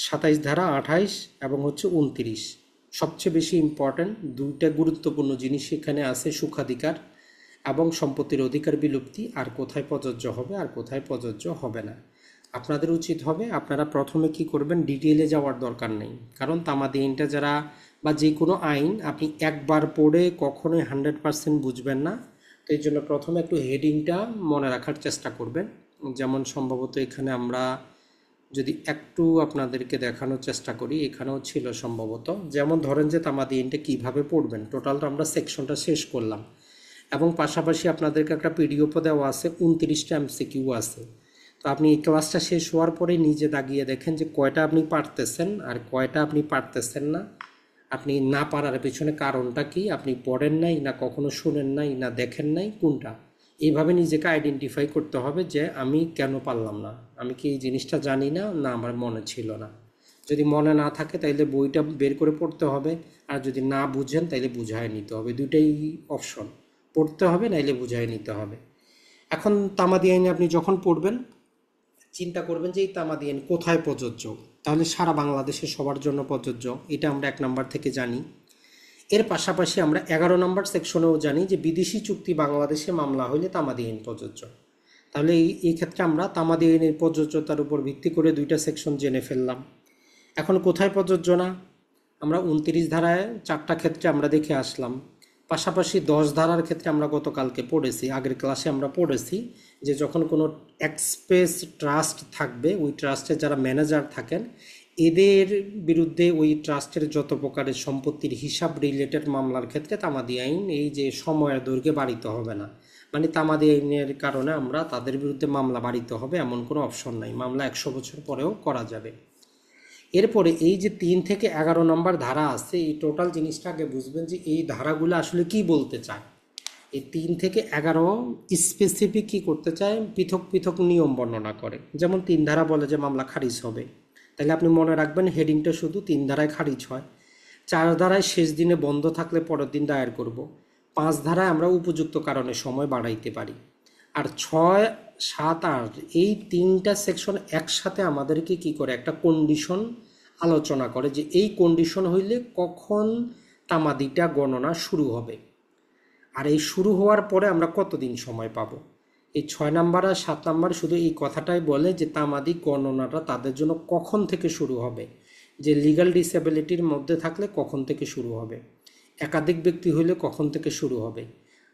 27 ধারা, 28 এবং 29, সবচেয়ে বেশি ইম্পর্ট্যান্ট 2টা গুরুত্বপূর্ণ জিনিস এখানে আছে, সুখাধিকার এবং সম্পত্তির অধিকার বিলুপ্তি, আর কোথায় প্রযোজ্য হবে আর কোথায় প্রযোজ্য হবে না। আপনাদের উচিত হবে আপনারা প্রথমে কি করবেন, ডিটেইলে যাওয়ার দরকার নেই, কারণ তামাদি আইনটা যারা বা যে কোনো আইন আপনি একবার পড়ে কখনোই 100% বুঝবেন না। তো এই জন্য প্রথমে একটু হেডিংটা মনে রাখার চেষ্টা করবেন। যেমন সম্ভবত এখানে আমরা যদি একটু আপনাদেরকে দেখানোর চেষ্টা করি, এখানেও ছিল সম্ভবত, যেমন ধরেন যে তামাদিনটা কিভাবে পড়বেন, টোটালটা আমরা সেকশনটা শেষ করলাম এবং পাশাপাশি আপনাদেরকে একটা পিডিএফও দেওয়া আছে, 29টা এমসিকিউ আছে। তো আপনি এই ক্লাসটা শেষ হওয়ার পরে নিজে দাগিয়ে দেখেন যে কয়টা আপনি পারতেছেন আর কয়টা আপনি পারতেছেন না। আপনি না পারার পেছনে কারণটা কি, আপনি পড়েন নাই না কখনো শুনেন নাই না দেখেন নাই, কোনটা, এইভাবে নিজেকে আইডেন্টিফাই করতে হবে যে আমি কেন পারলাম না, আমি কি এই জিনিসটা জানি না, না আমার মনে ছিল না। যদি মনে না থাকে তাইলে বইটা বের করে পড়তে হবে, আর যদি না বুঝেন তাইলে বুঝায় নিতে হবে। দুইটাই অপশন, পড়তে হবে নাইলে বুঝায় নিতে হবে। এখন তামাদি আইনে আপনি যখন পড়বেন চিন্তা করবেন যে এই তামাদি আইন কোথায় প্রযোজ্য। তাহলে সারা বাংলাদেশে সবার জন্য প্রযোজ্য, এটা আমরা 1 নম্বর থেকে জানি। এর পাশাপাশি আমরা 11 নম্বর সেকশনেও জানি যে বিদেশি চুক্তি বাংলাদেশে মামলা হইলে তামাদি আইন প্রযোজ্য। তাহলে এই ক্ষেত্রে আমরা তামাদি আইনের প্রযোজ্যতার উপর ভিত্তি করে 2টা সেকশন জেনে ফেললাম। এখন কোথায় প্রযোজ্য না, আমরা 29 ধারায় 4টা ক্ষেত্রে আমরা দেখে আসলাম। পাশাপাশি 10 ধারার ক্ষেত্রে আমরা গতকালকে পড়েছি, আগের ক্লাসে আমরা পড়েছি যে যখন কোনো এক্সপ্রেস ট্রাস্ট থাকবে, ওই ট্রাস্টের যারা ম্যানেজার থাকেন এদের বিরুদ্ধে ওই ট্রাস্টের যত প্রকারের সম্পত্তির হিসাব রিলেটেড মামলার ক্ষেত্রে তামাদি আইন এই যে সময়ের দৈর্ঘ্যে বাড়িতে হবে না, মানে তামাদি আইনের কারণে আমরা তাদের বিরুদ্ধে মামলা বাড়িতে হবে এমন কোনো অপশন নাই, মামলা 100 বছর পরেও করা যাবে। এরপরে এই যে 3 থেকে 11 নম্বর ধারা আছে, এই টোটাল জিনিসটা আগে বুঝবেন যে এই ধারাগুলো আসলে কি বলতে চায়। এই 3 থেকে 11 স্পেসিফিক কি করতে চায়, পৃথক পৃথক নিয়ম বর্ণনা করে। যেমন 3 ধারা বলে যে মামলা খারিজ হবে, তাহলে আপনি মনে রাখবেন হেডিংটা শুধু 3 ধারায় খারিজ হয়। 4 ধারায় শেষ দিনে বন্ধ থাকলে পরের দিন দায়ের করব। 5 ধারায় আমরা উপযুক্ত কারণে সময় বাড়াইতে পারি। আর 6, 7, 8 এই 3টা সেকশন একসাথে আমাদেরকে কি করে একটা কন্ডিশন আলোচনা করে যে এই কন্ডিশন হইলে কখন তামাদিটা গণনা শুরু হবে, আর এই শুরু হওয়ার পরে আমরা কতদিন সময় পাব। এই 6 নাম্বার আর 7 নাম্বার শুধু এই কথাটাই বলে যে তামাদি গণনাটা তাদের জন্য কখন থেকে শুরু হবে, যে লিগ্যাল ডিসেবিলিটির মধ্যে থাকলে কখন থেকে শুরু হবে, একাধিক ব্যক্তি হইলে কখন থেকে শুরু হবে।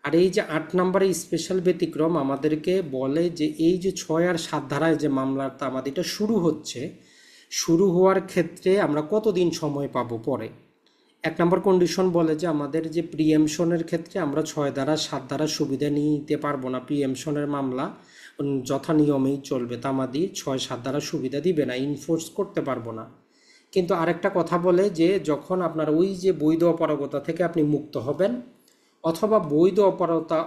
আর এই যে 8 নম্বরে স্পেশাল ব্যতিক্রম আমাদেরকে বলে যে এই যে 6 আর 7 ধারায় যে মামলার তামাদিটা শুরু হচ্ছে, শুরু হওয়ার ক্ষেত্রে আমরা কতদিন সময় পাবো পরে। 1 নম্বর কন্ডিশন বলে যে আমাদের যে প্রিএমশনের ক্ষেত্রে আমরা 6 ধারা 7 ধারা সুবিধা নিতে পারবো না, প্রিএমশনের মামলা যথা নিয়মেই চলবে, তামাদি 6, 7 ধারা সুবিধা দিবে না, ইনফোর্স করতে পারবো না। কিন্তু আরেকটা কথা বলে যে যখন আপনার ওই যে বৈধ অপারগতা থেকে আপনি মুক্ত হবেন অথবা বৈধ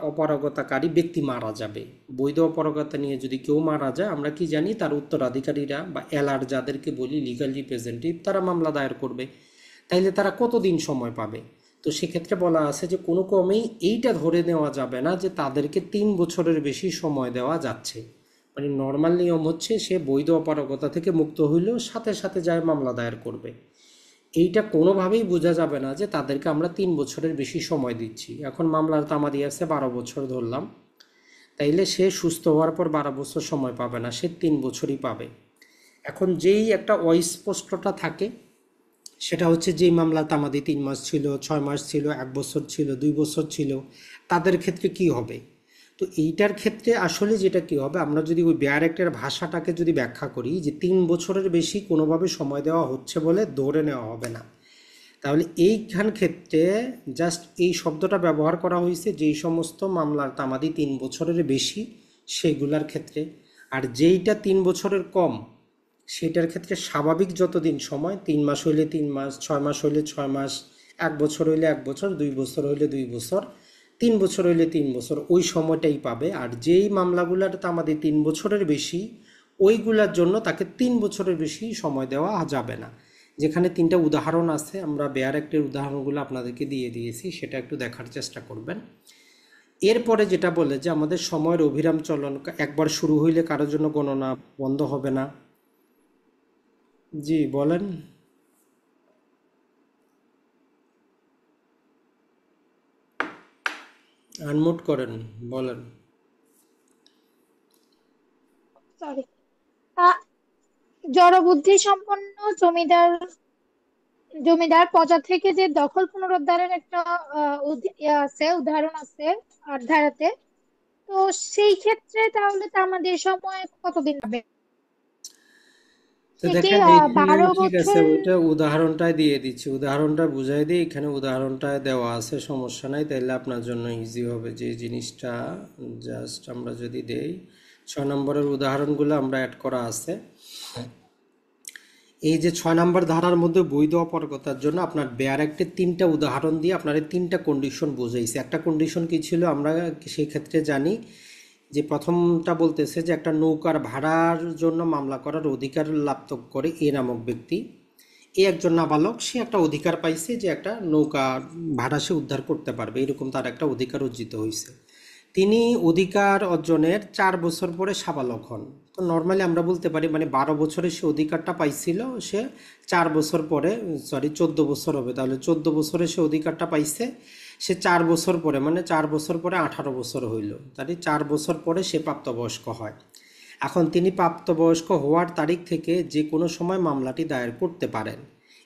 অপারগতাকারী ব্যক্তি মারা যাবে। বৈধ অপারগতা নিয়ে যদি কেউ মারা যায় আমরা কি জানি, তার উত্তরাধিকারীরা বা এলআর যাদেরকে বলি লিগ্যাল রিপ্রেজেন্টেটিভ, তারা মামলা দায়ের করবে। তাইলে তারা কতদিন সময় পাবে? তো সেক্ষেত্রে বলা আছে যে কোনো ক্রমেই এইটা ধরে নেওয়া যাবে না যে তাদেরকে 3 বছরের বেশি সময় দেওয়া যাচ্ছে। মানে নর্মাল নিয়ম হচ্ছে সে বৈধ অপারগতা থেকে মুক্ত হইলেও সাথে সাথে যায় মামলা দায়ের করবে। এইটা কোনোভাবেই বোঝা যাবে না যে তাদেরকে আমরা 3 বছরের বেশি সময় দিচ্ছি। এখন মামলার তামাদি আছে 12 বছর ধরলাম, তাইলে সে সুস্থ হওয়ার পর 12 বছর সময় পাবে না, সে 3 বছরই পাবে। এখন যেই একটা অস্পষ্টতা থাকে সেটা হচ্ছে যেই মামলা তামাদি 3 মাস ছিল, 6 মাস ছিল, 1 বছর ছিল, 2 বছর ছিল, তাদের ক্ষেত্রে কি হবে। তো এইটার ক্ষেত্রে আসলে যেটা কি হবে, আমরা যদি ওই বেয়ার অ্যাক্টের ভাষাটাকে যদি ব্যাখ্যা করি যে 3 বছরের বেশি কোনোভাবে সময় দেওয়া হচ্ছে বলে ধরে নেওয়া হবে না, তাহলে এইখান ক্ষেত্রে জাস্ট এই শব্দটা ব্যবহার করা হয়েছে যেই সমস্ত মামলার তামাদি 3 বছরের বেশি সেইগুলার ক্ষেত্রে। আর যেইটা 3 বছরের কম সেটার ক্ষেত্রে স্বাভাবিক যতদিন সময়, 3 মাস হইলে 3 মাস, 6 মাস হইলে 6 মাস, 1 বছর হইলে 1 বছর, 2 বছর হইলে 2 বছর, 3 বছর হইলে 3 বছর, ওই সময়টাই পাবে। আর যেই মামলাগুলার তামাদি 3 বছরের বেশি ওইগুলার জন্য তাকে 3 বছরের বেশি সময় দেওয়া যাবে না। যেখানে 3টা উদাহরণ আছে, আমরা বেয়ার অ্যাক্টের উদাহরণগুলো আপনাদেরকে দিয়ে দিয়েছি, সেটা একটু দেখার চেষ্টা করবেন। এরপরে যেটা বলে যে আমাদের সময়ের অবিরাম চলন, একবার শুরু হইলে কারোর জন্য গণনা বন্ধ হবে না। জি বলেন। আনমিউট করেন, বলেন। সরি। জড়বুদ্ধি সম্পন্ন জমিদার প্রজা থেকে যে দখল পুনরুদ্ধারের একটা আছে, উদাহরণ আছে 8 ধারাতে। তো সেই ক্ষেত্রে তাহলে আমাদের সময় কতদিন হবে? তো সে কি দেখেন এইখানে 12 বছর? ঠিক আছে, ওইটা উদাহরণটাই দিয়ে দিচ্ছি, উদাহরণটা বুঝাই দিই, এখানে উদাহরণটায় দেওয়া আছে, সমস্যা নাই, তাইলে আপনার জন্য ইজি হবে যে জিনিসটা। জাস্ট আমরা যদি দেই 6 নম্বরের উদাহরণগুলো আমরা অ্যাড করা আছে। এই যে 6 নম্বর ধারার মধ্যে বৈধ অপারগতার জন্য আপনার বেয়ার একটা 3টা উদাহরণ দিয়ে আপনার এই 3টা কন্ডিশন বুঝাইছে। একটা কন্ডিশন কি ছিল আমরা সেই ক্ষেত্রে জানি যে প্রথমটা বলতেছে যে একটা নৌকার ভাড়ার জন্য মামলা করার অধিকার লাভ করে এ নামক ব্যক্তি, এ একজন নাবালক, সে একটা অধিকার পাইছে যে একটা নৌকা ভাড়া সে উদ্ধার করতে পারবে, এরকম তার একটা অধিকার অর্জিত হয়েছে। তিনি অধিকার অর্জনের 4 বছর পরে সাবালক হন। তো নর্মালি আমরা বলতে পারি মানে 12 বছরে সে অধিকারটা পাইছিল, সে 4 বছর পরে, সরি 14 বছর হবে, তাহলে 14 বছরে সে অধিকারটা পাইছে, সে 4 বছর পরে মানে 4 বছর পরে 18 বছর হইল, তাহলে 4 বছর পরে সে প্রাপ্তবয়স্ক হয়। এখন তিনি প্রাপ্তবয়স্ক হওয়ার তারিখ থেকে যে কোনো সময় মামলাটি দায়ের করতে পারেন।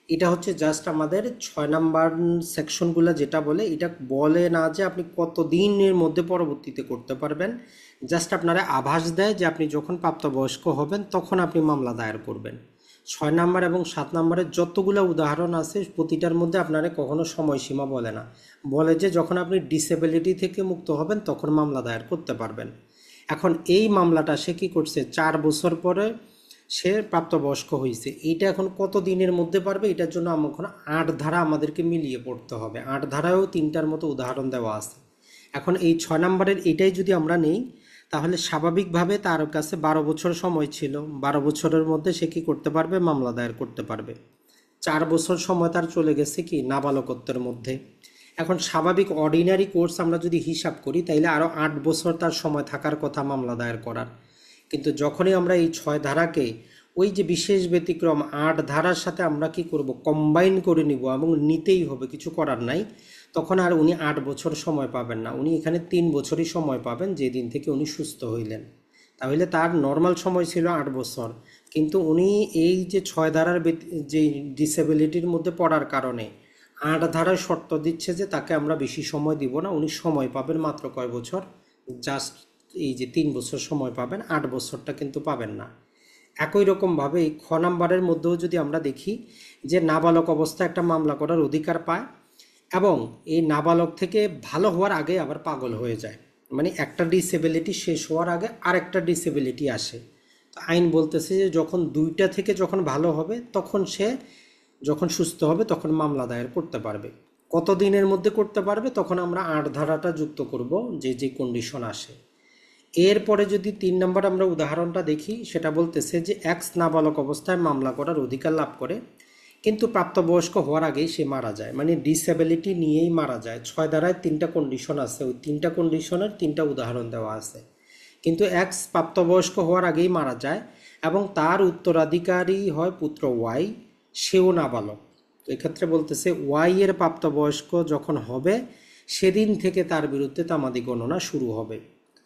এটা হচ্ছে জাস্ট আমাদের 6 নাম্বার সেকশনগুলো যেটা বলে, এটা বলে না যে আপনি কত দিনের মধ্যে পরবর্তীতে করতে পারবেন, জাস্ট আপনারা আভাস দেয় যে আপনি যখন প্রাপ্তবয়স্ক হবেন তখন আপনি মামলা দায়ের করবেন। 6 নাম্বার এবং 7 নাম্বারের যতগুলো উদাহরণ আছে প্রতিটার মধ্যে আপনারা কখনো সময়সীমা বলে না, বলে যে যখন আপনি ডিসেবিলিটি থেকে মুক্ত হবেন তখন মামলা দায়ের করতে পারবেন। এখন এই মামলাটা সে কি করছে, 4 বছর পরে সে প্রাপ্তবয়স্ক হয়েছে, এইটা এখন কত দিনের মধ্যে পারবে, এটার জন্য এখন 8 ধারা আমাদেরকে মিলিয়ে পড়তে হবে। 8 ধারায়ও 3টার মতো উদাহরণ দেওয়া আছে। এখন এই 6 নাম্বারের এটাই যদি আমরা নেই, তাহলে স্বাভাবিকভাবে তার কাছে 12 বছর সময় ছিল, 12 বছরের মধ্যে সে কি করতে পারবে, মামলা দায়ের করতে পারবে। 4 বছর সময় তার চলে গেছে কি নাবালকত্বের মধ্যে। এখন স্বাভাবিক অর্ডিনারি কোর্স আমরা যদি হিসাব করি তাইলে আরও 8 বছর তার সময় থাকার কথা মামলা দায়ের করার। কিন্তু যখনই আমরা এই 6 ধারাকে ওই যে বিশেষ ব্যতিক্রম 8 ধারার সাথে আমরা কি করব, কম্বাইন করে নিব এবং নিতেই হবে, কিছু করার নাই, তখন আর উনি 8 বছর সময় পাবেন না, উনি এখানে 3 বছরই সময় পাবেন যেদিন থেকে উনি সুস্থ হইলেন। তাহলে তার নর্মাল সময় ছিল 8 বছর, কিন্তু উনি এই যে 6 ধারার যে ডিসেবিলিটির মধ্যে পড়ার কারণে 8 ধারায় শর্ত দিচ্ছে যে তাকে আমরা বেশি সময় দিব না, উনি সময় পাবেন মাত্র কয় বছর, জাস্ট এই যে 3 বছর সময় পাবেন, 8 বছরটা কিন্তু পাবেন না। একই রকমভাবে এই 6 নাম্বারের মধ্যেও যদি আমরা দেখি যে নাবালক অবস্থায় একটা মামলা করার অধিকার পায় এবং এই নাবালক থেকে ভালো হওয়ার আগে আবার পাগল হয়ে যায়, মানে একটা ডিসেবিলিটি শেষ হওয়ার আগে আরেকটা ডিসেবিলিটি আসে। তো আইন বলতেছে যে যখন 2টা থেকে যখন ভালো হবে তখন সে যখন সুস্থ হবে তখন মামলা দায়ের করতে পারবে। কত দিনের মধ্যে করতে পারবে, তখন আমরা 8 ধারাটা যুক্ত করব যে যে কন্ডিশন আসে। এরপরে যদি 3 নম্বর আমরা উদাহরণটা দেখি, সেটা বলতেছে যে এক্স নাবালক অবস্থায় মামলা করার অধিকার লাভ করে কিন্তু প্রাপ্তবয়স্ক হওয়ার আগেই সে মারা যায়, মানে ডিসেবিলিটি নিয়েই মারা যায়। 6 ধারায় 3টা কন্ডিশন আছে, ওই 3টা কন্ডিশনের 3টা উদাহরণ দেওয়া আছে। কিন্তু এক্স প্রাপ্তবয়স্ক হওয়ার আগেই মারা যায় এবং তার উত্তরাধিকারী হয় পুত্র ওয়াই, সেও নাবালক। তো এক্ষেত্রে বলতেছে ওয়াই এর প্রাপ্তবয়স্ক যখন হবে সেদিন থেকে তার বিরুদ্ধে তামাদি গণনা শুরু হবে।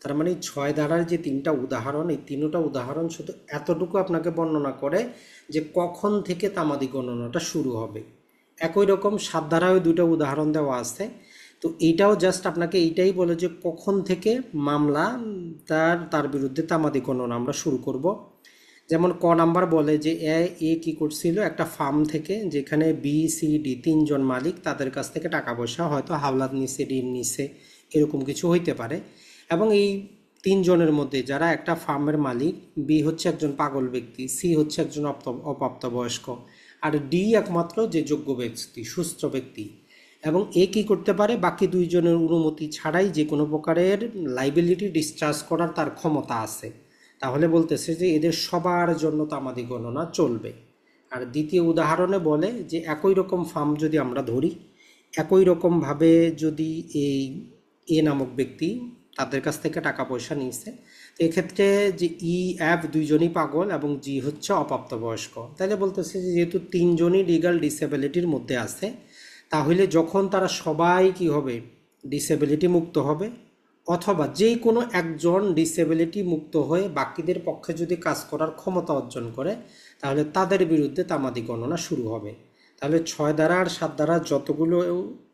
তার মানে 6 ধারার যে 3টা উদাহরণ, এই 3টা উদাহরণ শুধু এতটুকু আপনাকে বর্ণনা করে যে কখন থেকে তামাদি গণনাটা শুরু হবে। একই রকম 7 ধারায় 2টা উদাহরণ দেওয়া আছে। তো এইটাও জাস্ট আপনাকে এইটাই বলে যে কখন থেকে মামলা তার বিরুদ্ধে তামাদি গণনা আমরা শুরু করব। যেমন ক নাম্বার বলে যে এ কি করছিল, একটা ফার্ম থেকে যেখানে বি সি ডি 3জন মালিক, তাদের কাছ থেকে টাকা পয়সা হয়তো হাওলাত নিছে, ঋণ নিছে, এরকম কিছু হইতে পারে। এবং এই 3জনের মধ্যে যারা একটা ফার্মের মালিক, বি হচ্ছে একজন পাগল ব্যক্তি, সি হচ্ছে একজন অপ্রাপ্তবয়স্ক, আর ডি একমাত্র যে যোগ্য ব্যক্তি, সুস্থ ব্যক্তি। এবং এ কি করতে পারে, বাকি 2জনের অনুমতি ছাড়াই যে কোনো প্রকারের লাইবিলিটি ডিসচার্জ করার তার ক্ষমতা আছে। তাহলে বলতেছে যে এদের সবার জন্য তামাদি গণনা চলবে। আর দ্বিতীয় উদাহরণে বলে যে একই রকম ফার্ম যদি আমরা ধরি, একই রকমভাবে যদি এই এ নামক ব্যক্তি তাদের কাছ থেকে টাকা পয়সা নিয়েছে, তো এক্ষেত্রে যে ই অ্যাপ 2জনই পাগল এবং জি হচ্ছে অপ্রাপ্তবয়স্ক, তাহলে বলতেছে যে যেহেতু 3জনই লিগাল ডিসেবিলিটির মধ্যে আছে, তাহলে যখন তারা সবাই কি হবে, ডিসেবিলিটি মুক্ত হবে, অথবা যে কোনো একজন ডিসেবিলিটি মুক্ত হয়ে বাকিদের পক্ষে যদি কাজ করার ক্ষমতা অর্জন করে, তাহলে তাদের বিরুদ্ধে তামাদি গণনা শুরু হবে। তাহলে 6 ধারা আর 7 ধারা যতগুলো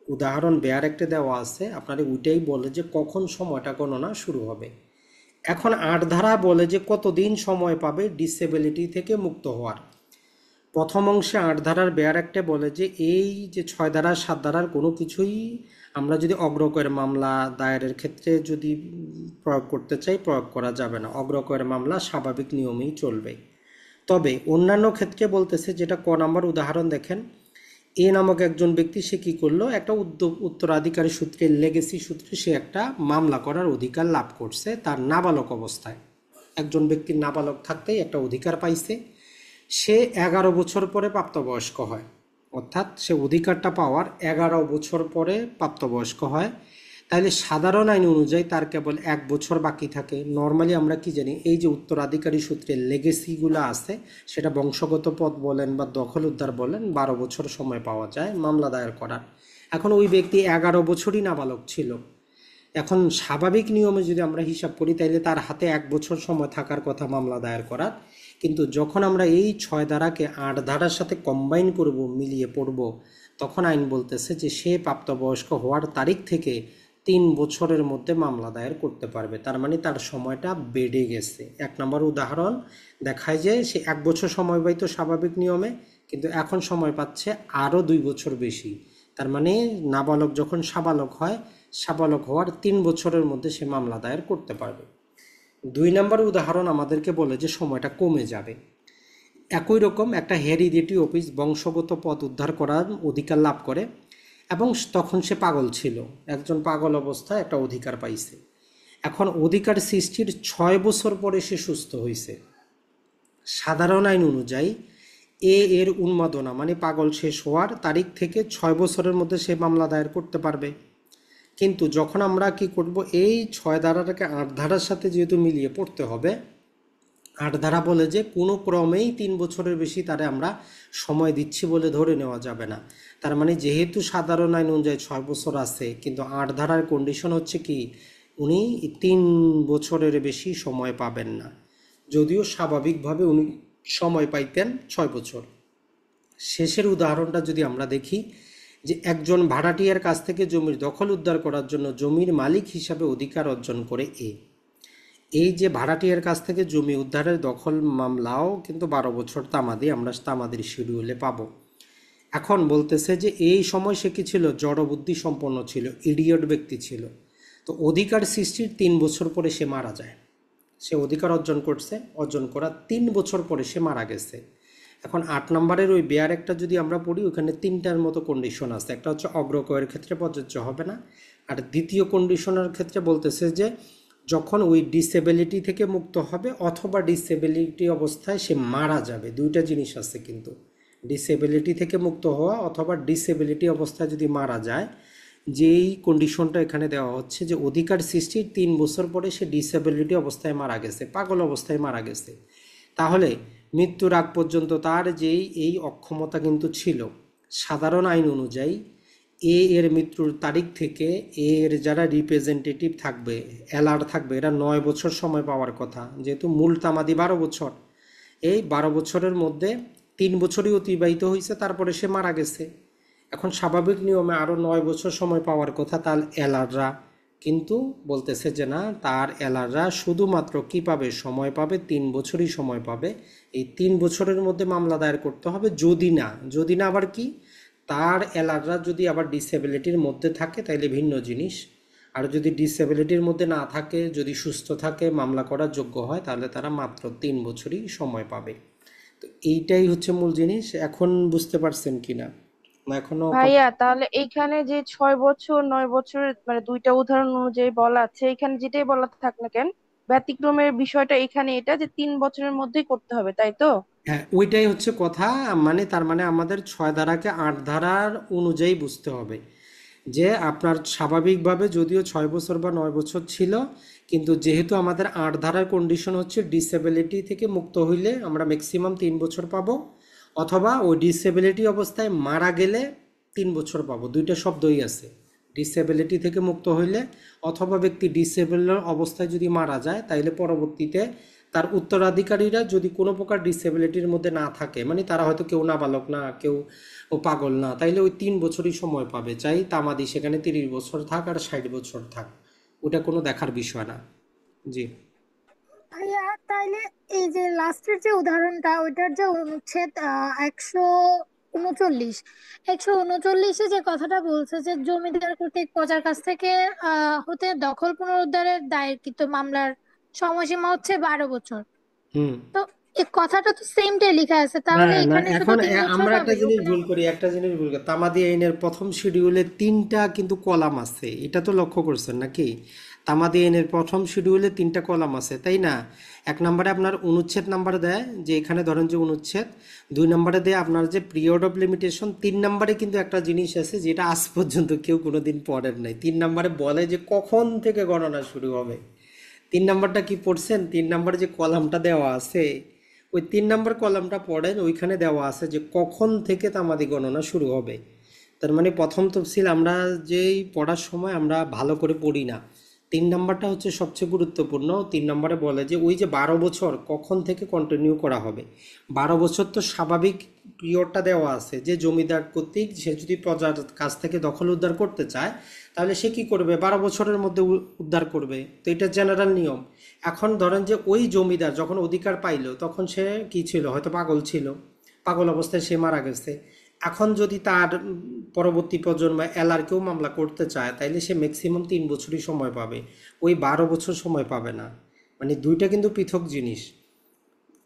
উদাহরণ বেয়ার একটা দেওয়া আছে, আপনার ওইটাই বলে যে কখন সময়টা গণনা শুরু হবে। এখন ৮ ধারা বলে যে কতদিন সময় পাবে ডিসেবিলিটি থেকে মুক্ত হওয়ার। প্রথম অংশে ৮ ধারার বেয়ার একটা বলে যে এই যে ৬ ধারা ৭ ধারার কোনো কিছুই আমরা যদি অগ্রকয়ের মামলা দায়েরের ক্ষেত্রে যদি প্রয়োগ করতে চাই, প্রয়োগ করা যাবে না। অগ্রকয়ের মামলা স্বাভাবিক নিয়মেই চলবে। তবে অন্যান্য ক্ষেত্রে বলতেছে, যেটা ক নাম্বার উদাহরণ দেখেন, এ নামক একজন ব্যক্তি সে কি করলো, একটা উত্তরাধিকারী সূত্রে, লেগেসি সূত্রে সে একটা মামলা করার অধিকার লাভ করছে তার নাবালক অবস্থায়। একজন ব্যক্তির নাবালক থাকতেই একটা অধিকার পাইছে। সে ১১ বছর পরে প্রাপ্তবয়স্ক হয়, অর্থাৎ সে অধিকারটা পাওয়ার ১১ বছর পরে প্রাপ্তবয়স্ক হয়। তাহলে সাধারণ আইন অনুযায়ী তার কেবল ১ বছর বাকি থাকে। নর্মালি আমরা কি জানি, এই যে উত্তরাধিকারী সূত্রে লেগেসিগুলো আছে, সেটা বংশগত পদ বলেন বা দখল উদ্ধার বলেন, ১২ বছর সময় পাওয়া যায় মামলা দায়ের করার। এখন ওই ব্যক্তি ১১ বছরই নাবালক ছিল। এখন স্বাভাবিক নিয়মে যদি আমরা হিসাব করি, তাইলে তার হাতে ১ বছর সময় থাকার কথা মামলা দায়ের করার। কিন্তু যখন আমরা এই ৬ ধারাকে ৮ ধারার সাথে কম্বাইন করব, মিলিয়ে পড়ব, তখন আইন বলতেছে যে সে প্রাপ্তবয়স্ক হওয়ার তারিখ থেকে ৩ বছরের মধ্যে মামলা দায়ের করতে পারবে। তার মানে তার সময়টা বেড়ে গেছে। ১ নম্বর উদাহরণ দেখায় যে সে ১ বছর সময় পাইতো স্বাভাবিক নিয়মে, কিন্তু এখন সময় পাচ্ছে আরও ২ বছর বেশি। তার মানে নাবালক যখন সাবালক হয়, সাবালক হওয়ার ৩ বছরের মধ্যে সে মামলা দায়ের করতে পারবে। ২ নম্বর উদাহরণ আমাদেরকে বলে যে সময়টা কমে যাবে। একই রকম একটা হেরিডিটি অফিস বংশগত পদ উদ্ধার করার অধিকার লাভ করে, এবং তখন সে পাগল ছিল। একজন পাগল অবস্থায় একটা অধিকার পাইছে। এখন অধিকার সৃষ্টির ৬ বছর পরে সে সুস্থ হয়েছে। সাধারণ আইন অনুযায়ী এর উন্মাদনা মানে পাগল শেষ হওয়ার তারিখ থেকে ৬ বছরের মধ্যে সে মামলা দায়ের করতে পারবে। কিন্তু যখন আমরা কি করব, এই ৬ ধারাটাকে ৮ ধারার সাথে যেহেতু মিলিয়ে পড়তে হবে, ৮ ধারা বলে যে কোনো ক্রমেই ৩ বছরের বেশি তারে আমরা সময় দিচ্ছি বলে ধরে নেওয়া যাবে না। তার মানে যেহেতু সাধারণ আইন অনুযায়ী ৬ বছর আছে, কিন্তু ৮ ধারার কন্ডিশন হচ্ছে কি, উনি ৩ বছরের বেশি সময় পাবেন না, যদিও স্বাভাবিকভাবে উনি সময় পাইতেন ৬ বছর। শেষের উদাহরণটা যদি আমরা দেখি, যে একজন ভাড়াটিয়ার কাছ থেকে জমির দখল উদ্ধার করার জন্য জমির মালিক হিসাবে অধিকার অর্জন করে এই যে ভাড়াটিয়ার কাছ থেকে জমি উদ্ধারের দখল মামলাও কিন্তু ১২ বছর তামাদি, আমরা তামাদির শিডিউলে পাবো। এখন বলতেছে যে এই সময় সে কি ছিল, জড়বুদ্ধি সম্পন্ন ছিল, ইডিয়ট ব্যক্তি ছিল। তো অধিকার সৃষ্টির ৩ বছর পরে সে মারা যায়। সে অধিকার অর্জন করছে, অর্জন করার ৩ বছর পরে সে মারা গেছে। এখন ৮ নম্বরের ওই বেয়ার একটা যদি আমরা পড়ি, ওখানে ৩টার মতো কন্ডিশন আছে। একটা হচ্ছে অগ্রকয়ের ক্ষেত্রে প্রযোজ্য হবে না, আর দ্বিতীয় কন্ডিশনের ক্ষেত্রে বলতেছে যে যখন ওই ডিসেবিলিটি থেকে মুক্ত হবে অথবা ডিসেবিলিটি অবস্থায় সে মারা যাবে। দুইটা জিনিস আছে কিন্তু, ডিসেবিলিটি থেকে মুক্ত হওয়া অথবা ডিসেবিলিটি অবস্থায় যদি মারা যায়। যেই কন্ডিশনটা এখানে দেওয়া হচ্ছে যে অধিকার সৃষ্টির ৩ বছর পরে সে ডিসেবিলিটি অবস্থায় মারা গেছে, পাগল অবস্থায় মারা গেছে, তাহলে মৃত্যুর আগ পর্যন্ত তার যেই এই অক্ষমতা কিন্তু ছিল। সাধারণ আইন অনুযায়ী এর মৃত্যুর তারিখ থেকে এর যারা রিপ্রেজেন্টেটিভ থাকবে, এলার থাকবে, এরা ৯ বছর সময় পাওয়ার কথা, যেহেতু মূল তামাদি ১২ বছর। এই ১২ বছরের মধ্যে ৩ বছরই অতিবাহিত হয়েছে, তারপরে সে মারা গেছে। এখন স্বাভাবিক নিয়মে আরও ৯ বছর সময় পাওয়ার কথা তার এলাররা, কিন্তু বলতেছে যে না, তার এলাররা শুধুমাত্র কি পাবে, সময় পাবে ৩ বছরই সময় পাবে। এই ৩ বছরের মধ্যে মামলা দায়ের করতে হবে। যদি না আবার কি, তার এলাররা যদি আবার ডিসেবিলিটির মধ্যে থাকে তাইলে ভিন্ন জিনিস। আর যদি ডিসেবিলিটির মধ্যে না থাকে, যদি সুস্থ থাকে, মামলা করার যোগ্য হয়, তাহলে তারা মাত্র ৩ বছরই সময় পাবে। তো এইটাই হচ্ছে মূল জিনিস। এখন বুঝতে পারছেন কিনা, না এখনো? ভাইয়া তাহলে এইখানে যে ৬ বছর ৯ বছরের মানে দুইটা উদাহরণ অনুযায়ী বলা আছে, এখানে যেটাই বলা থাক না কেন, ব্যতিক্রমের বিষয়টা এখানে এটা যে ৩ বছরের মধ্যেই করতে হবে, তাই তো? হ্যাঁ, ওইটাই হচ্ছে কথা। মানে তার মানে আমাদের ৬ ধারাকে ৮ ধারার অনুযায়ী বুঝতে হবে যে আপনার স্বাভাবিকভাবে যদিও ৬ বছর বা ৯ বছর ছিল, কিন্তু যেহেতু আমাদের ৮ ধারার কন্ডিশন হচ্ছে ডিসেবিলিটি থেকে মুক্ত হইলে আমরা ম্যাক্সিমাম ৩ বছর পাবো, অথবা ওই ডিসেবিলিটি অবস্থায় মারা গেলে ৩ বছর পাবো। দুইটা শব্দই আছে, ডিসেবিলিটি থেকে মুক্ত হইলে অথবা ব্যক্তি ডিসেবল অবস্থায় যদি মারা যায়, তাইলে পরবর্তীতে তার উত্তরাধিকারীরা যদি কোনো প্রকার ডিসেবিলিটির মধ্যে না থাকে, মানে তারা হয়তো কেউ নাবালক না, কেউ ও পাগল না, তাইলে ওই 3 বছরই সময় পাবে, চাই তামাদি সেখানে 30 বছর থাক আর 60 বছর থাক, ওটা কোনো দেখার বিষয় না। জি। ভাইয়া তাইলে এই যে লাস্টের যে উদাহরণটা ওইটার যে অনুচ্ছেদ 139, 139-এ যে কথাটা বলছে যে জমিদার কর্তৃক প্রজার কাছ থেকে হতে দখল পুনরুদ্ধারের দায়েরকৃত মামলার সময়সীমা হচ্ছে 12 বছর। হুম। তো এই কথাটা তো সেমটাই লেখা আছে, না তাহলে না, এখানে শুধু এখন 3 বছর আমরা একটা পাবে জিনিস ওখানে? ভুল করি, একটা জিনিস ভুল করি, তামাদি আইনের প্রথম শিডিউলে 3টা কিন্তু কলাম আছে, এটা তো লক্ষ্য করছেন নাকি? তামাদি আইনের প্রথম শিডিউলে 3টা কলাম আছে, তাই না? 1 নম্বরে আপনার অনুচ্ছেদ নাম্বার দেয়, যে এখানে ধরেন যে অনুচ্ছেদ। 2 নম্বরে দেয় আপনার যে পিরিয়ড অফ লিমিটেশন। 3 নম্বরে কিন্তু একটা জিনিস আছে যেটা আজ পর্যন্ত কেউ কোনোদিন পড়েন নাই। 3 নম্বরে বলে যে কখন থেকে গণনা শুরু হবে। 3 নম্বরটা কি পড়ছেন? 3 নম্বরে যে কলামটা দেওয়া আছে, ওই 3 নম্বর কলামটা পড়েন, ওইখানে দেওয়া আছে যে কখন থেকে তামাদি গণনা শুরু হবে। তার মানে প্রথম তফসিল আমরা যেই পড়ার সময় আমরা ভালো করে পড়ি না। 3 নম্বরটা হচ্ছে সবচেয়ে গুরুত্বপূর্ণ। 3 নম্বরে বলে যে ওই যে 12 বছর কখন থেকে কন্টিনিউ করা হবে। 12 বছর তো স্বাভাবিক পিরিয়ডটা দেওয়া আছে, যে জমিদার কর্তৃক সে যদি প্রজার কাছ থেকে দখল উদ্ধার করতে চায়, তাহলে সে কি করবে? 12 বছরের মধ্যে উদ্ধার করবে, তো এটা জেনারেল নিয়ম। এখন ধরেন যে ওই জমিদার যখন অধিকার পাইলো তখন সে কি ছিল? হয়তো পাগল ছিল, পাগল অবস্থায় সে মারা গেছে। এখন যদি তার পরবর্তী প্রজন্ম এলার কেউ মামলা করতে চায়, তাইলে সে ম্যাক্সিমাম 3 বছরই সময় পাবে, ওই 12 বছর সময় পাবে না। মানে দুইটা কিন্তু পৃথক জিনিস।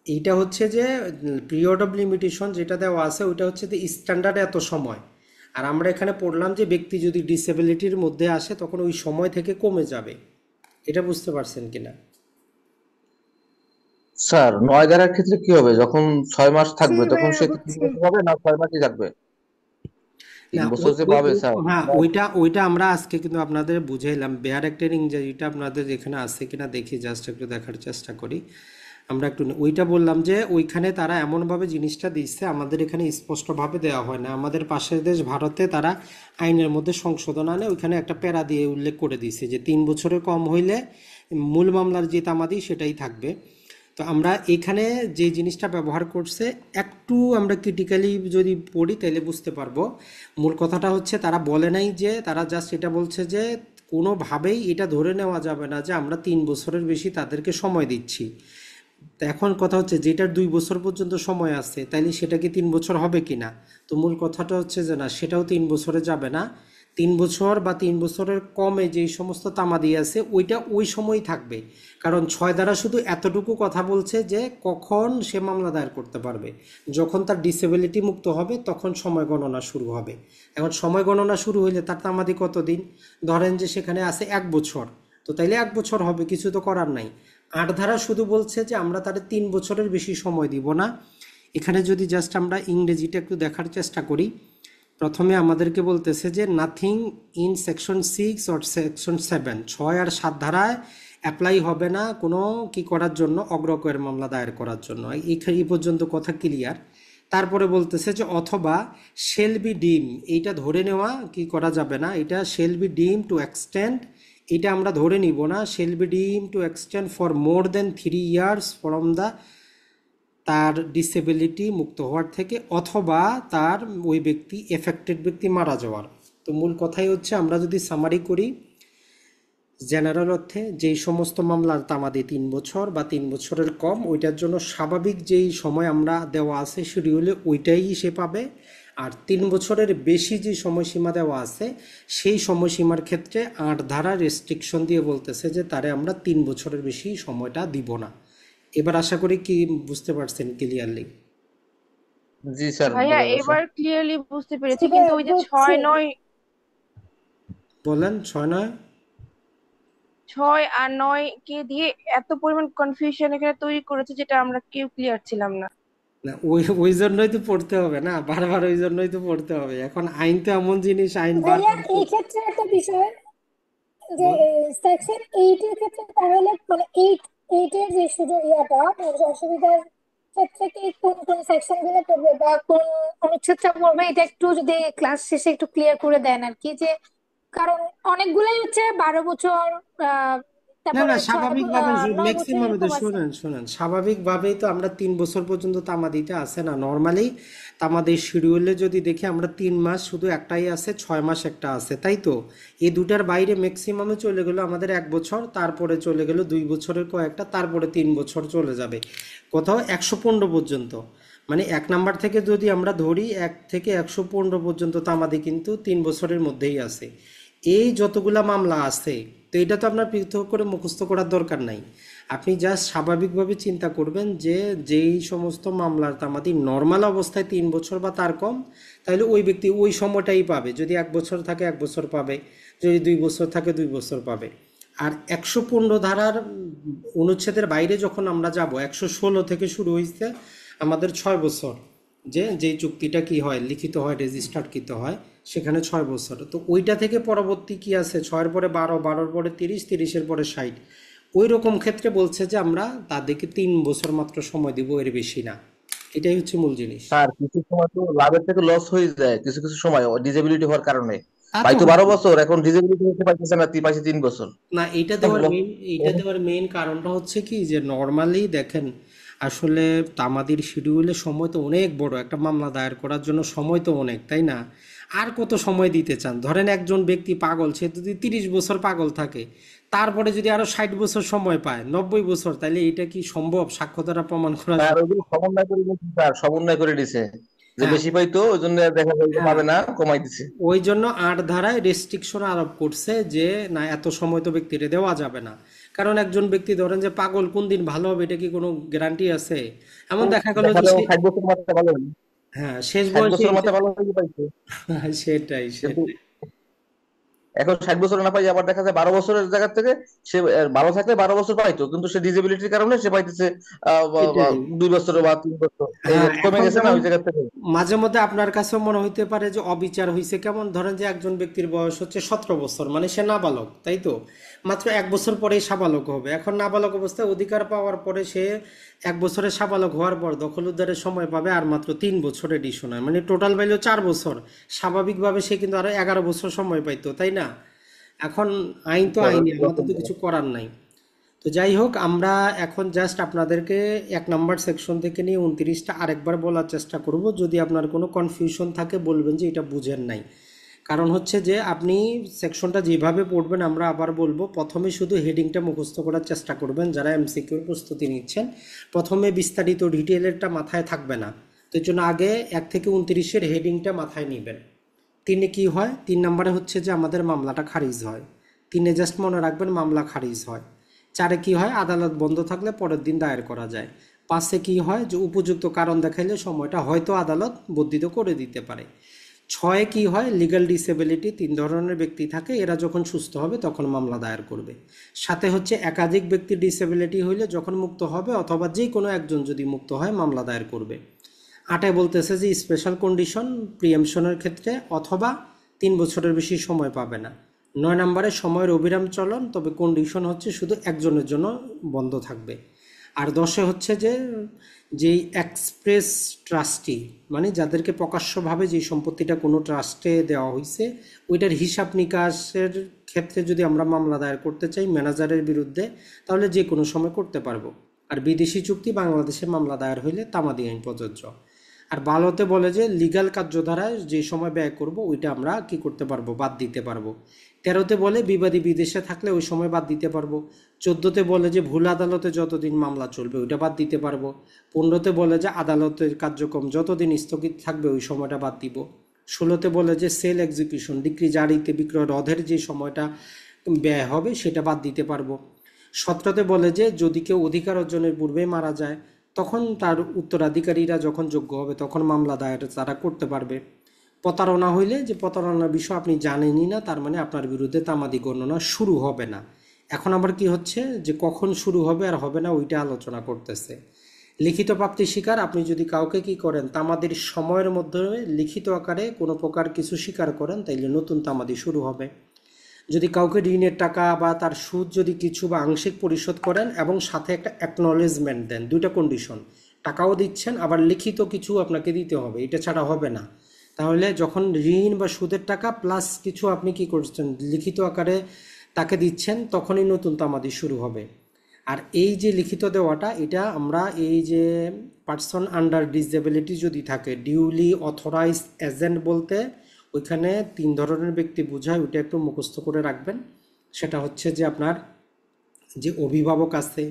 এইটা হচ্ছে যে পিরিয়ড অফ লিমিটেশন যেটা দেওয়া আছে, ওইটা হচ্ছে যে স্ট্যান্ডার্ড এত সময়। আর আমরা এখানে পড়লাম যে ব্যক্তি যদি ডিসেবিলিটির মধ্যে আসে তখন ওই সময় থেকে কমে যাবে। এটা বুঝতে পারছেন কিনা? স্যার 9/11 ক্ষেত্রে কি হবে? যখন 6 মাস জি থাকবে তখন ভাইয়া সে কি তিন বুঝছি। বছর হবে না 6 মাসই থাকবে? তিন না, বছর যে পাবে স্যার। হ্যাঁ, ওইটা আমরা আজকে কিন্তু আপনাদের বুঝাইলাম। বেয়ার একটা ইংরেজিটা আপনাদের এখানে আছে কিনা দেখি, জাস্ট একটু দেখার চেষ্টা করি। আমরা একটু ওইটা বললাম যে ওইখানে তারা এমনভাবে জিনিসটা দিচ্ছে, আমাদের এখানে স্পষ্টভাবে দেওয়া হয় না। আমাদের পাশের দেশ ভারতে তারা আইনের মধ্যে সংশোধন আনে, ওইখানে একটা প্যারা দিয়ে উল্লেখ করে দিচ্ছে যে 3 বছরের কম হইলে মূল মামলার যে তামাদি সেটাই থাকবে। তো আমরা এখানে যে জিনিসটা ব্যবহার করছে, একটু আমরা ক্রিটিক্যালি যদি পড়ি তাহলে বুঝতে পারবো। মূল কথাটা হচ্ছে তারা বলে নাই যে, তারা জাস্ট এটা বলছে যে কোনোভাবেই এটা ধরে নেওয়া যাবে না যে আমরা 3 বছরের বেশি তাদেরকে সময় দিচ্ছি। তো এখন কথা হচ্ছে যেটার 2 বছর পর্যন্ত সময় আছে, তাইলে সেটা কি 3 বছর হবে কিনা? তো মূল কথাটা হচ্ছে যে না, সেটাও 3 বছরে যাবে না। 3 বছর বা 3 বছরের কমে যেই সমস্ত তামাদি আছে ওইটা ওই সময়ই থাকবে। কারণ 6 দ্বারা শুধু এতটুকু কথা বলছে যে কখন সে মামলা দায়ের করতে পারবে, যখন তার ডিসেবিলিটি মুক্ত হবে তখন সময় গণনা শুরু হবে। এখন সময় গণনা শুরু হইলে তার তামাদি কতদিন? ধরেন যে সেখানে আছে 1 বছর, তো তাইলে 1 বছর হবে, কিছু তো করার নাই। 8 ধারা শুধু বলছে যে আমরা তাদের 3 বছরের বেশি সময় দিব না। এখানে যদি জাস্ট আমরা ইংরেজিটা একটু দেখার চেষ্টা করি, প্রথমে আমাদেরকে বলতেছে যে nothing in section 6 or section 7, 6 আর 7 ধারায় অ্যাপ্লাই হবে না কোনো কি করার জন্য, অগ্রকয়ের মামলা দায়ের করার জন্য। এই পর্যন্ত কথা ক্লিয়ার। তারপরে বলতেছে যে অথবা শেল বি ডিম, এইটা ধরে নেওয়া কি করা যাবে না, এটা shall be deemed to extend, এটা আমরা ধরে নিব না। Shall be deemed to extend for more than 3 years from the, তার ডিসেবিলিটি মুক্ত হওয়ার থেকে, অথবা তার ওই ব্যক্তি এফেক্টেড ব্যক্তি মারা যাওয়ার। তো মূল কথাই হচ্ছে আমরা যদি সামারি করি, জেনারেল অর্থে যেই সমস্ত মামলার তামাদি 3 বছর বা 3 বছরের কম, ওইটার জন্য স্বাভাবিক যেই সময় আমরা দেওয়া আছে শিডিউলে ওইটাই সে পাবে। আর 3 বছরের বেশি যে সময়সীমা দেওয়া আছে সেই সময়সীমার ক্ষেত্রে 8 ধারা রেস্ট্রিকশন দিয়ে বলতেছে যে তারে আমরা 3 বছরের বেশি সময়টা দিব না। এবার আশা করি কি বুঝতে পারছেন ক্লিয়ারলি? জি স্যার, ভাইয়া বোঝা গেছে। এবার ক্লিয়ারলি বুঝতে জি পেরেছি, কিন্তু ভাইয়া ওই যে বুঝছি। 6, 9, বলেন 6, 9। 6 আর 9 কে দিয়ে এত পরিমাণ কনফিউশন এখানে তৈরি করেছে যেটা আমরা কেউ ক্লিয়ার ছিলাম না। না, ওই ওই জন্যই তো পড়তে হবে না, বারবার ওই জন্যই তো পড়তে হবে। এখন আইন তো এমন জিনিস, আইন ভাইয়া বারবার এই ক্ষেত্রে একটা বিষয় যে বল। সেকশন 8 এর ক্ষেত্রে তাহলে মানে 8 এর যে সুযোগ অসুবিধার ক্ষেত্রে কি কোন কোন সেকশন গুলো পড়বে বা কোন অনুচ্ছেদটা পড়বে, এটা একটু যদি ক্লাস শেষে একটু ক্লিয়ার করে দেন আর কি। যে কারণ অনেকগুলাই হচ্ছে 12 বছর না না, তারপরে স্বাভাবিকভাবে 9 বছর ম্যাক্সিমাম এরকম আছে। শুনেন শুনেন, স্বাভাবিকভাবেই তো আমরা 3 বছর পর্যন্ত তামাদিতে আসে না নর্মালি। তামাদের শিডিউলে যদি দেখি আমরা 3 মাস শুধু একটাই আছে, 6 মাস একটা আছে, তাই তো? এই দুটার বাইরে ম্যাক্সিমামে চলে গেল আমাদের 1 বছর, তারপরে চলে গেল 2 বছরের কয়েকটা, তারপরে 3 বছর চলে যাবে, কোথাও 115 পর্যন্ত। মানে 1 নাম্বার থেকে যদি আমরা ধরি 1 থেকে 115 পর্যন্ত তামাদি কিন্তু 3 বছরের মধ্যেই আছে। এই যতগুলা মামলা আছে, তো এটা তো আপনার পৃথক করে মুখস্থ করার দরকার নাই। আপনি জাস্ট স্বাভাবিকভাবে চিন্তা করবেন যে যেই সমস্ত মামলার তামাদি নর্মাল অবস্থায় 3 বছর বা তার কম, তাহলে ওই ব্যক্তি ওই সময়টাই পাবে। যদি 1 বছর থাকে 1 বছর পাবে, যদি 2 বছর থাকে 2 বছর পাবে। আর 115 ধারার অনুচ্ছেদের বাইরে যখন আমরা যাব, 116 থেকে শুরু হয়েছে আমাদের 6 বছর, যেই চুক্তিটা কি হয়, লিখিত হয়, রেজিস্টার্ডকৃত হয়, সেখানে 6 বছর। তো ওইটা থেকে পরবর্তী কি আছে, 6-এর পরে 12, 12-র পরে 30, 30-এর পরে 60। ওই রকম ক্ষেত্রে বলছে যে আমরা তাদেরকে 3 বছর মাত্র সময় দিব, এর বেশি না। এটাই হচ্ছে মূল জিনিস। স্যার কিছু সময় তো লাভের থেকে লস হয়ে যায় কিছু কিছু সময় ডিসেবিলিটি হওয়ার কারণে। তা তো পাইতো 12 হবেই। বছর, এখন ডিসেবিলিটি হতে পারতেছে না, পাইছে 3 বছর। না, এইটা দেওয়ার মেইন কারণটা হচ্ছে কি, যে নর্মালি দেখেন আসলে তামাদির শিডিউলে সময় তো অনেক বড়, একটা মামলা দায়ের করার জন্য সময় তো অনেক, তাই না? আর কত সময় দিতে চান? ধরেন একজন ব্যক্তি পাগল, সে যদি 30 বছর পাগল থাকে, তারপরে যদি আরো 60 বছর সময় পায়, 90 বছর, তাহলে এটা কি সম্ভব সাক্ষ্য দ্বারা প্রমাণ করা স্যার যায়? ওইগুলো সমন্বয় করে দিয়েছে, স্যার সমন্বয় করে দিছে, যে হ্যাঁ, বেশি পাইতো ওই জন্য দেখা যায় যে হ্যাঁ, পাবে না, কমাই দিছে। ওই জন্য 8 ধারায় রেস্ট্রিকশন আরোপ করছে যে না, এত সময় তো ব্যক্তিরে দেওয়া যাবে না। কারণ একজন ব্যক্তি ধরেন যে পাগল, কোন দিন ভালো হবে এটা কি কোনো গ্যারান্টি আছে? এমন দেখা গেল দেখা যে যায় 60 বছর মাথায় ভালো হয়নি, হ্যাঁ, শেষ 60 বয়সে বছর মাথায় ভালো হয়ে পাইছে, সেটাই কিন্তু সেটাই। এখন 60 বছর না পাই, আবার দেখা যায় 12 বছরের জায়গা থেকে সে ভালো থাকলে 12 বছর পাইতো, কিন্তু সে ডিসেবিলিটির কারণে সে পাইতেছে এটাই। 2 বছর বা 3 বছর, এই হ্যাঁ, কমে এখন গেছে না যেমন ওই জায়গা থেকে। মাঝে মধ্যে আপনার কাছেও মনে হইতে পারে যে অবিচার হয়েছে। কেমন? ধরেন যে একজন ব্যক্তির বয়স হচ্ছে 17 বছর, মানে সে নাবালক, তাই তো? মাত্র 1 বছর পরেই সাবালক হবে। এখন নাবালক অবস্থায় অধিকার পাওয়ার পরে সে 1 বছরে সাবালক হওয়ার পর দখল উদ্ধারের সময় পাবে আর মাত্র 3 বছর এডিশনাল, মানে টোটাল ভ্যালু 4 বছর। স্বাভাবিকভাবে সে কিন্তু আরো 11 বছর সময় পাইতো, তাই না? এখন আইন তো আইনই, আমাদের তো কিছু করার নাই। তো যাই হোক, আমরা এখন জাস্ট আপনাদেরকে 1 নাম্বার সেকশন থেকে নিয়ে 29টা আরেকবার বলার চেষ্টা করব। যদি আপনার কোনো কনফিউশন থাকে বলবেন যে এটা বুঝেন নাই। কারণ হচ্ছে যে আপনি সেকশনটা যেভাবে পড়বেন, আমরা আবার বলবো, প্রথমে শুধু হেডিংটা মুখস্থ করার চেষ্টা করবেন যারা এমসিকিউর প্রস্তুতি নিচ্ছেন। প্রথমে বিস্তারিত ডিটেলেরটা মাথায় থাকবে না, তো এর জন্য আগে 1 থেকে 29-এর হেডিংটা মাথায় নেবেন। 3-এ কি হয়? 3 নাম্বারে হচ্ছে যে আমাদের মামলাটা খারিজ হয়। 3-এ জাস্ট মনে রাখবেন মামলা খারিজ হয়। 4-এ কি হয়? আদালত বন্ধ থাকলে পরের দিন দায়ের করা যায়। 5-এ কি হয়? যে উপযুক্ত কারণ দেখাইলে সময়টা হয়তো আদালত বর্ধিত করে দিতে পারে। 6-এ কি হয়? লিগ্যাল ডিসেবিলিটি, 3 ধরনের ব্যক্তি থাকে, এরা যখন সুস্থ হবে তখন মামলা দায়ের করবে। 7-এ হচ্ছে একাধিক ব্যক্তির ডিসেবিলিটি হইলে যখন মুক্ত হবে অথবা যে কোনো একজন যদি মুক্ত হয় মামলা দায়ের করবে। 8-এ বলতেছে যে স্পেশাল কন্ডিশন প্রিএমশনের ক্ষেত্রে অথবা 3 বছরের বেশি সময় পাবে না। 9 নাম্বারে সময়ের অবিরাম চলন, তবে কন্ডিশন হচ্ছে শুধু একজনের জন্য বন্ধ থাকবে। আর 10-এ হচ্ছে যে যেই এক্সপ্রেস ট্রাস্টি, মানে যাদেরকে প্রকাশ্যভাবে যে সম্পত্তিটা কোনো ট্রাস্টে দেওয়া হয়েছে, ওইটার হিসাব নিকাশের ক্ষেত্রে যদি আমরা মামলা দায়ের করতে চাই ম্যানেজারের বিরুদ্ধে, তাহলে যে কোনো সময় করতে পারবো। আর বিদেশি চুক্তি বাংলাদেশে মামলা দায়ের হইলে তামাদি আইন প্রযোজ্য। আর 12-তে বলে যে লিগ্যাল কার্যধারায় যে সময় ব্যয় করব ওইটা আমরা কি করতে পারবো, বাদ দিতে পারবো। 13-তে বলে বিবাদী বিদেশে থাকলে ওই সময় বাদ দিতে পারবো। 14-তে বলে যে ভুল আদালতে যতদিন মামলা চলবে ওইটা বাদ দিতে পারবো। 15-তে বলে যে আদালতের কার্যক্রম যতদিন স্থগিত থাকবে ওই সময়টা বাদ দিব। 16-তে বলে যে সেল এক্সিকিউশন, ডিক্রি জারিতে বিক্রয় রোধের যে সময়টা ব্যয় হবে সেটা বাদ দিতে পারবো। 17-তে বলে যে যদি কেউ অধিকার অর্জনের পূর্বে মারা যায় তখন তার উত্তরাধিকারীরা যখন যোগ্য হবে তখন মামলা দায়ের তারা করতে পারবে। প্রতারণা হইলে, যে প্রতারণার বিষয় আপনি জানেনই না, তার মানে আপনার বিরুদ্ধে তামাদি গণনা শুরু হবে না। এখন আবার কি হচ্ছে যে কখন শুরু হবে আর হবে না ওইটা আলোচনা করতেছে। লিখিত প্রাপ্তি স্বীকার, আপনি যদি কাউকে কি করেন তামাদির সময়ের মধ্যে লিখিত আকারে কোনো প্রকার কিছু স্বীকার করেন তাইলে নতুন তামাদি শুরু হবে। যদি কাউকে ঋণের টাকা বা তার সুদ যদি কিছু বা আংশিক পরিশোধ করেন এবং সাথে একটা অ্যাকনলেজমেন্ট দেন, 2টা কন্ডিশন, টাকাও দিচ্ছেন আবার লিখিত কিছু আপনাকে দিতে হবে, এটা ছাড়া হবে না। তাহলে যখন ঋণ বা সুদের টাকা প্লাস কিছু আপনি কি করছেন লিখিত আকারে তাকে দিচ্ছেন, তখনই নতুন তামাদি শুরু হবে। আর এই যে লিখিত দেওয়াটা, এটা আমরা এই যে পার্সন আন্ডার ডিসেবিলিটি যদি থাকে, ডিউলি অথরাইজড এজেন্ট বলতে ওইখানে 3 ধরনের ব্যক্তি বোঝায়, ওইটা একটু মুখস্থ করে রাখবেন। সেটা হচ্ছে যে আপনার যে অভিভাবক আছে,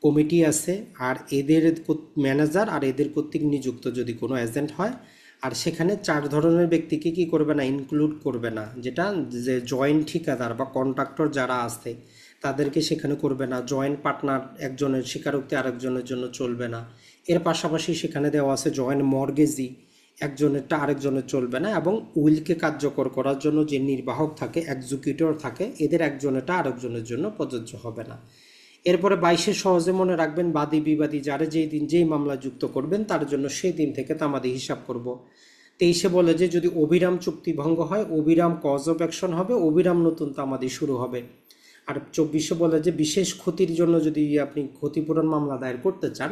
কমিটি আছে, আর এদের ম্যানেজার আর এদের কর্তৃক নিযুক্ত যদি কোনো এজেন্ট হয়। আর সেখানে 4 ধরনের ব্যক্তিকে কি করবে না, ইনক্লুড করবে না, যেটা যে জয়েন্ট ঠিকাদার বা কন্ট্রাক্টর যারা আছে তাদেরকে সেখানে করবে না। জয়েন্ট পার্টনার একজনের স্বীকারোক্তি আরেকজনের জন্য চলবে না। এর পাশাপাশি সেখানে দেওয়া আছে জয়েন্ট মর্গেজি, একজনেরটা আরেকজনের চলবে না। এবং উইলকে কার্যকর করার জন্য যে নির্বাহক থাকে, এক্সিকিউটর থাকে, এদের একজনেরটা আরেকজনের জন্য প্রযোজ্য হবে না। এরপরে 22-এ সহজে মনে রাখবেন, বাদী বিবাদী যারা যেই দিন যেই মামলা যুক্ত করবেন তার জন্য সেই দিন থেকে তামাদি হিসাব করব। 23-এ বলে যে যদি অবিরাম চুক্তি ভঙ্গ হয়, অবিরাম কজ অফ অ্যাকশন হবে, অবিরাম নতুন তামাদি শুরু হবে। আর 24-এ বলে যে বিশেষ ক্ষতির জন্য যদি আপনি ক্ষতিপূরণ মামলা দায়ের করতে চান,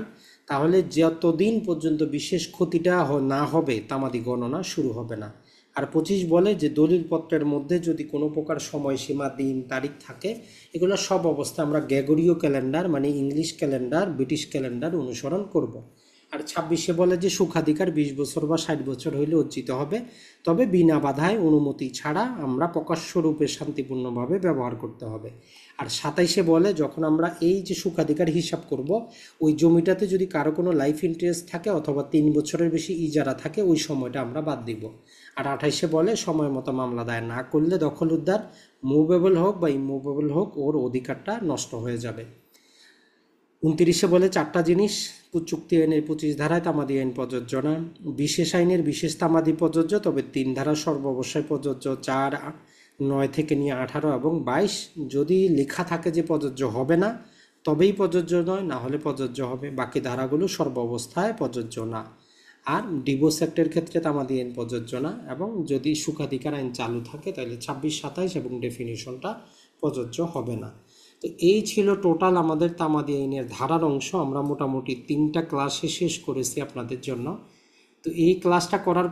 তাহলে যতদিন পর্যন্ত বিশেষ ক্ষতিটা না হবে তামাদি গণনা শুরু হবে না। আর 25 বলে যে দলিলপত্রের মধ্যে যদি কোনো প্রকার সময়সীমা, দিন, তারিখ থাকে, এগুলো সব অবস্থা আমরা গ্রেগরীয় ক্যালেন্ডার মানে ইংলিশ ক্যালেন্ডার, ব্রিটিশ ক্যালেন্ডার অনুসরণ করব। আর 26-এ বলে যে সুখাধিকার 20 বছর বা 60 বছর হইলে অর্জিত হবে, তবে বিনা বাধায় অনুমতি ছাড়া আমরা প্রকাশ্যরূপে শান্তিপূর্ণভাবে ব্যবহার করতে হবে। আর 27-এ বলে যখন আমরা এই যে সুখাধিকার হিসাব করব, ওই জমিটাতে যদি কারো কোনো লাইফ ইন্টারেস্ট থাকে অথবা 3 বছরের বেশি ইজারা থাকে, ওই সময়টা আমরা বাদ দিব। আর 28-এ বলে সময় মতো মামলা দায়ের না করলে দখল উদ্ধার, মুভেবল হোক বা ইমুভেবল হোক, ওর অধিকারটা নষ্ট হয়ে যাবে। 29-এ বলে 4টা জিনিস চুক্তি আইনের 25 ধারায় তামাদি আইন প্রযোজ্য না, বিশেষ আইনের বিশেষ তামাদি প্রযোজ্য, তবে 3 ধারা সর্বাবস্থায় প্রযোজ্য, 4, 9 থেকে নিয়ে 18 এবং 22 যদি লেখা থাকে যে প্রযোজ্য হবে না তবেই প্রযোজ্য নয়, না হলে প্রযোজ্য হবে। বাকি ধারাগুলো সর্বাবস্থায় প্রযোজ্য না। আর ডিভোর্স অ্যাক্টের ক্ষেত্রে তামাদি আইন প্রযোজ্য না, এবং যদি সুখাধিকার আইন চালু থাকে তাহলে 26, 27 এবং ডেফিনিশনটা প্রযোজ্য হবে না। তো এই ছিল টোটাল আমাদের তামাদি আইনের ধারার অংশ। আমরা মোটামুটি 3টা ক্লাসে শেষ করেছি আপনাদের জন্য। তো এই ক্লাসটা করার